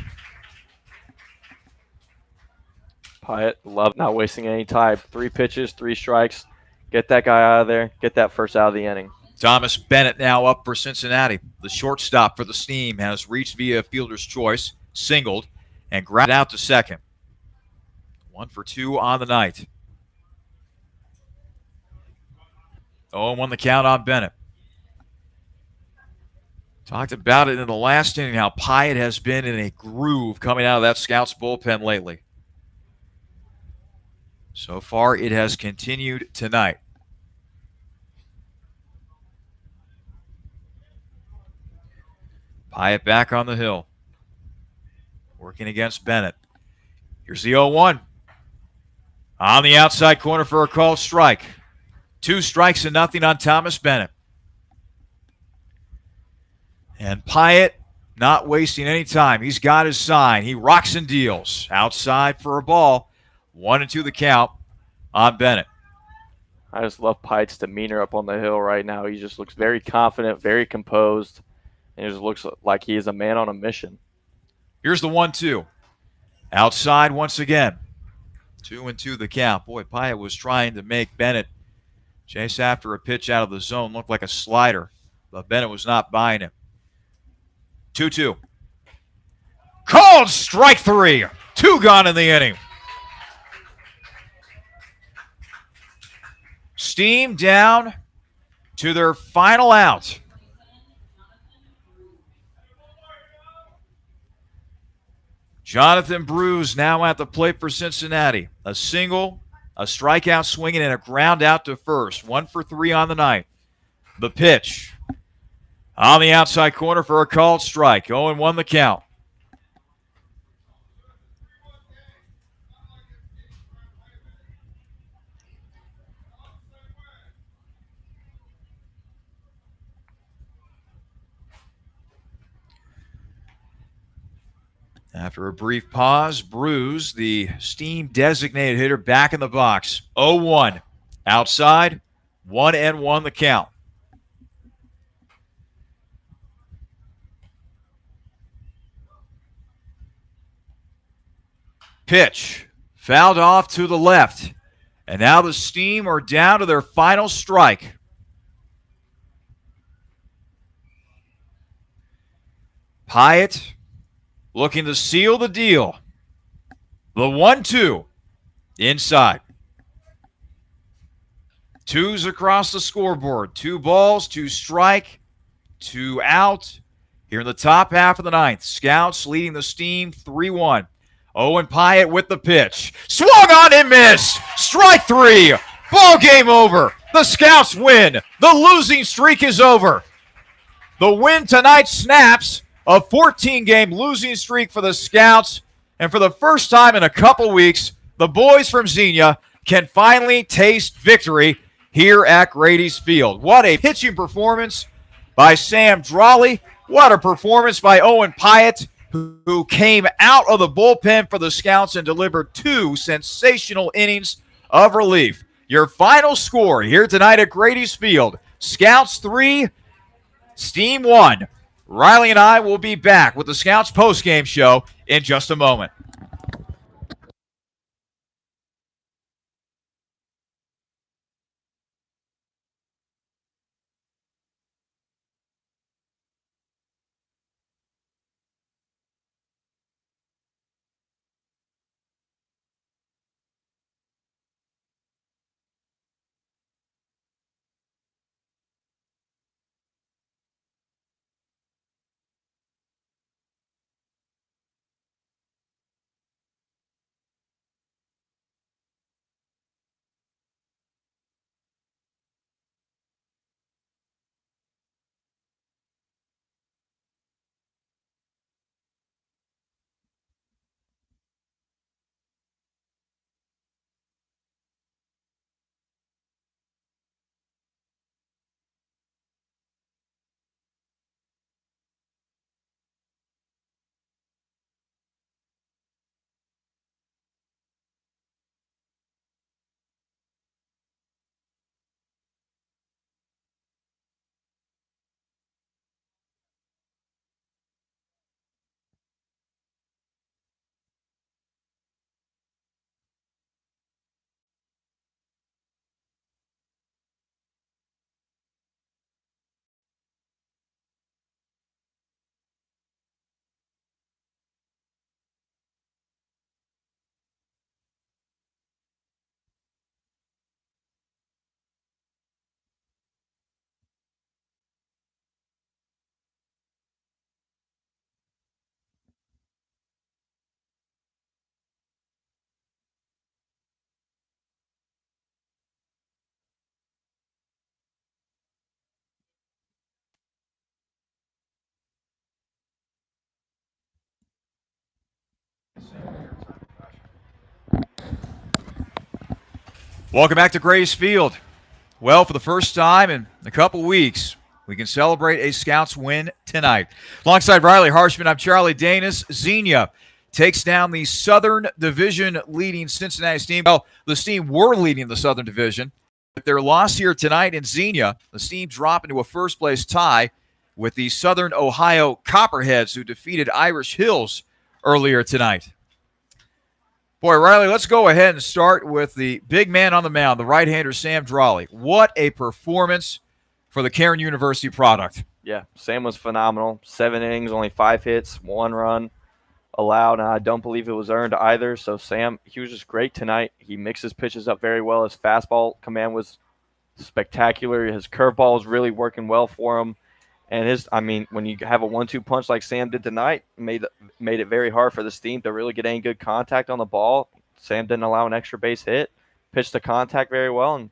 Pyatt, love not wasting any time. 3 pitches, 3 strikes. Get that guy out of there. Get that first out of the inning. Thomas Bennett now up for Cincinnati. The shortstop for the Steam has reached via fielder's choice, singled, and grounded out to second. 1 for 2 on the night. 0-1 the count on Bennett. Talked about it in the last inning, how Pyatt has been in a groove coming out of that Scouts bullpen lately. So far, it has continued tonight. Pyatt back on the hill. Working against Bennett. Here's the 0-1. On the outside corner for a called strike. 2 strikes and nothing on Thomas Bennett. And Pyatt not wasting any time. He's got his sign. He rocks and deals. Outside for a ball. 1-2 the count on Bennett. I just love Pyatt's demeanor up on the hill right now. He just looks very confident, very composed, and he just looks like he is a man on a mission. Here's the 1-2. Outside once again. 2-2 the count. Boy, Pyatt was trying to make Bennett chase after a pitch out of the zone. Looked like a slider, but Bennett was not buying it. 2-2. Called strike 3. 2 gone in the inning. Steam down to their final out. Jonathan Bruce now at the plate for Cincinnati. A single, a strikeout swinging, and a ground out to first. 1 for 3 on the night. The pitch. On the outside corner for a called strike. 0-1 the count. After a brief pause, Bruce, the Steam designated hitter, back in the box. 0-1. Outside, 1-1 the count. Pitch. Fouled off to the left. And now the Steam are down to their final strike. Pyatt looking to seal the deal. The 1-2 inside. 2s across the scoreboard. 2 balls, 2 strike, 2 out. Here in the top half of the ninth, Scouts leading the Steam 3-1. Owen Pyatt with the pitch. Swung on and missed. Strike 3. Ball game over. The Scouts win. The losing streak is over. The win tonight snaps a 14-game losing streak for the Scouts. And for the first time in a couple weeks, the boys from Xenia can finally taste victory here at Grady's Field. What a pitching performance by Sam Drawley. What a performance by Owen Pyatt, who came out of the bullpen for the Scouts and delivered 2 sensational innings of relief. Your final score here tonight at Grady's Field, Scouts 3, Steam 1. Riley and I will be back with the Scouts postgame show in just a moment. Welcome back to Grace Field. Well, for the first time in a couple weeks, we can celebrate a Scouts win tonight. Alongside Riley Harshman, I'm Charlie Danis. Xenia takes down the Southern Division leading Cincinnati Steam. Well, the Steam were leading the Southern Division. With their loss here tonight in Xenia, the Steam drop into a first-place tie with the Southern Ohio Copperheads, who defeated Irish Hills earlier tonight. Boy, Riley, let's go ahead and start with the big man on the mound, the right-hander Sam Drawley. What a performance for the Cairn University product. Yeah, Sam was phenomenal. 7 innings, only 5 hits, 1 run allowed, and I don't believe it was earned either. So Sam, he was just great tonight. He mixed his pitches up very well. His fastball command was spectacular. His curveball was really working well for him. And when you have a 1-2 punch like Sam did tonight, made it very hard for the Steam to really get any good contact on the ball. Sam didn't allow an extra base hit, pitched the contact very well, and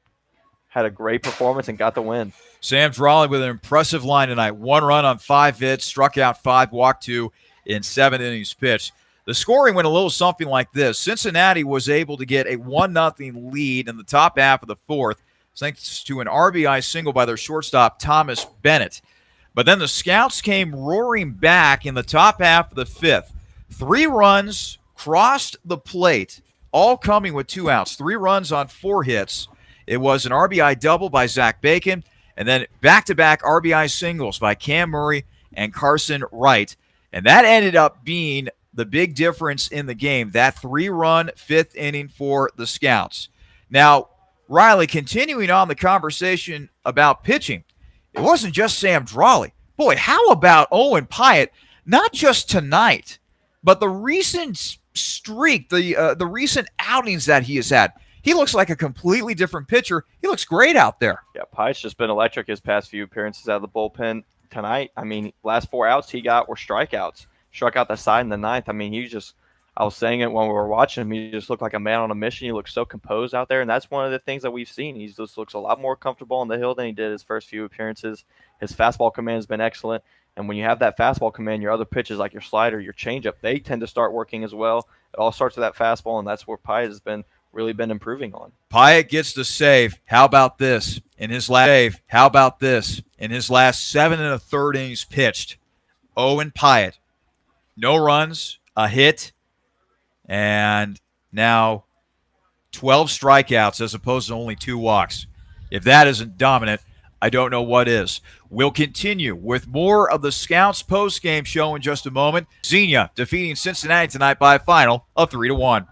had a great performance and got the win. Sam Drawley with an impressive line tonight. 1 run on 5 hits, struck out 5, walked 2 in 7 innings pitched. The scoring went a little something like this. Cincinnati was able to get a 1-0 lead in the top half of the 4th, thanks to an RBI single by their shortstop, Thomas Bennett. But then the Scouts came roaring back in the top half of the 5th. 3 runs crossed the plate, all coming with 2 outs. 3 runs on 4 hits. It was an RBI double by Zach Bacon, and then back-to-back RBI singles by Cam Murray and Carson Wright. And that ended up being the big difference in the game, that 3-run 5th inning for the Scouts. Now, Riley, continuing on the conversation about pitching, it wasn't just Sam Drawley. Boy, how about Owen Pyatt? Not just tonight, but the recent streak, the recent outings that he has had. He looks like a completely different pitcher. He looks great out there. Yeah, Pyatt's just been electric his past few appearances out of the bullpen tonight. Last 4 outs he got were strikeouts. Struck out the side in the 9th. I was saying it when we were watching him. He just looked like a man on a mission. He looks so composed out there, and that's one of the things that we've seen. He just looks a lot more comfortable on the hill than he did his first few appearances. His fastball command has been excellent, and when you have that fastball command, your other pitches like your slider, your changeup, they tend to start working as well. It all starts with that fastball, and that's where Pyatt has really been improving on. Pyatt gets the save. How about this? In his last 7 1/3 innings pitched, Owen Pyatt, no runs, a hit, and now 12 strikeouts as opposed to only 2 walks. If that isn't dominant, I don't know what is. We'll continue with more of the Scouts post-game show in just a moment. Xenia defeating Cincinnati tonight by a final of 3-1.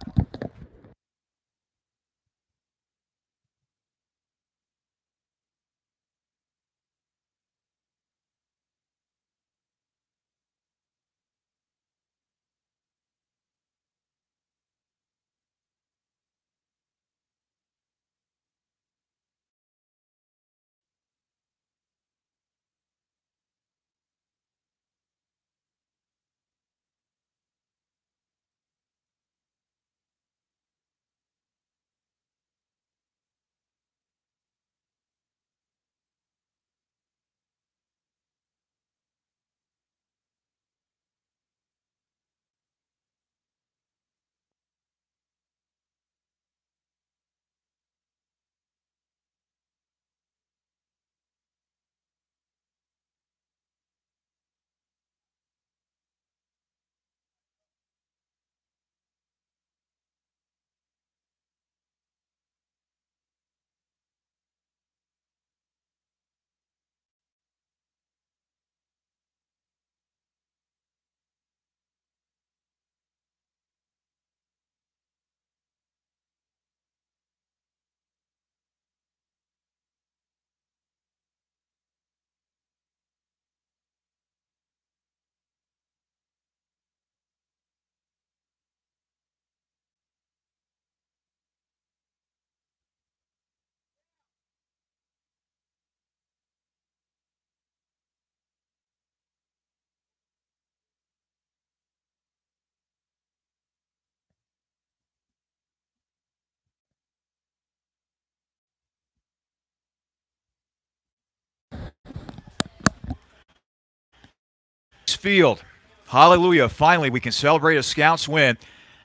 Field. Hallelujah. Finally, we can celebrate a Scouts win.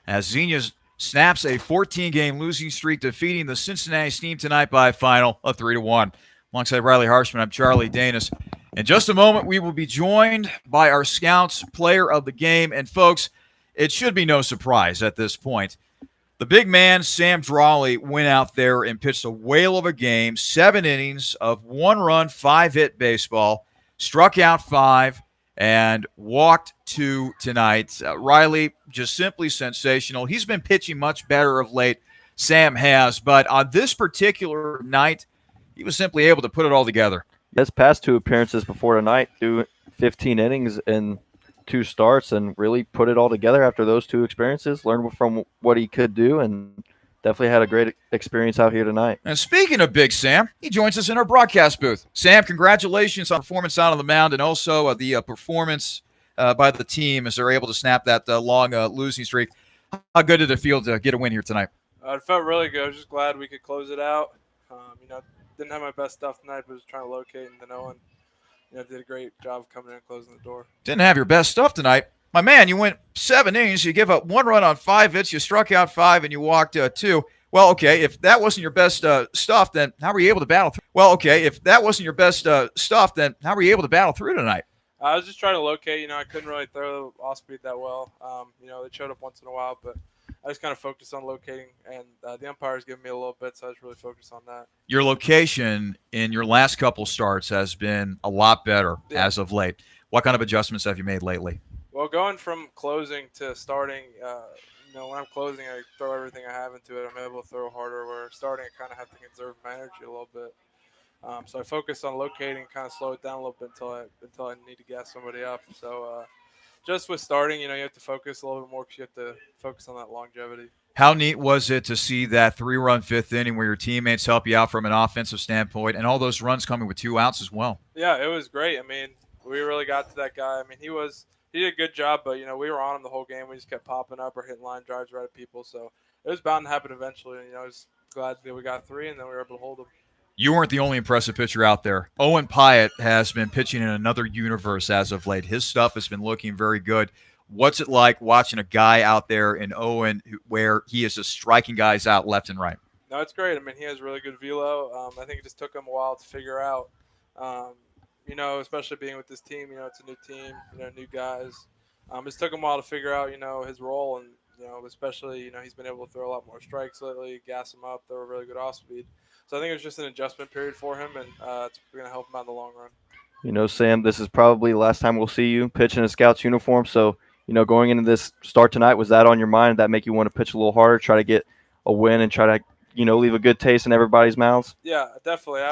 as Xenia snaps a 14-game losing streak, defeating the Cincinnati Steam tonight by a final of 3-1. Alongside Riley Harshman, I'm Charlie Danis. In just a moment, we will be joined by our Scouts player of the game. And, folks, it should be no surprise at this point. The big man, Sam Drawley, went out there and pitched a whale of a game, 7 innings of 1-run, 5-hit baseball, struck out 5, and walked 2 tonight. Riley, just simply sensational. He's been pitching much better of late, Sam has, but on this particular night, he was simply able to put it all together. His past 2 appearances before tonight, threw 15 innings and 2 starts, and really put it all together after those 2 experiences. Learned from what he could do, and definitely had a great experience out here tonight. And speaking of Big Sam, he joins us in our broadcast booth. Sam, congratulations on performance out on the mound, and also the performance by the team as they're able to snap that long losing streak. How good did it feel to get a win here tonight? It felt really good. I was just glad we could close it out. Didn't have my best stuff tonight, but was trying to locate, and then Owen did a great job of coming in and closing the door. Didn't have your best stuff tonight. My man, you went 7 innings, you give up 1 run on 5 hits, you struck out 5, and you walked 2. Well, okay, if that wasn't your best stuff, then how were you able to battle through? How were you able to battle through tonight? I was just trying to locate. I couldn't really throw the off speed that well. They showed up once in a while, but I just kind of focused on locating, and the umpires giving me a little bit, so I was really focused on that. Your location in your last couple starts has been a lot better as of late. What kind of adjustments have you made lately? Well, going from closing to starting, when I'm closing, I throw everything I have into it. I'm able to throw harder, where starting, I kind of have to conserve my energy a little bit. So I focus on locating, kind of slow it down a little bit until I need to gas somebody up. So just with starting, you have to focus a little bit more because you have to focus on that longevity. How neat was it to see that 3-run 5th inning where your teammates help you out from an offensive standpoint, and all those runs coming with 2 outs as well? Yeah, it was great. We really got to that guy. He did a good job, but we were on him the whole game. We just kept popping up or hitting line drives right at people. So it was bound to happen eventually. And I was glad that we got 3, and then we were able to hold them. You weren't the only impressive pitcher out there. Owen Pyatt has been pitching in another universe as of late. His stuff has been looking very good. What's it like watching a guy out there in Owen where he is just striking guys out left and right? No, it's great. He has really good velo. I think it just took him a while to figure out, especially being with this team. It's a new team, new guys. It just took him a while to figure out, his role. And, especially, he's been able to throw a lot more strikes lately, gas him up, throw a really good off speed. So I think it was just an adjustment period for him, and it's going to help him out in the long run. Sam, this is probably the last time we'll see you pitch in a Scouts uniform. So, going into this start tonight, was that on your mind? Did that make you want to pitch a little harder, try to get a win and try to, leave a good taste in everybody's mouths? Yeah, definitely.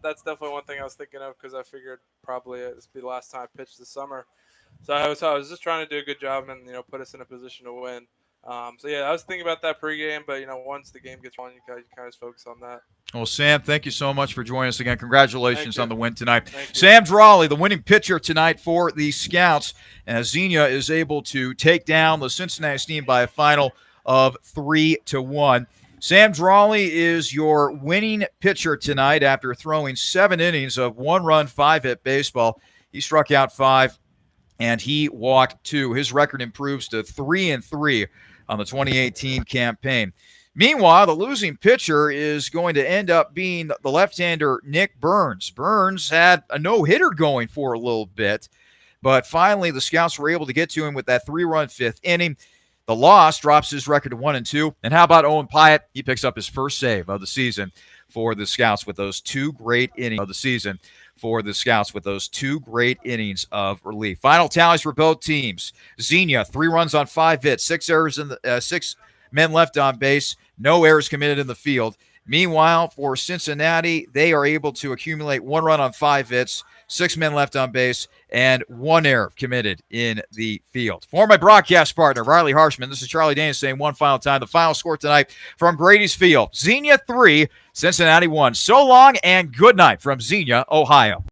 That's definitely one thing I was thinking of, because I figured probably this would be the last time I pitched this summer. So I was just trying to do a good job and, put us in a position to win. I was thinking about that pregame, but, once the game gets on, you kind of just focus on that. Well, Sam, thank you so much for joining us again. Congratulations on the win tonight. Sam Drawley, the winning pitcher tonight for the Scouts, as Xenia is able to take down the Cincinnati Steam by a final of 3-1. Sam Drawley is your winning pitcher tonight after throwing 7 innings of 1-run, 5-hit baseball. He struck out 5, and he walked 2. His record improves to 3-3 on the 2018 campaign. Meanwhile, the losing pitcher is going to end up being the left-hander Nick Burns. Burns had a no-hitter going for a little bit, but finally the Scouts were able to get to him with that 3-run 5th inning. The loss drops his record to 1-2. And how about Owen Pyatt? He picks up his first save of the season for the Scouts with those 2 great innings of relief. Final tallies for both teams. Xenia, 3 runs on 5 hits, 6 errors 6 men left on base, no errors committed in the field. Meanwhile, for Cincinnati, they are able to accumulate 1 run on 5 hits, 6 men left on base, and 1 error committed in the field. For my broadcast partner, Riley Harshman, this is Charlie Danis saying one final time. The final score tonight from Grady's Field. Xenia 3, Cincinnati 1. So long and good night from Xenia, Ohio.